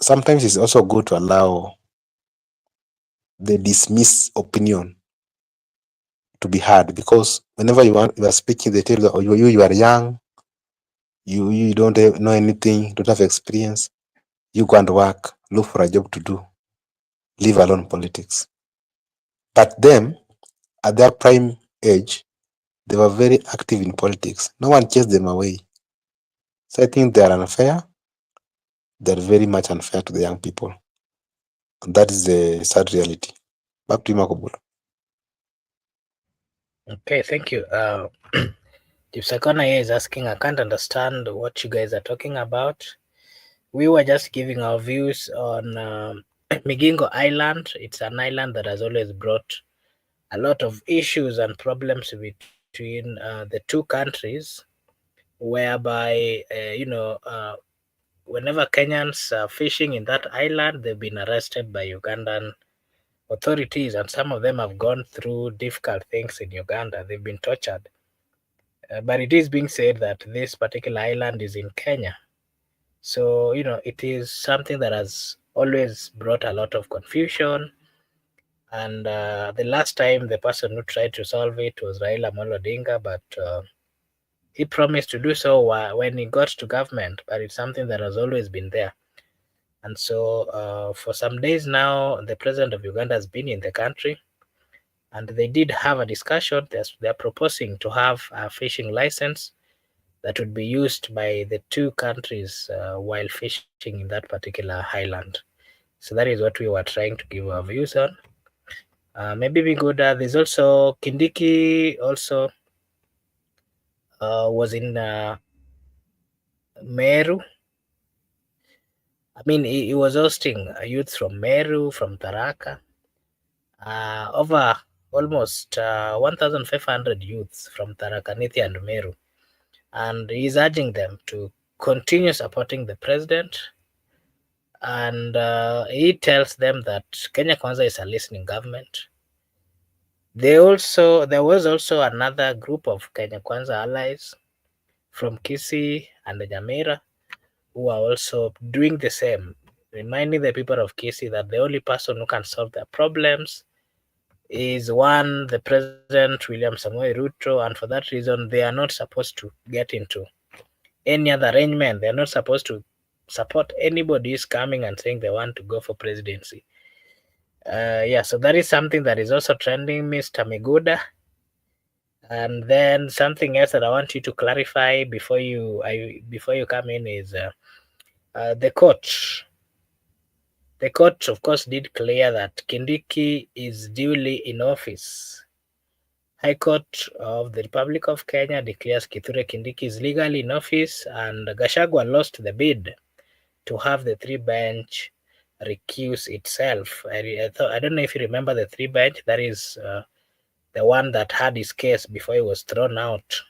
sometimes it's also good to allow the dismiss opinion to be heard, because whenever you are speaking, they tell you, oh, you are young, you don't know anything, don't have experience. You go and work, look for a job to do, leave alone politics. But them, at their prime age, they were very active in politics. No one chased them away. So I think they are unfair. They're very much unfair to the young people. And that is the sad reality. Back to you, Makobula. Okay, thank you. If Sakana here is asking, I can't understand what you guys are talking about. We were just giving our views on Migingo Island. It's an island that has always brought a lot of issues and problems between the two countries, whereby, whenever Kenyans are fishing in that island, they've been arrested by Ugandan authorities, and some of them have gone through difficult things in Uganda. They've been tortured. But it is being said that this particular island is in Kenya. So, it is something that has always brought a lot of confusion. And the last time the person who tried to solve it was Raila Amolo Odinga, but he promised to do so when he got to government. But it's something that has always been there. And so for some days now, the president of Uganda has been in the country, and they did have a discussion. They're proposing to have a fishing license that would be used by the two countries while fishing in that particular highland. So that is what we were trying to give our views on. Maybe we could. There's also Kindiki. Also was in Meru. I mean, he was hosting youth from Meru, from Taraka. Over almost 1,500 youths from Tarakaniti and Meru, and he's urging them to continue supporting the president And he tells them that Kenya Kwanza is a listening government. There was also another group of Kenya Kwanza allies from Kisii and Nyamira who are also doing the same, reminding the people of Kisii that the only person who can solve their problems is one, the President William Samoei Ruto, and for that reason, they are not supposed to get into any other arrangement. They are not supposed to support anybody who's coming and saying they want to go for presidency. Yeah, so that is something that is also trending, Mr. Miguda. And then something else that I want you to clarify before you come in is the court. The court, of course, did clear that Kindiki is duly in office. High Court of the Republic of Kenya declares Kithure Kindiki is legally in office, and Gachagua lost the bid to have the three-bench recuse itself. I don't know if you remember the three-bench. That is the one that had his case before he was thrown out.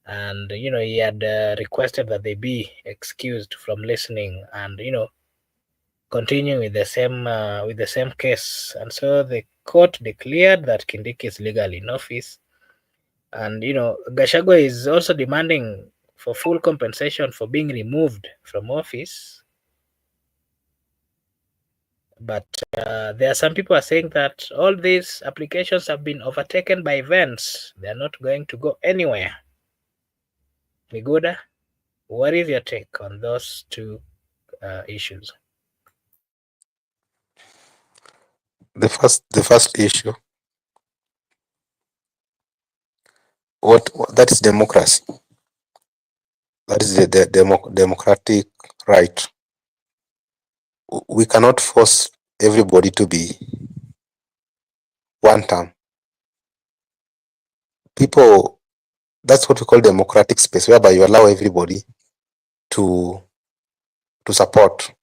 And, he had requested that they be excused from listening and, continuing with the same case. And so the court declared that Kindiki is legally in office. And, Gachagua is also demanding for full compensation for being removed from office. But there are some people are saying that all these applications have been overtaken by events. They are not going to go anywhere. Miguda, what is your take on those two issues? The first issue, what that is democracy. That is the democratic right. We cannot force everybody to be one term. People, that's what we call democratic space, whereby you allow everybody to support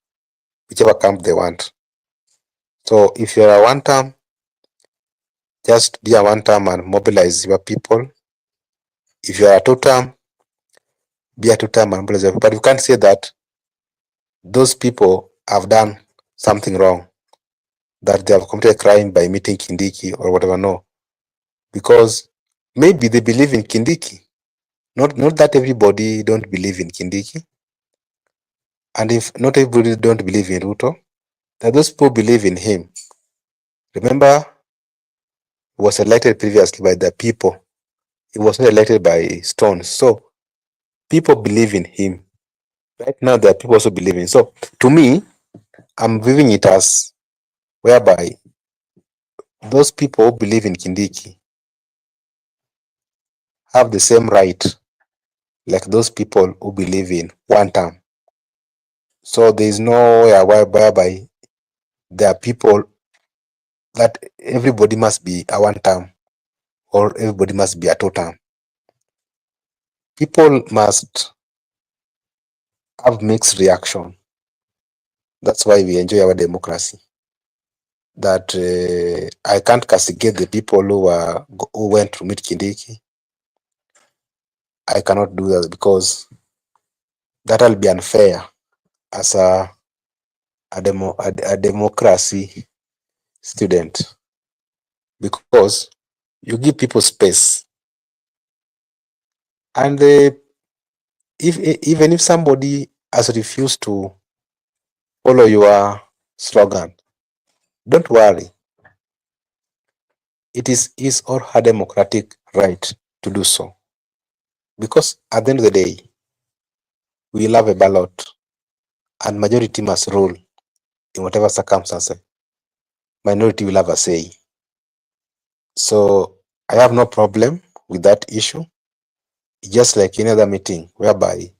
whichever camp they want. So if you're a one term, just be a one term and mobilize your people. If you're a two term, be a two term and mobilize your people. But you can't say that those people have done something wrong, that they have committed a crime by meeting Kindiki or whatever. No, because maybe they believe in Kindiki. Not that everybody don't believe in Kindiki. And if not everybody don't believe in Ruto, that those people believe in him. Remember, he was elected previously by the people. He was not elected by stones. So people believe in him. Right now, there are people also believe in. So to me, I'm viewing it as whereby those people who believe in Kindiki have the same right like those people who believe in one term. So there is no way whereby there are people that everybody must be a one term or everybody must be a two term. People must have mixed reaction. That's why we enjoy our democracy. That I can't castigate the people who went to meet Kindiki. I cannot do that because that will be unfair as a democracy student, because you give people space, and even if somebody has refused to follow your slogan, don't worry. It is his or her democratic right to do so, because at the end of the day, we love a ballot, and majority must rule in whatever circumstances. Minority will have a say. So I have no problem with that issue. Just like any other meeting whereby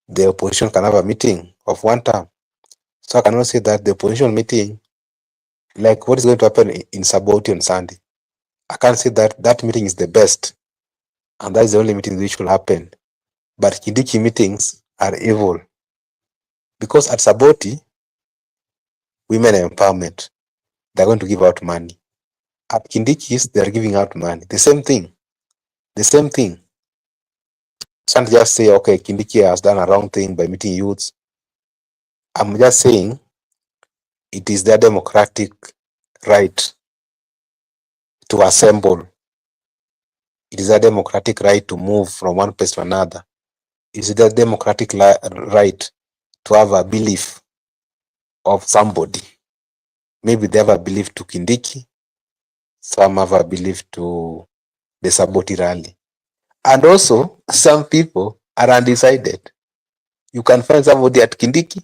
the opposition can have a meeting of one term. So I cannot say that the opposition meeting, like what is going to happen in Saboti on Sunday, I can't say that that meeting is the best and that is the only meeting which will happen. But Kindiki meetings are evil, because at Saboti, women empowerment, they're going to give out money. At Kindiki's, they're giving out money. The same thing. Can't just say, okay, Kindiki has done a wrong thing by meeting youths. I'm just saying it is their democratic right to assemble. It is a democratic right to move from one place to another. It is their democratic right to have a belief of somebody. Maybe they have a belief to Kindiki, some have a belief to the Saboti rally. And also, some people are undecided. You can find somebody at Kindiki,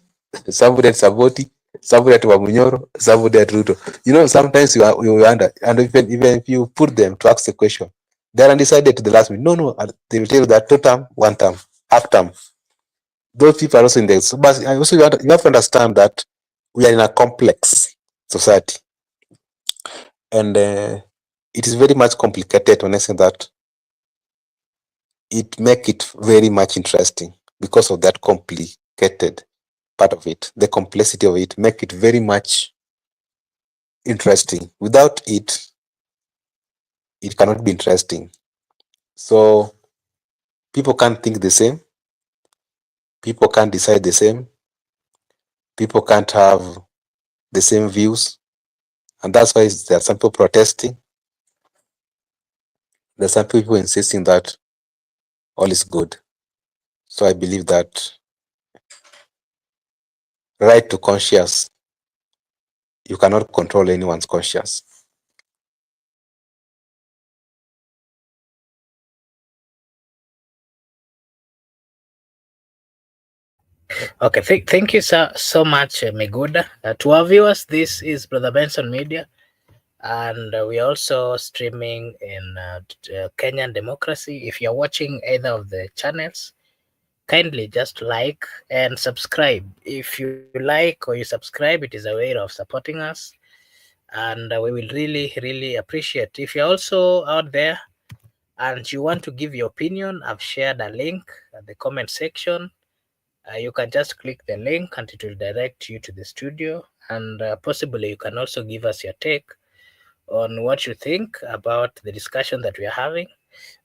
somebody at Saboti, somebody at Wamunyoro, somebody at Ruto. You know, sometimes you wonder, and even if you put them to ask the question, they're undecided to the last minute. No, they will tell you that 2 term, 1 term, half term. Those people are also in there. So, but also you have to understand that we are in a complex society, and it is very much complicated when I say that. It make it very much interesting because of that complicated part of it. The complexity of it make it very much interesting. Without it, it cannot be interesting. So people can't think the same. People can't decide the same. People can't have the same views. And that's why there are some people protesting. There's some people insisting that all is good. So I believe that right to conscience, you cannot control anyone's conscience. Okay, thank you so much, Miguda. To our viewers, this is Brother Benson Media, and we're also streaming in Kenyan Democracy. If you're watching either of the channels, kindly just like and subscribe. If you like or you subscribe, it is a way of supporting us, and we will really appreciate. If you're also out there and you want to give your opinion, I've shared a link at the comment section. You can just click the link and it will direct you to the studio, and possibly you can also give us your take on what you think about the discussion that we are having.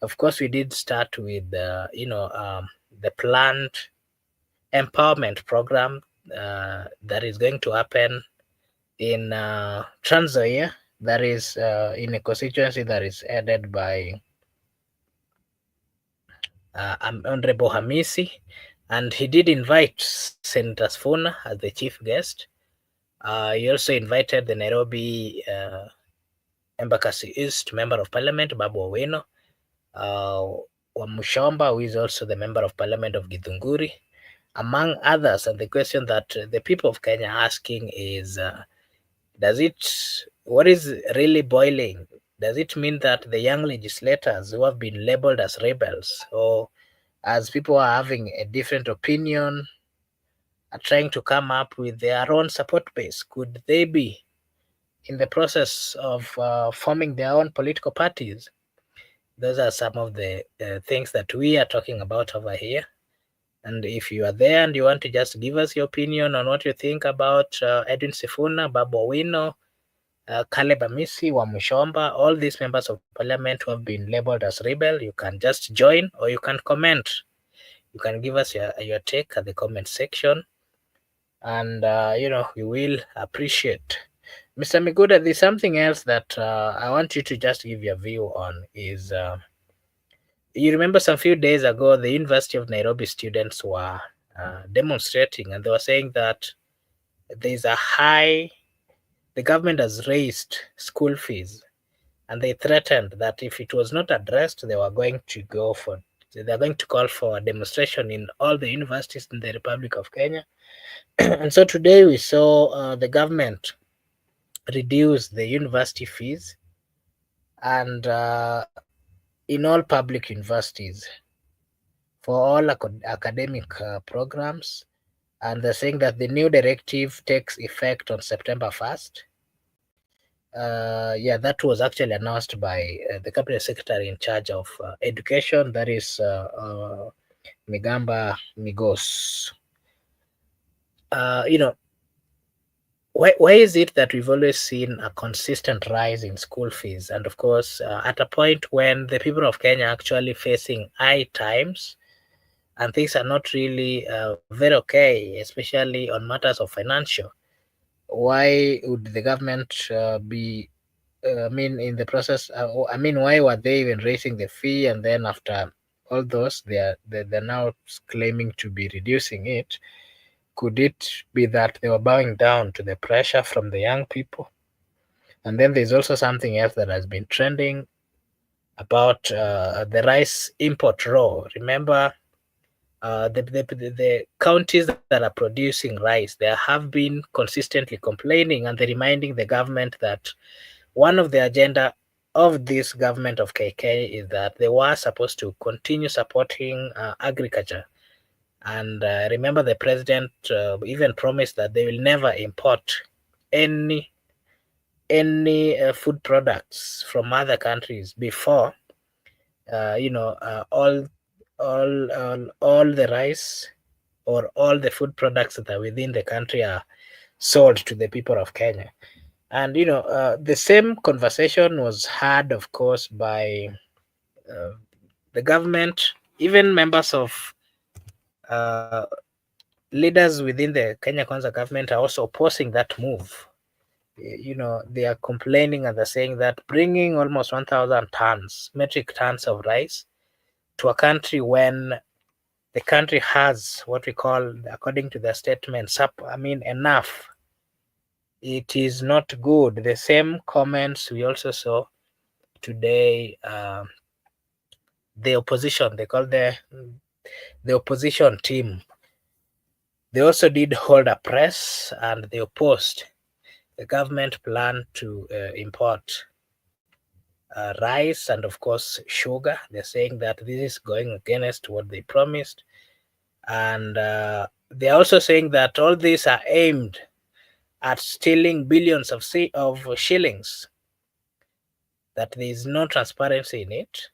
Of course, we did start with the planned empowerment program that is going to happen in Tanzania, that is in a constituency that is headed by Honorable Hamisi, and he did invite Senator Sfuna as the chief guest. He also invited the Nairobi Embakasi East Member of Parliament, Babu Owino, Wamushomba, who is also the Member of Parliament of Githunguri, among others. And the question that the people of Kenya are asking is, what is really boiling? Does it mean that the young legislators who have been labeled as rebels, or as people are having a different opinion, are trying to come up with their own support base? Could they be in the process of forming their own political parties? Those are some of the things that we are talking about over here. And if you are there and you want to just give us your opinion on what you think about Edwin Sifuna, Babu Owino, Caleb Amisi, Wamushomba, all these members of parliament who have been labeled as rebel, you can just join or you can comment. You can give us your take at the comment section, and we will appreciate. Mr. Miguda, there's something else that I want you to just give your view on. Is you remember some few days ago, the University of Nairobi students were demonstrating, and they were saying that there's the government has raised school fees, and they threatened that if it was not addressed, they're going to call for a demonstration in all the universities in the Republic of Kenya. And so today we saw the government reduce the university fees, and in all public universities for all academic programs. And they're saying that the new directive takes effect on September 1st. That was actually announced by the cabinet secretary in charge of education, that is Migamba Migos. Why is it that we've always seen a consistent rise in school fees? And of course, at a point when the people of Kenya are actually facing high times, and things are not really very okay, especially on matters of financial, why would the government be in the process, why were they even raising the fee, and then after all those, they're now claiming to be reducing it? Could it be that they were bowing down to the pressure from the young people? And then there's also something else that has been trending about the rice import row. Remember, the counties that are producing rice, they have been consistently complaining, and they're reminding the government that one of the agenda of this government of KK is that they were supposed to continue supporting agriculture. And remember, the president even promised that they will never import any food products from other countries before all the rice or all the food products that are within the country are sold to the people of Kenya. And the same conversation was had, of course, by the government. Even members of leaders within the Kenya Kwanza government are also opposing that move. They are complaining, and they're saying that bringing almost 1,000 metric tons of rice to a country when the country has what we call, according to the statement, enough, it is not good. The same comments we also saw today. The opposition, they call the opposition team, they also did hold a press, and they opposed the government plan to import rice and, of course, sugar. They're saying that this is going against what they promised. And they're also saying that all these are aimed at stealing billions of shillings, that there is no transparency in it.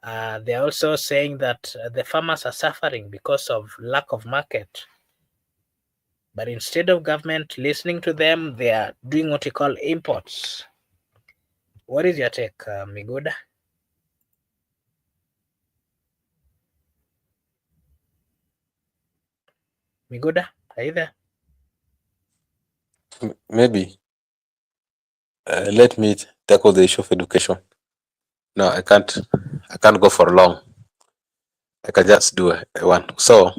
They're also saying that the farmers are suffering because of lack of market. But instead of government listening to them, they are doing what you call imports. What is your take, Miguda? Miguda, are you there? Maybe let me tackle the issue of education. No, I can't go for long. I can just do one. So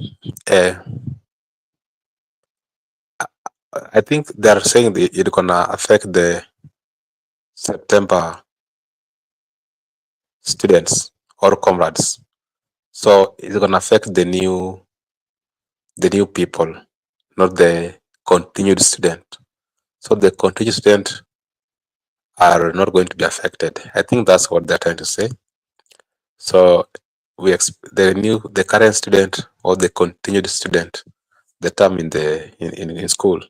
I think they're saying it's gonna affect the September students or comrades. So it's gonna affect the new people, not the continued student. So the continued student are not going to be affected. I think that's what they're trying to say. So the current student or the continued student, the term in school,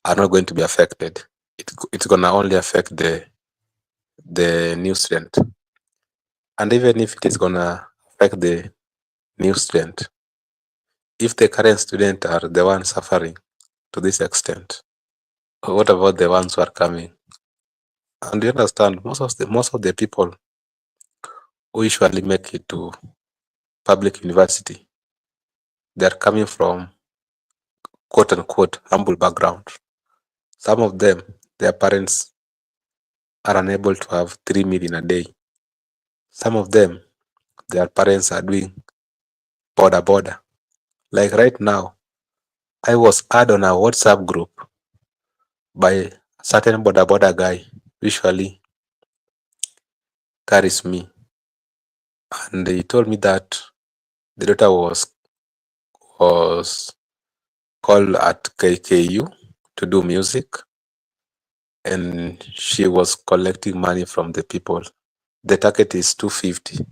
are not going to be affected. It's gonna only affect the new student. And even if it is gonna affect the new student, if the current student are the ones suffering to this extent, what about the ones who are coming? And you understand, most of the people who usually make it to public university, they are coming from quote unquote humble background. Some of them, their parents are unable to have 3 meals in a day. Some of them, their parents are doing border. Like right now, I was added on a WhatsApp group by a certain border guy, usually carries me. And he told me that the daughter was called at KKU to do music, and she was collecting money from the people. The target is 250.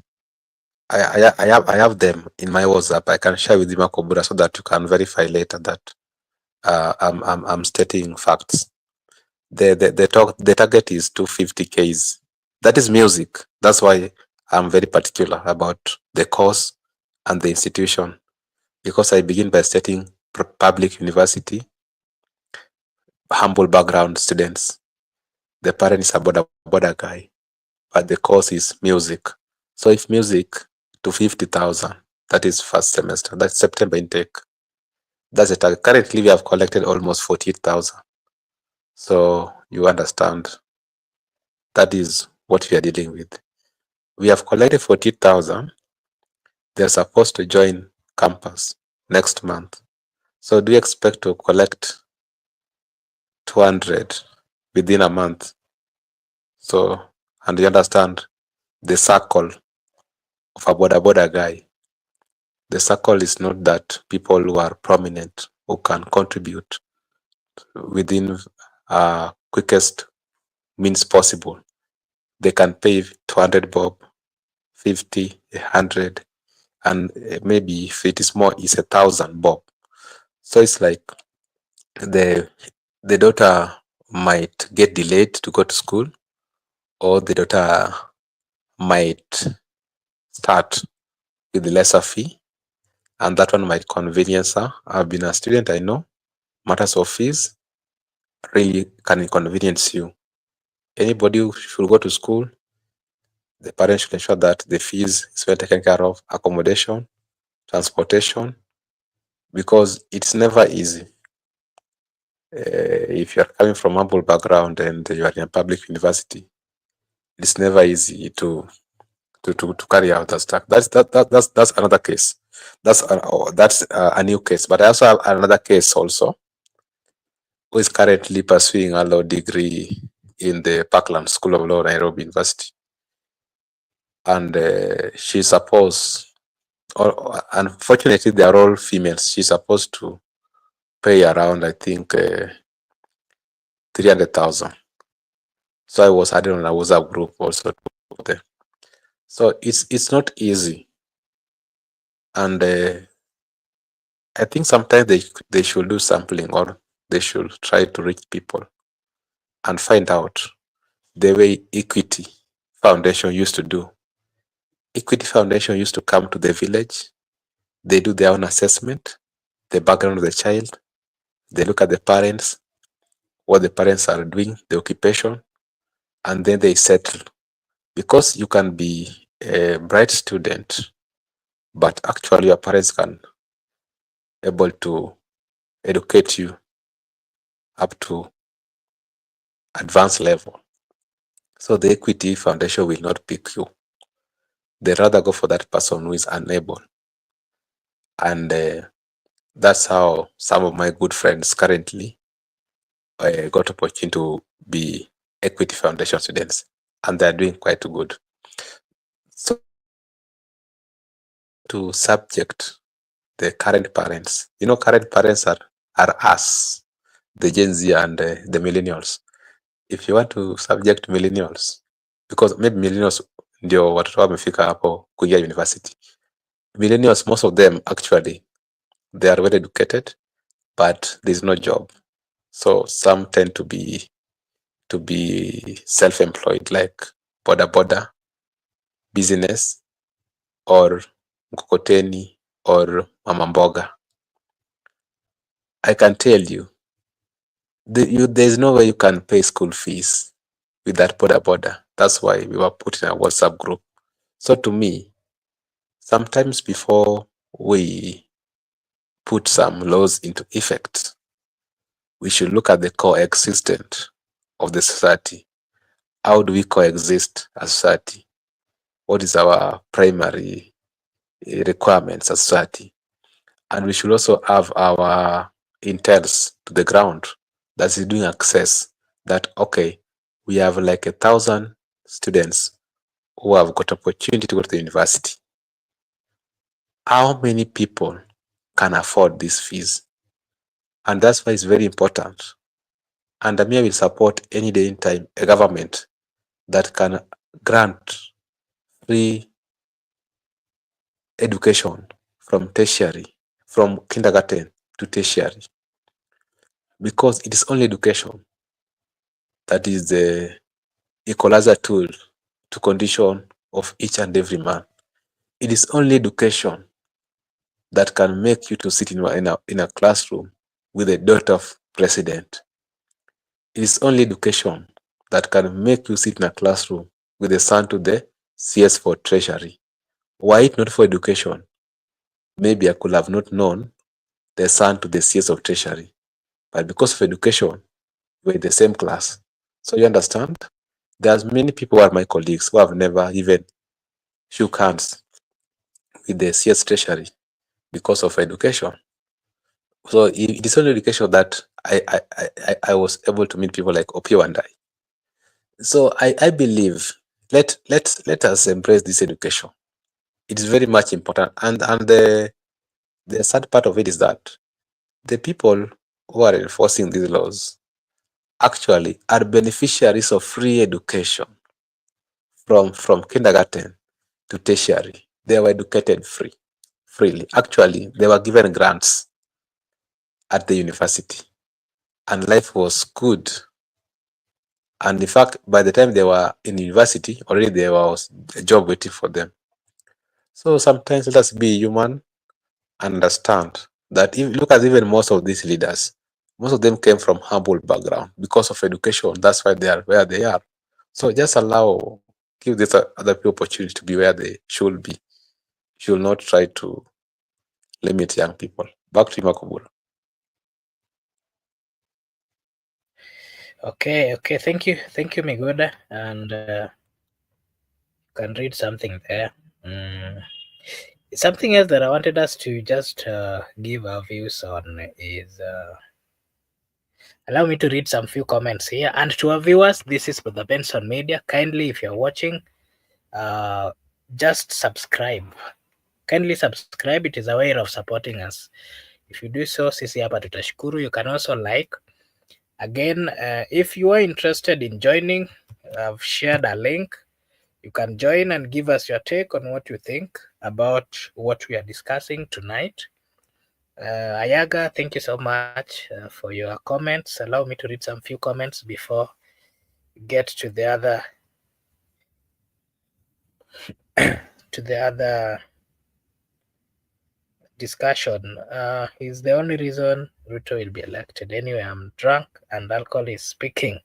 I have them in my WhatsApp. I can share with you, Makobura, so that you can verify later that I'm stating facts. The target is 250 Ks. That is music. That's why I'm very particular about the course and the institution, because I begin by stating public university, humble background students. The parent is a border guy, but the course is music. So if music to 50,000, That is first semester. That's September intake. That's the target. Currently, we have collected almost 48,000. So you understand that is what we are dealing with. We have collected 48,000. They're supposed to join campus next month. So do you expect to collect 200 within a month? So, and you understand the circle of a border guy. The circle is not that people who are prominent, who can contribute within quickest means possible. They can pay 200 bob, 50, 100, and maybe if it is more, it's 1,000 bob. So it's like the daughter might get delayed to go to school, or the daughter might start with the lesser fee, and that one might convenience her. I've been a student, I know matters of fees really can inconvenience you. Anybody who should go to school, the parents should ensure that the fees is well taken care of, accommodation, transportation, because it's never easy. If you're coming from humble background and you are in a public university, it's never easy to carry out that stuff. That's another case. That's a new case. But I also have another case also, who is currently pursuing a law degree in the Parkland School of Law, Nairobi University, and she's supposed, or unfortunately, they are all females. She's supposed to pay around, I think, 300,000. So I was added on a WhatsApp group also. So it's not easy, and I think sometimes they should do sampling, or they should try to reach people and find out the way Equity Foundation used to do. Equity Foundation used to come to the village. They do their own assessment, the background of the child. They look at the parents, what the parents are doing, the occupation, and then they settle. Because you can be a bright student, but actually your parents can able to educate you up to advanced level. So the Equity Foundation will not pick you. They rather go for that person who is unable. And that's how some of my good friends currently got opportunity to be Equity Foundation students, and they're doing quite good. So to subject the current parents, current parents are us, the Gen Z and the millennials. If you want to subject millennials, because maybe millennials ndio watoto wamefika hapo kuingia university. Millennials, most of them actually, they are well educated, but there's no job. So some tend to be self-employed, like boda business, or mkokoteni, or mama mboga. I can tell you, there's no way you can pay school fees with that boda. That's why we were put in a WhatsApp group. So to me, sometimes before we put some laws into effect, we should look at the coexistence of the society. How do we coexist as society? What is our primary requirements as society? And we should also have our intels to the ground that is doing access, that, okay, we have like 1,000 students who have got opportunity to go to the university. How many people can afford these fees? And that's why it's very important. And Amir will support any day in time a government that can grant free education from tertiary, from kindergarten to tertiary, because it is only education that is the equalizer tool to condition of each and every man. It is only education that can make you to sit in a classroom with a daughter of president. It is only education that can make you sit in a classroom with a son to the CS for treasury. Were it not for education, maybe I could have not known the son to the CS of Treasury. But because of education, we're in the same class. So you understand? There's many people who are my colleagues who have never even shook hands with the CS Treasury because of education. So it is only education that I was able to meet people like Opio and I. So I believe let us embrace this education. It is very much important. And the sad part of it is that the people who are enforcing these laws actually are beneficiaries of free education from kindergarten to tertiary. They were educated freely. Actually, they were given grants at the university, and life was good. And in fact, by the time they were in university, already there was a job waiting for them. So sometimes let us be human and understand that if look at even most of these leaders, most of them came from humble background because of education. That's why they are where they are. So just give these other people opportunity to be where they should be. Should not try to limit young people. Back to you, Makubura. Okay, thank you, Miguda, and can read something there. Something else that I wanted us to just give our views on is allow me to read some few comments here. And to our viewers, this is the Benson Media. Kindly, if you're watching, just subscribe. Kindly subscribe. It is a way of supporting us. If you do so, sisi hapa tutashukuru. You can also like. Again, if you are interested in joining, I've shared a link. You can join and give us your take on what you think about what we are discussing tonight. Ayaga, thank you so much for your comments. Allow me to read some few comments before we get to the other discussion. Is the only reason Ruto will be elected. Anyway, I'm drunk and alcohol is speaking.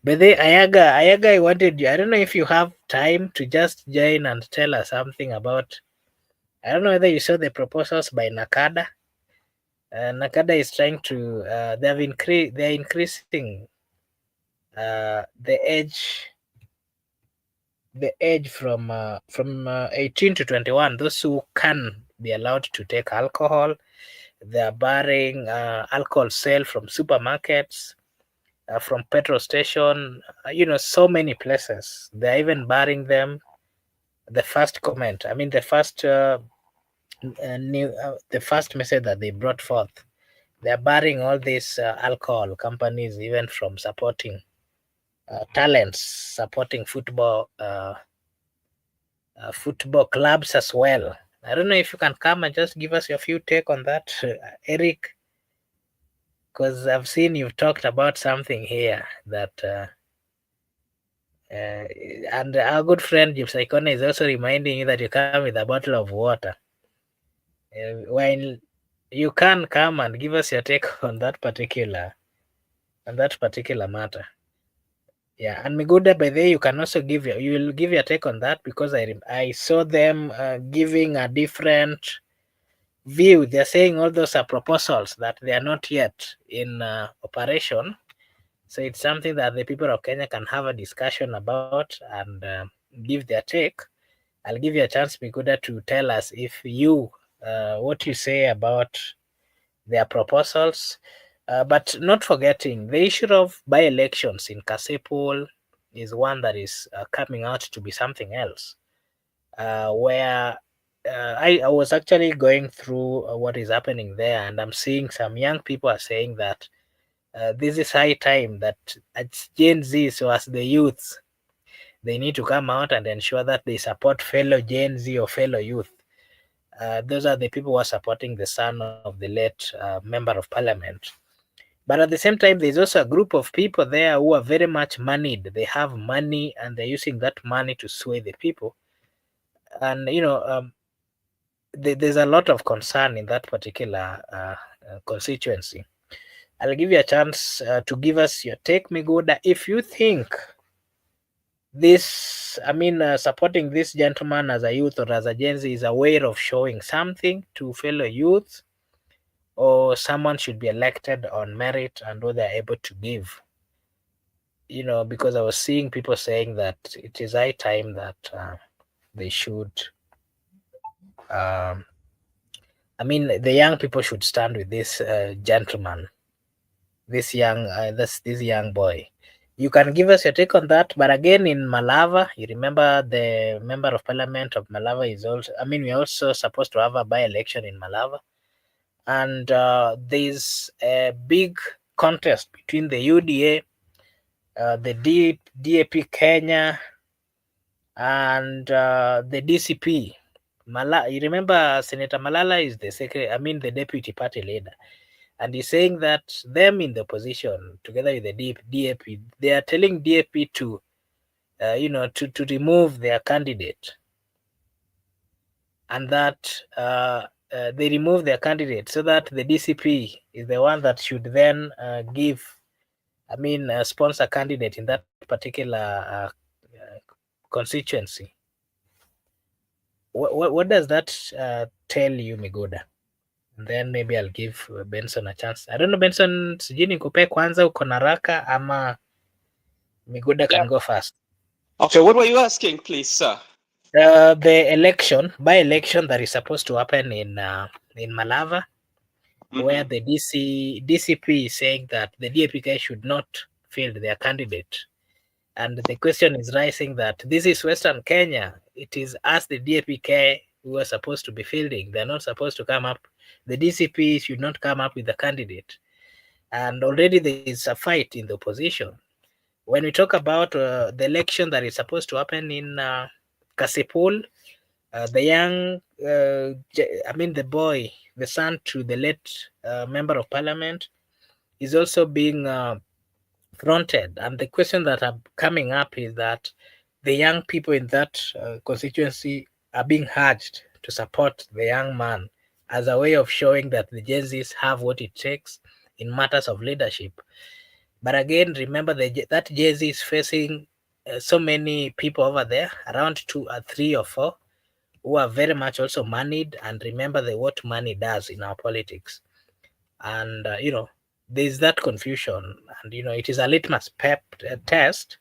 But Ayaga, I wanted you. I don't know if you have time to just join and tell us something about. I don't know whether you saw the proposals by Nakada. Nakada is trying to. They're increasing the age from 18 to 21. Those who can be allowed to take alcohol. They are barring alcohol sale from supermarkets. From petrol station, so many places. They're even barring them. The first comment, I mean, the first message that they brought forth, they're barring all these alcohol companies even from supporting talents, supporting football clubs as well. I don't know if you can come and just give us your few take on that, Eric, because I've seen you've talked about something here that. And our good friend Gypsy Icona is also reminding you that you come with a bottle of water. When you can come and give us your take on that particular matter. Yeah, and Miguda, by the way, you can also you will give your take on that because I saw them giving a different view. They're saying all those are proposals that they are not yet in operation. So it's something that the people of Kenya can have a discussion about and give their take. I'll give you a chance, Mikuda, to tell us if what you say about their proposals. But not forgetting the issue of by-elections in Kasipul is one that is coming out to be something else. Where I was actually going through what is happening there, and I'm seeing some young people are saying that this is high time that as Gen Z, so as the youth, they need to come out and ensure that they support fellow Gen Z or fellow youth. Those are the people who are supporting the son of the late member of parliament. But at the same time, there's also a group of people there who are very much moneyed. They have money and they're using that money to sway the people. And, there's a lot of concern in that particular constituency. I'll give you a chance to give us your take, Miguda. If you think this, I mean, supporting this gentleman as a youth or as a Gen Z is a way of showing something to fellow youth, or someone should be elected on merit and what they're able to give. Because I was seeing people saying that it is high time that they should, um, I mean, the young people should stand with this gentleman, this young boy. You can give us your take on that. But again, in Malava, you remember the member of parliament of Malava is also, I mean, we're also supposed to have a by-election in Malava. And there's a big contest between the UDA, the DAP Kenya, and the DCP. You remember Senator Malala is the deputy party leader. And he's saying that them in the opposition, together with the DAP, they are telling DAP to, to remove their candidate, and that they remove their candidate so that the DCP is the one that should then sponsor candidate in that particular constituency. What does that tell you, Migoda? And then maybe I'll give Benson a chance. I don't know, Benson, sijui nikupe kwanza, uko na raka ama Migoda can go first. Okay, what were you asking, please, sir? The by-election that is supposed to happen in Malava, where the DCP is saying that the DAPK should not field their candidate. And the question is rising that this is Western Kenya. It is us, the DAPK, who are supposed to be fielding. They're not supposed to come up. The DCP should not come up with a candidate. And already there is a fight in the opposition. When we talk about the election that is supposed to happen in Kasipul, the young, the boy, the son to the late member of parliament, is also being fronted. And the question that are coming up is that the young people in that constituency are being urged to support the young man as a way of showing that the Gen Zs have what it takes in matters of leadership. But again, remember that Gen Z is facing so many people over there, around 2 or 3 or 4, who are very much also moneyed, and remember what money does in our politics. And there's that confusion, and it is a litmus test,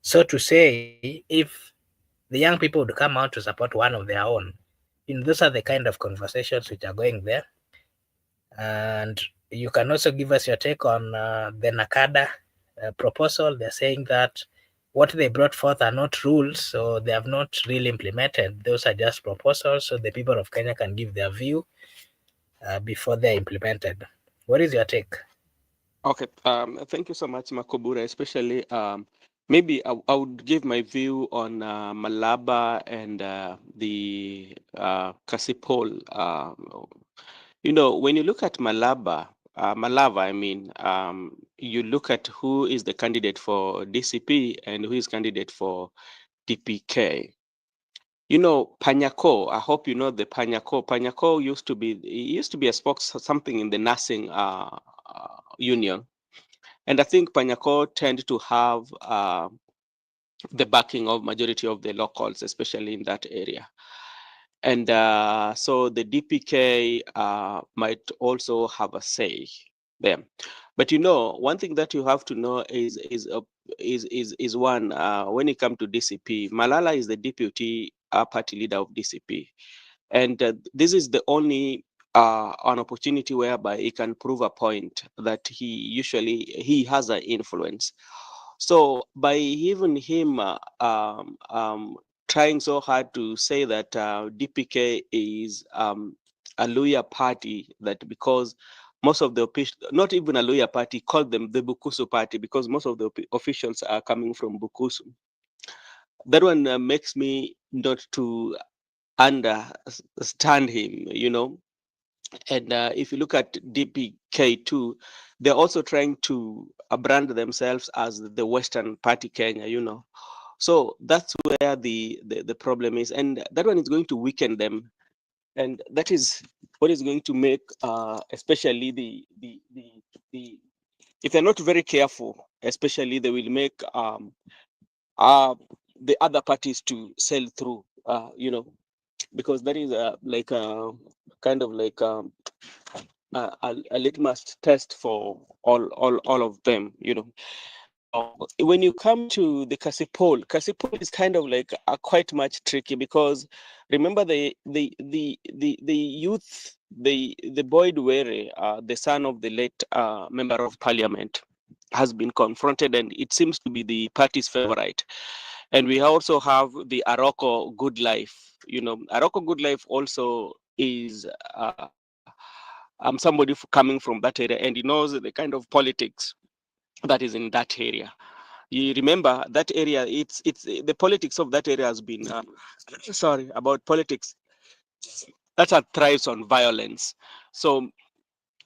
so to say, if the young people would come out to support one of their own. Those are the kind of conversations which are going there. And you can also give us your take on the Nakada proposal. They're saying that what they brought forth are not rules, so they have not really implemented. Those are just proposals, so the people of Kenya can give their view before they're implemented. What is your take? Okay, thank you so much, Makobura. Especially, maybe I would give my view on Malaba and the Kasipol. When you look at Malava, you look at who is the candidate for DCP and who is candidate for DPK. Panyako, I hope you know the Panyako. Panyako used to be a something in the nursing union. And I think Panyako tend to have the backing of majority of the locals, especially in that area. And so the DPK might also have a say there. But one thing that you have to know is one, when it comes to DCP, Malala is the deputy party leader of DCP. And this is the only an opportunity whereby he can prove a point that he has an influence. So by even him trying so hard to say that DPK is a Luya party, that because most of the not even a Luya party, called them the Bukusu party because most of the officials are coming from Bukusu. That one makes me not to understand him, And if you look at DPK2, they're also trying to brand themselves as the Western Party Kenya, So that's where the problem is, and that one is going to weaken them, and that is what is going to make, especially the if they're not very careful, especially they will make the other parties to sell through, because that is like a kind of like a litmus test for all of them. When you come to the Kasipol is kind of like quite much tricky, because remember the youth, the Boyd Were, the son of the late member of parliament, has been confronted, and it seems to be the party's favorite. And we also have the Aroko Good Life. Aroko Good Life also is somebody coming from that area, and he knows the kind of politics that is in that area. You remember that area, it's the politics of that area has been sorry about politics that thrives on violence. So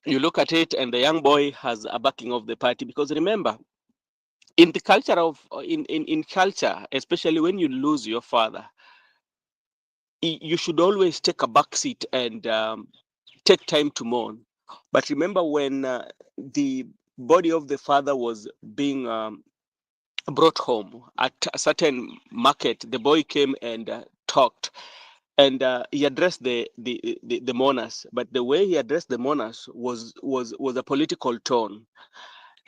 you look at it, and the young boy has a backing of the party, because remember, in the culture of in culture, especially when you lose your father, you should always take a back seat and take time to mourn. But remember, when the body of the father was being brought home at a certain market, the boy came and talked, and he addressed the mourners. But the way he addressed the mourners was a political tone.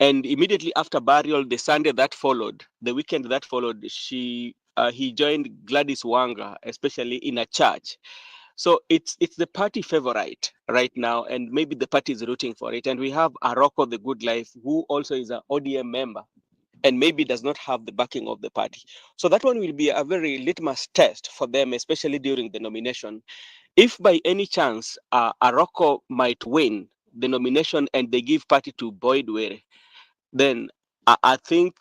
And immediately after burial, the Sunday that followed, the weekend that followed, he joined Gladys Wanga, especially in a church. So it's the party favorite right now, and maybe the party is rooting for it. And we have Aroko the Good Life, who also is an ODM member, and maybe does not have the backing of the party. So that one will be a very litmus test for them, especially during the nomination. If by any chance Aroko might win the nomination and they give party to Boyd Were, then I think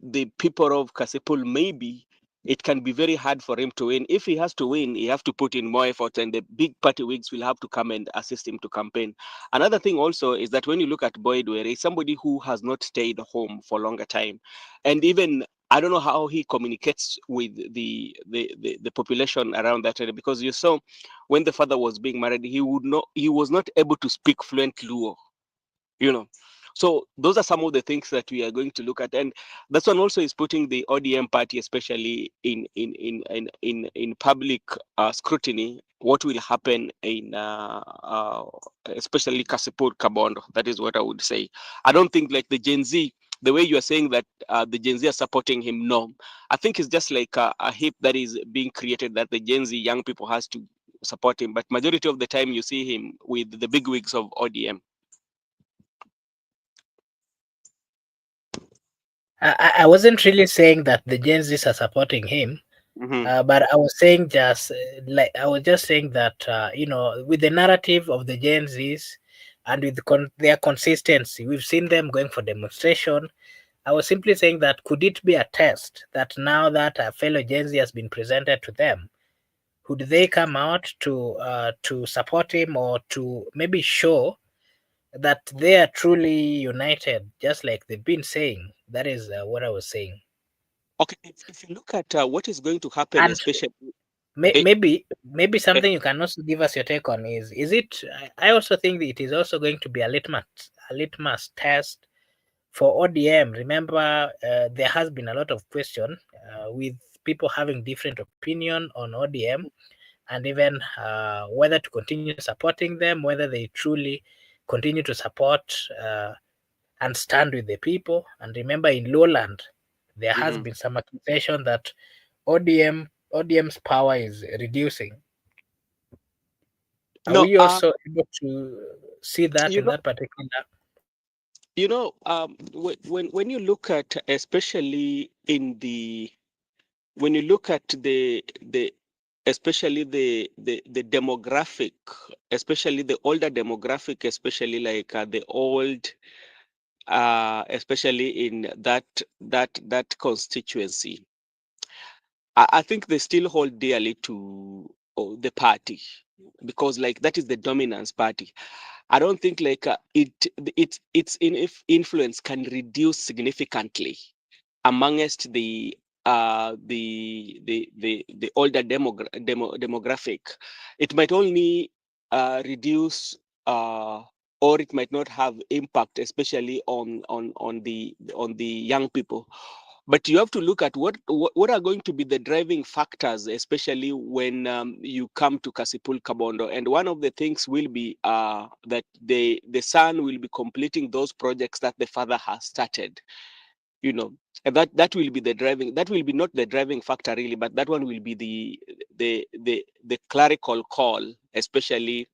the people of Kasipul, maybe it can be very hard for him to win. If he has to win, he have to put in more effort, and the big party wigs will have to come and assist him to campaign. Another thing also is that when you look at Boyd Were, he's somebody who has not stayed home for a longer time, and even I don't know how he communicates with the population around that area, because you saw when the father was being married, he was not able to speak fluent Luo, you know. So those are some of the things that we are going to look at, and that one also is putting the ODM party, especially in public scrutiny. What will happen in especially Kasipur Kabondo? That is what I would say. I don't think like the Gen Z, the way you are saying that the Gen Z are supporting him. No, I think it's just like a hip that is being created that the Gen Z young people has to support him. But majority of the time you see him with the big wigs of ODM. I wasn't really saying that the Gen Zs are supporting him, but I was saying just saying that with the narrative of the Gen Zs and with their consistency, we've seen them going for demonstration. I was simply saying that could it be a test that now that a fellow Gen Z has been presented to them, would they come out to support him, or to maybe show that they are truly united, just like they've been saying? That is what I was saying. Okay, if you look at what is going to happen, And especially maybe something you can also give us your take on is it? I also think that it is also going to be a litmus test for ODM. Remember, there has been a lot of question with people having different opinion on ODM, and even whether to continue supporting them, whether they truly continue to support and stand with the people. And remember, in Lowland, there has been some accusation that ODM's power is reducing. Are no, we also able to see that you in know, that particular? when you look at, especially in the when you look at the especially the demographic, especially the older demographic, especially like the old, especially in that constituency, I think they still hold dearly to the party, because like that is the dominance party. I don't think like its influence can reduce significantly amongst the older demographic. It might only reduce, or it might not have impact, especially on the young people. But you have to look at what are going to be the driving factors, especially when you come to Kasipul Kabondo. And one of the things will be that the son will be completing those projects that the father has started. You know, and that will be the driving. That will be not the driving factor really, but that one will be the clerical call, especially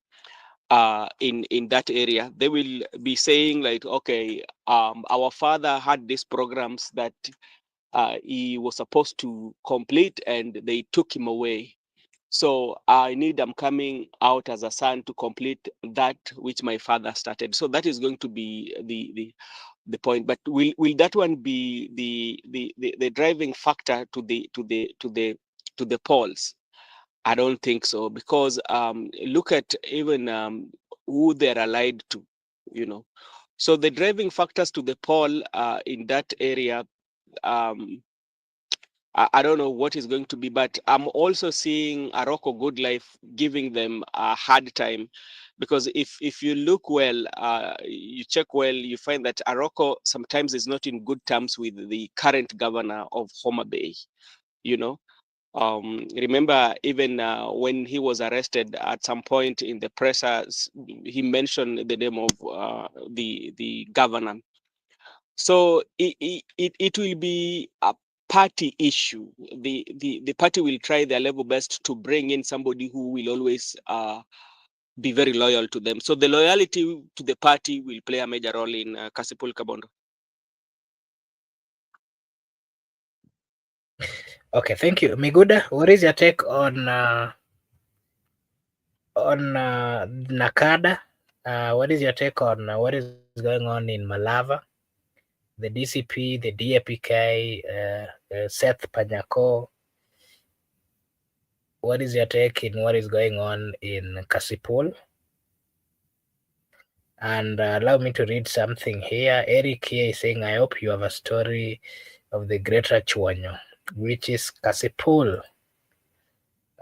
in that area. They will be saying like, okay, our father had these programs that he was supposed to complete and they took him away. So I'm coming out as a son to complete that which my father started. So that is going to be the point. But will that one be the driving factor to the polls? I don't think so, because look at even who they're allied to, you know. So the driving factors to the poll in that area, I don't know what is going to be, but I'm also seeing Aroko Good Life giving them a hard time, because if you look well, you check well, you find that Aroko sometimes is not in good terms with the current governor of Homa Bay, you know. Remember, even when he was arrested at some point in the press, he mentioned the name of the governor. So it will be a party issue. The party will try their level best to bring in somebody who will always be very loyal to them. So the loyalty to the party will play a major role in Kasipul Kabondo. Okay, thank you. Miguda, what is your take on Nakada? What is your take on what is going on in Malava? The DCP, the DAPK, Seth Panyako. What is your take in what is going on in Kasipul? And allow me to read something here. Eric here is saying, I hope you have a story of the Greater Chuanyo, which is Kasipul,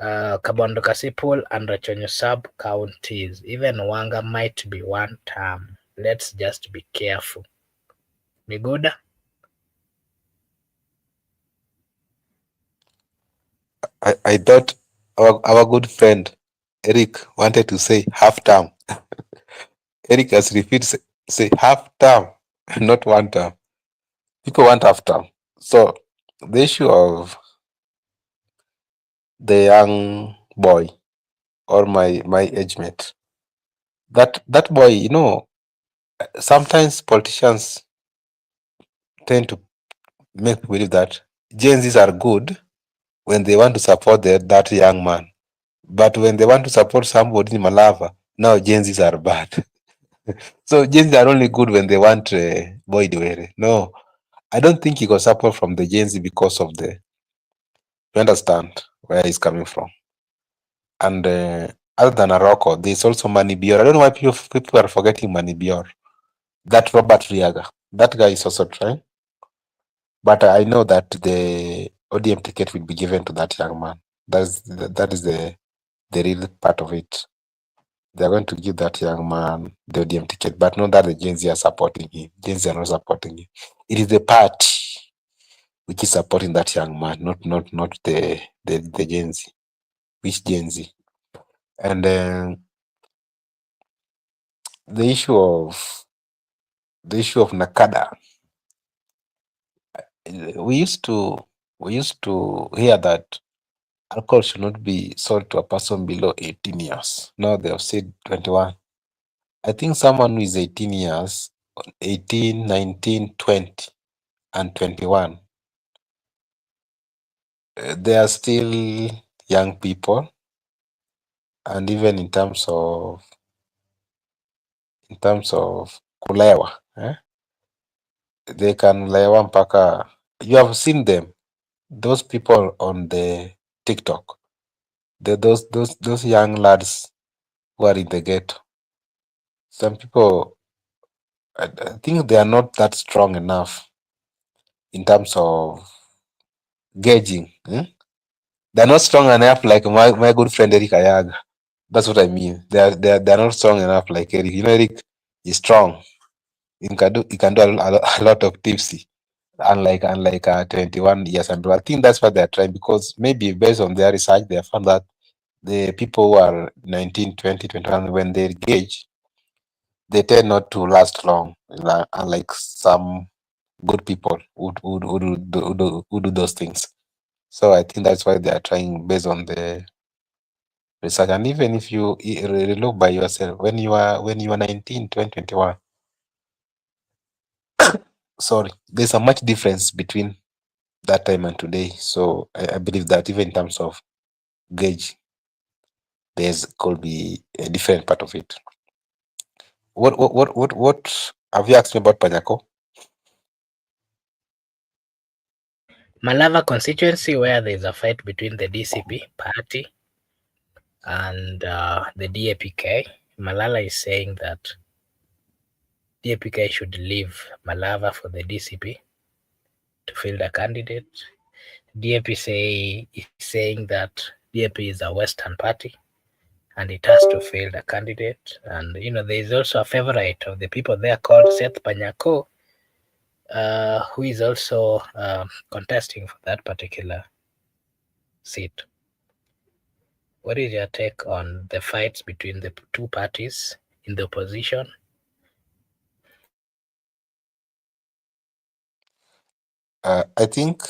Kabondo Kasipul and Rachonyo sub-counties. Even Wanga might be one term. Let's just be careful. Miguda? I thought our good friend Eric wanted to say half term. Eric has repeated say half term, not one term. People want half term. So the issue of the young boy or my age mate, that boy, you know, sometimes politicians tend to make believe that Gen Zs are good when they want to support that young man. But when they want to support somebody in Malava, now Gen Zs are bad. So Gen Zs are only good when they want Boy Dwere. No, I don't think he got support from the Gen Z because of you understand where he's coming from. And other than Aroko, there's also Manibior. I don't know why people are forgetting Manibior. That Robert Riaga, that guy is also trying. But I know that the ODM ticket will be given to that young man. That is the real part of it. They're going to give that young man the ODM ticket, but not that the Gen Z are supporting him. Gen Z are not supporting him. It is the party which is supporting that young man, not the Gen Z. Which Gen Z? And the issue of Nakada, we used to hear that alcohol should not be sold to a person below 18 years. Now they have said 21. I think someone who is 18 years, 18, 19, 20, and 21, they are still young people. And even in terms of kulewa, they can lewa mpaka. You have seen them, those people on the TikTok, those young lads who are in the ghetto. Some people, I think they are not that strong enough in terms of gauging. They're not strong enough like my good friend Eric Ayaga. That's what I mean. They're not strong enough like Eric. You know, Eric is strong. He can do a lot of tipsy. unlike 21 years. And I think that's what they're trying, because maybe based on their research, they found that the people who are 19, 20, 21, when they engage, they tend not to last long, unlike some good people who do those things. So I think that's why they are trying based on the research. And even if you look by yourself, when you are 19, 20, 21, sorry, there's a much difference between that time and today. So I believe that even in terms of gauge, there's could be a different part of it. What have you asked me about Panyako? Malava constituency, where there's a fight between the DCP party and the DAPK. Malala is saying that DAPK should leave Malava for the DCP to field a candidate. DAP is saying that DAP is a Western party and it has to field a candidate. And there is also a favorite of the people there called Seth Panyako, who is also contesting for that particular seat. What is your take on the fights between the two parties in the opposition? I think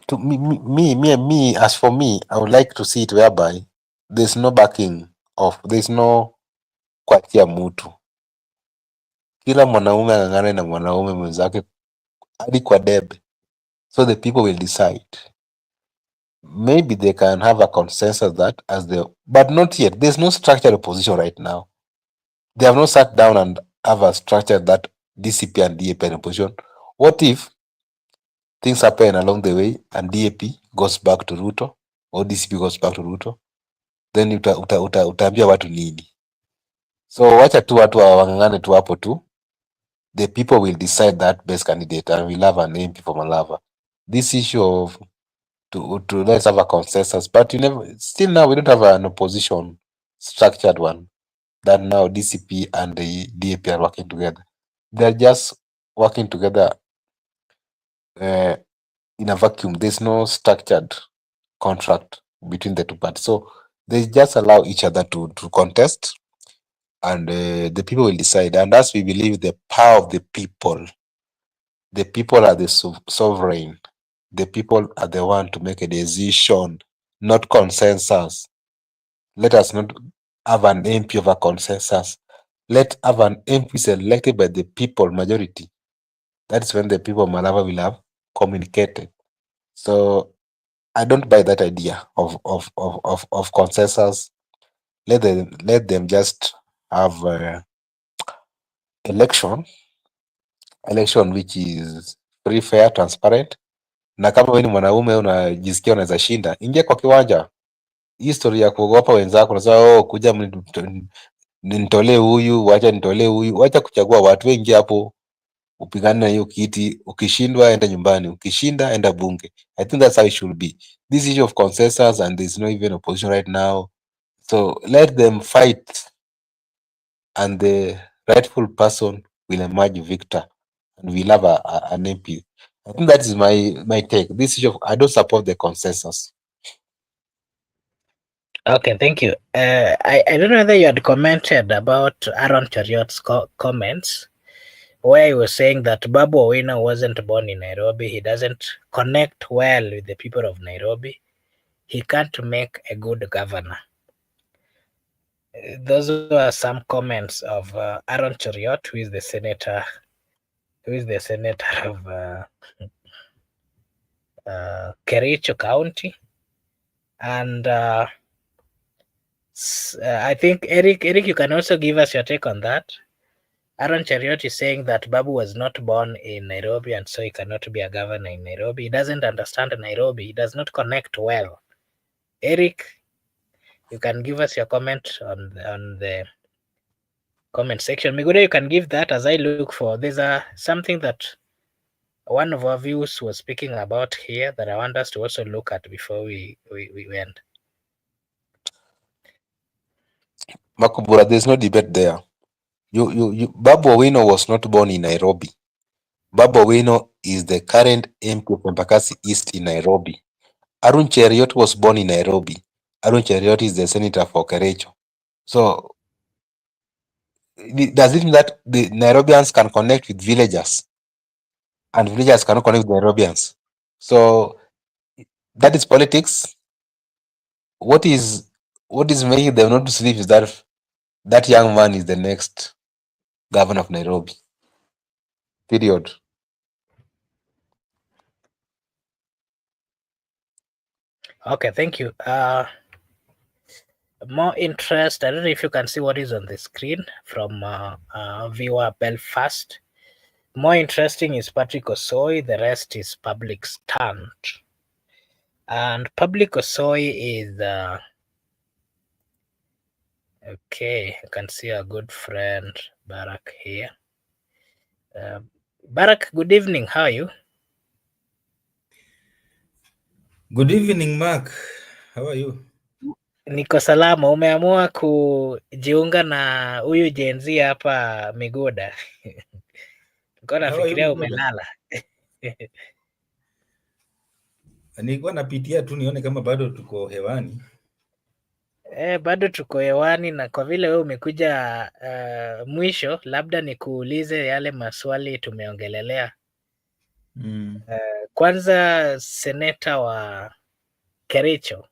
to me, as for me, I would like to see it whereby there's no backing of, there's no kuachia mtu, kila mwanaume ang'ang'ane na mwanaume mwenzake hadi kwa debe, so the people will decide. Maybe they can have a consensus that but not yet. There's no structured opposition right now. They have not sat down and have a structure that DCP and DAP in opposition. What if things happen along the way and DAP goes back to Ruto or DCP goes back to Ruto? Then utaambia watu nini? So wacha tu watu wang'ang'ane tu hapo tu. The people will decide that best candidate and we'll have an MP for Malava. This issue of to let's have a consensus, but still now we don't have an opposition structured one that now DCP and the DAP are working together. They're just working together in a vacuum. There's no structured contract between the two parties. So they just allow each other to contest, and the people will decide. And as we believe the power of the people are the sovereign. The people are the one to make a decision, not consensus. Let us not have an MP of a consensus. Let have an MP selected by the people majority. That's when the people of Malava will have communicated. So I don't buy that idea of consensus. Let them just have election which is free, fair, transparent. Na kama wewe ni mwanaume unajisikia unaweza shinda, ingia kwa kiwanja. History ya kuogopa wenzako, unasema kuja nitolee huyu, wacha nitolee huyu, wacha kuchagua watu wengi hapo, upigane na hiyo kiti. Ukishindwa enda nyumbani, ukishinda enda bunge. I think that's how it should be. This issue of consensus, and there's no even opposition right now, so let them fight and the rightful person will emerge victor and we'll have an MP. I think that is my take. This issue I don't support the consensus. Okay, thank you. I don't know whether you had commented about Aaron Chariot's comments, where he was saying that Babu Owino wasn't born in Nairobi. He doesn't connect well with the people of Nairobi. He can't make a good governor. Those were some comments of Aaron Chariot, who is the senator of Kericho County. And I think, Eric, you can also give us your take on that. Aaron Chariot is saying that Babu was not born in Nairobi and so he cannot be a governor in Nairobi. He doesn't understand Nairobi. He does not connect well. Eric, you can give us your comment on the comment section. Migude, you can give that as I look for. There's something that one of our viewers was speaking about here that I want us to also look at before we end. Makubura, there's no debate there. Babu Owino was not born in Nairobi. Babu Owino is the current MP of Embakasi East in Nairobi. Arun Cheriot was born in Nairobi. Arun Cheriot is the senator for Kericho. So does it mean that the Nairobians can connect with villagers and villagers cannot connect with Nairobians? So that is politics. What is making them not to sleep is that young man is the next governor of Nairobi. Period. Okay, thank you. More interest. I don't know if you can see what is on the screen from viewer Belfast. More interesting is Patrick Osoi. The rest is public stand. And Public Osoi is okay. I can see a good friend Barak here. Barak, good evening. How are you? Good evening, Mark. How are you? Niko salama. Umeamua kujiunga na huyu Gen Z hapa Miguda. Nilikuwa How are you, nafikiria brother? umelala. Nilikuwa napitia tu nione kama bado tuko hewani. Bado tuko hewani, na kwa vile wewe umekuja mwisho, labda nikuulize yale maswali tumeongelelea. Kwanza, seneta wa Kericho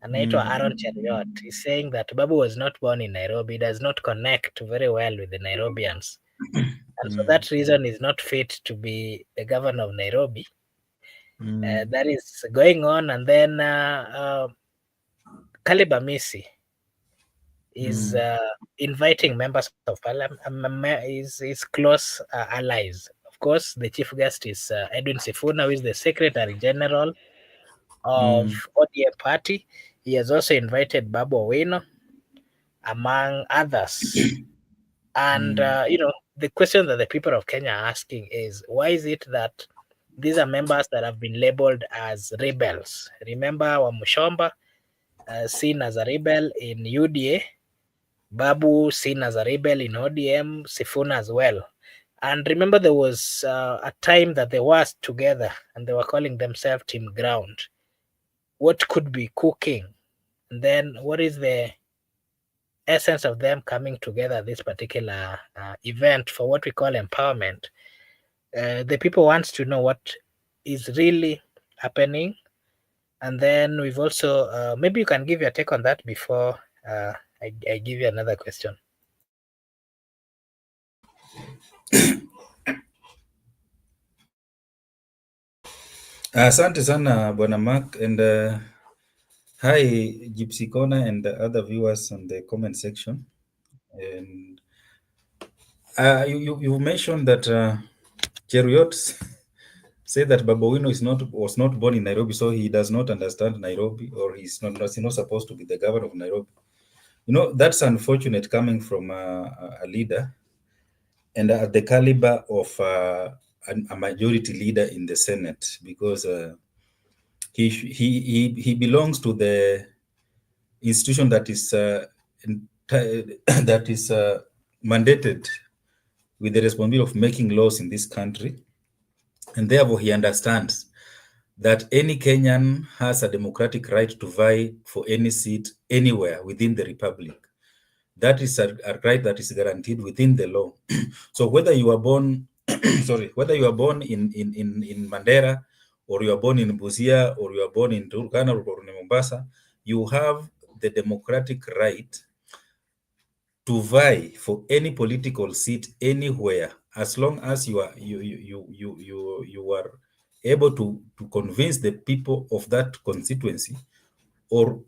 anaitwa Aaron Cheriot is saying that Babu was not born in Nairobi, does not connect very well with the Nairobians, and for that reason is not fit to be the governor of Nairobi. That is going on, and then Caleb Amisi is inviting members of parliament, his close allies. Of course, the chief guest is Edwin Sifuna, who is the Secretary General of ODM party. He has also invited Babu Owino, among others. And, the question that the people of Kenya are asking is, why is it that these are members that have been labeled as rebels? Remember Wamushomba, seen as a rebel in UDA, Babu seen as a rebel in ODM, Sifuna as well. And remember, there was a time that they were together and they were calling themselves Team Ground. What could be cooking? And then what is the essence of them coming together this particular event for what we call empowerment? The people want to know what is really happening. And then we've also, maybe you can give your take on that before I give you another question. Asante sana Bwana Mark, and hi Gypsy Corner and the other viewers on the comment section. And you mentioned that Cheriot said that Babu Owino was not born in Nairobi, so he does not understand Nairobi, or he's not supposed to be the governor of Nairobi. That's unfortunate coming from a leader and at the caliber of a majority leader in the Senate, because he belongs to the institution that is mandated with the responsibility of making laws in this country, and therefore he understands that any Kenyan has a democratic right to vie for any seat anywhere within the republic. That is a right that is guaranteed within the law. So whether you are born, whether you are born in Mandera, or you are born in Busia, or you are born in Turkana or in Mombasa, you have the democratic right to vie for any political seat anywhere, as long as you are able to convince the people of that constituency or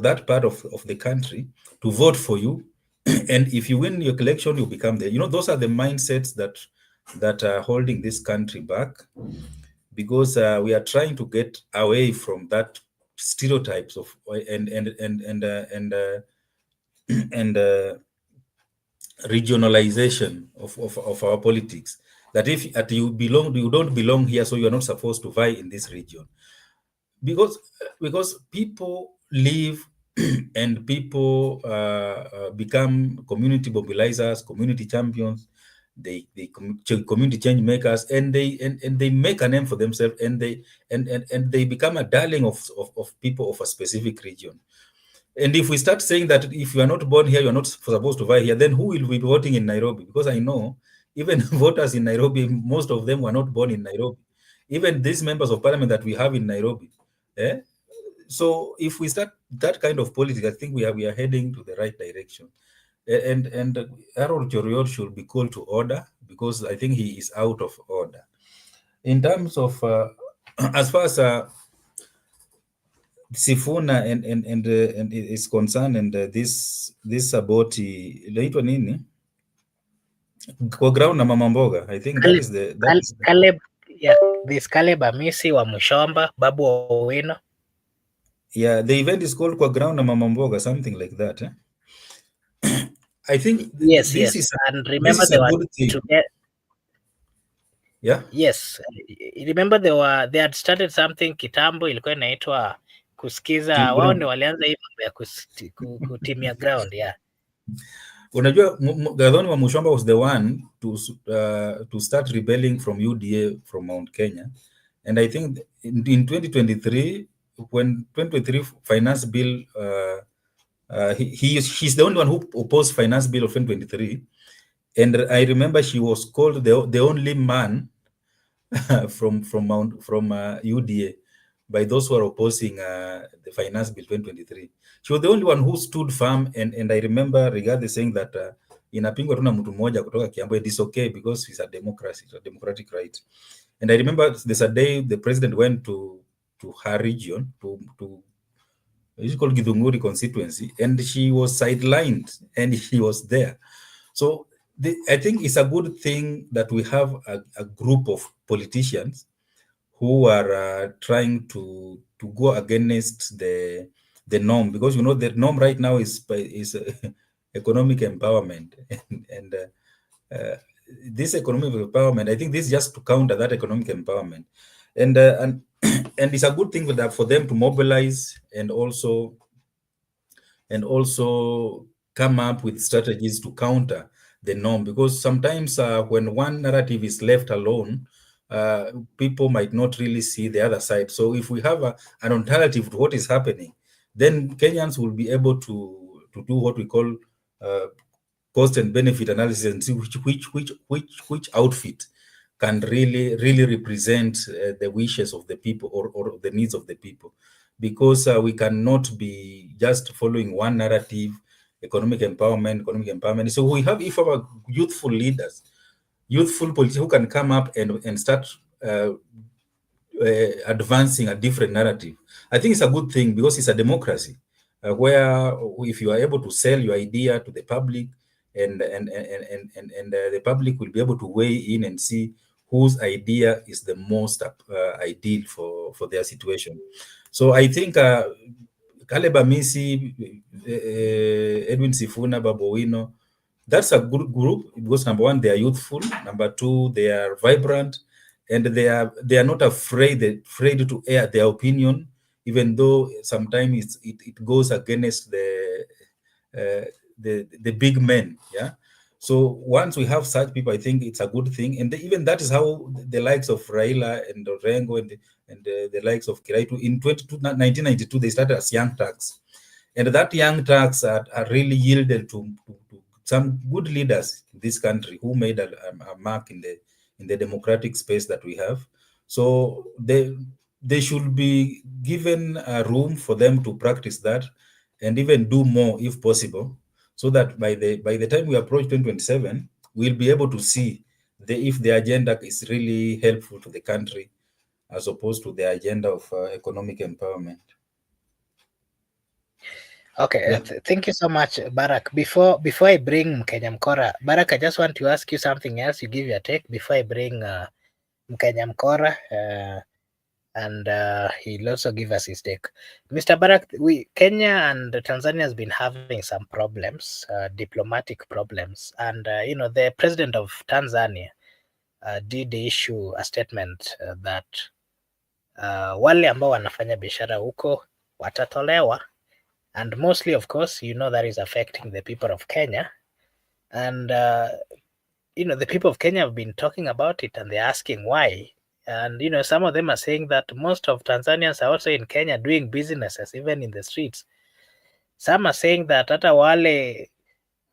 that part of the country to vote for you. And if you win your election, you become there. Those are the mindsets that are holding this country back, because we are trying to get away from that stereotypes of and regionalization of our politics. That if you don't belong here, so you are not supposed to vie in this region. Because people live and people become community mobilizers, community champions, community change makers, and they make a name for themselves, and they become a darling of people of a specific region. And if we start saying that if you are not born here, you're not supposed to vote here, then who will be voting in Nairobi? Because I know even voters in Nairobi, most of them were not born in Nairobi. Even these members of parliament that we have in Nairobi. So if we start that kind of politics, I think we are heading to the right direction. And Harold Choriot should be called to order, because I think he is out of order. In terms of, as far as Sifuna and is concerned, and this about inaitwa nini kwa ground na mama mboga, I think that is the Caleb, yeah, this Caleb Amisi wa Mushomba, Babu Owino. Yeah, the event is called kwa ground na mama mboga, something like that. I think Yes, this yes, is and remember a good thing. Yeah. Yes, remember they had started something kitambo, ilikuwa inaitwa kusikiza. Wao ndio walianza hii mambo ya kutimia ground. Yeah. Unajua Gathoni wa Mushomba was the one to start rebelling from UDA from Mount Kenya, and I think in 2023, when 2023 finance bill, he's the only one who opposed finance bill of 2023, and I remember she was called the only man from UDA by those who are opposing the finance bill 2023. She was the only one who stood firm, and I remember Rigathi saying that inapingwa tu na mtu mmoja kutoka Kiambu, it is okay because it's a democracy, it's a democratic right. And I remember there's a day the president went to her region, to it's called Githunguri constituency, and she was sidelined, and he was there. So I think it's a good thing that we have a group of politicians who are trying to go against the norm, because the norm right now is economic empowerment, and this economic empowerment, I think this is just to counter that economic empowerment, and it's a good thing for them to mobilize and also come up with strategies to counter the norm, because sometimes when one narrative is left alone, people might not really see the other side. So if we have an alternative to what is happening, then Kenyans will be able to do what we call cost and benefit analysis, and see which outfit can really represent the wishes of the people, or the needs of the people, because we cannot be just following one narrative, economic empowerment. So we have, if our youthful leaders, youthful politicians who can come up and start advancing a different narrative, I think it's a good thing, because it's a democracy where if you are able to sell your idea to the public, and the public will be able to weigh in and see whose idea is the most ideal for their situation. So I think Caleb Amisi, Edwin Sifuna, Babu Owino, that's a good group, because number one, they are youthful. Number two, they are vibrant, and they are not afraid to air their opinion, even though sometimes it goes against the big men. Yeah. So once we have such people, I think it's a good thing, and even that is how the likes of Raila and Orengo and the likes of Kiraitu in 1992 they started as Young Turks, and that Young Turks are really yielded to some good leaders in this country who made a mark in the democratic space that we have. So they should be given a room for them to practice that, and even do more if possible, so that by the time we approach 2027, we'll be able to see if the agenda is really helpful to the country, as opposed to the agenda of economic empowerment. Okay, yeah. Thank you so much, Barak. Before I bring Mkenya Mkora, Barak, I just want to ask you something else. You give your take before I bring Mkenya Mkora, and he'll also give us his take. Mr. Barak, Kenya and Tanzania has been having some problems, diplomatic problems, and the president of Tanzania did issue a statement that wale ambao wanafanya biashara huko watatolewa, And mostly, of course, that is affecting the people of Kenya. And, the people of Kenya have been talking about it and they're asking why. And, some of them are saying that most of Tanzanians are also in Kenya doing businesses, even in the streets. Some are saying that hata wale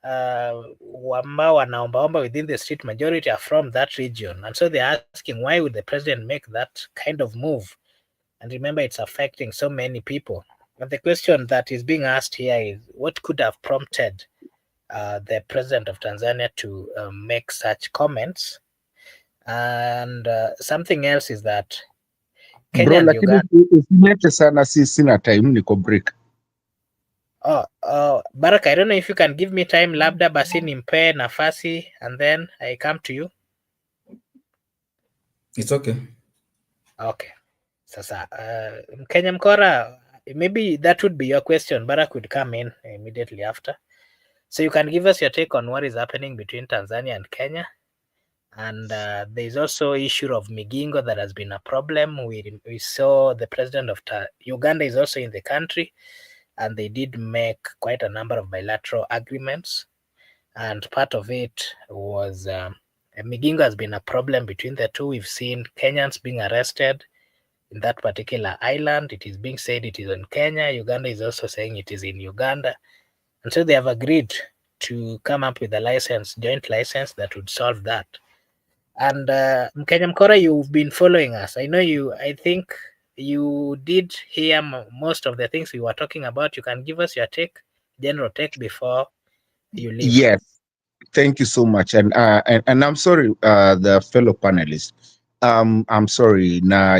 ambao wanaombaomba within the street, majority are from that region. And so they're asking, why would the president make that kind of move? And remember, it's affecting so many people. But the question that is being asked here is, what could have prompted the president of Tanzania to make such comments? And something else is that Kenya Bro, and lakini Uganda. usilete sana, sina time, niko break. Baraka, I don't know if you can give me time, labda basi nimpe nafasi and then I come to you. It's okay. Okay. Sasa, Kenya Mkora, maybe that would be your question. Barak would come in immediately after. So you can give us your take on what is happening between Tanzania and Kenya. And there's also issue of Migingo that has been a problem. We saw the president of Uganda is also in the country, and they did make quite a number of bilateral agreements. And part of it was Migingo has been a problem between the two. We've seen Kenyans being arrested in that particular island. It is being said it is in Kenya. Uganda is also saying it is in Uganda. And so they have agreed to come up with a joint license that would solve that. And Mkenya Mkora, you've been following us. I know I think you did hear most of the things we were talking about. You can give us your general take before you leave. Yes, thank you so much. And I'm sorry, the fellow panelists. I'm sorry. Now,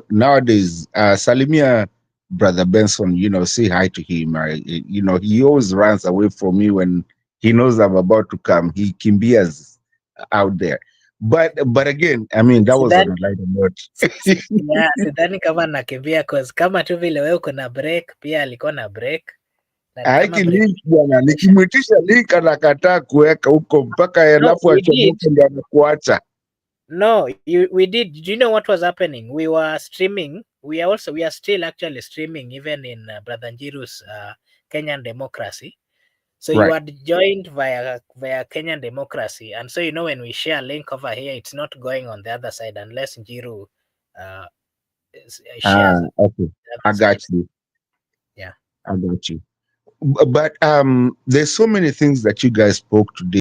nowadays, Salimia, Brother Benson, say hi to him. He always runs away from me when he knows I'm about to come. He kimbias out there. But again, I mean, that was on a lighter note. Yeah, sidhani kama nakimbia cause kama tu vile wewe uko na break, pia alikuwa na break. Hiki link bwana, nikimwitisha link anakataa kuweka huko mpaka alafu achomoke ndio anakuacha. No, we did. Do you know what was happening? We were streaming. We are still actually streaming even in Brother Njiru's Kenyan Democracy. So right. You are joined via Kenyan Democracy, and so when we share a link over here, it's not going on the other side unless Njiru shares. Okay, I got you. Yeah, I got you. But there's so many things that you guys spoke today.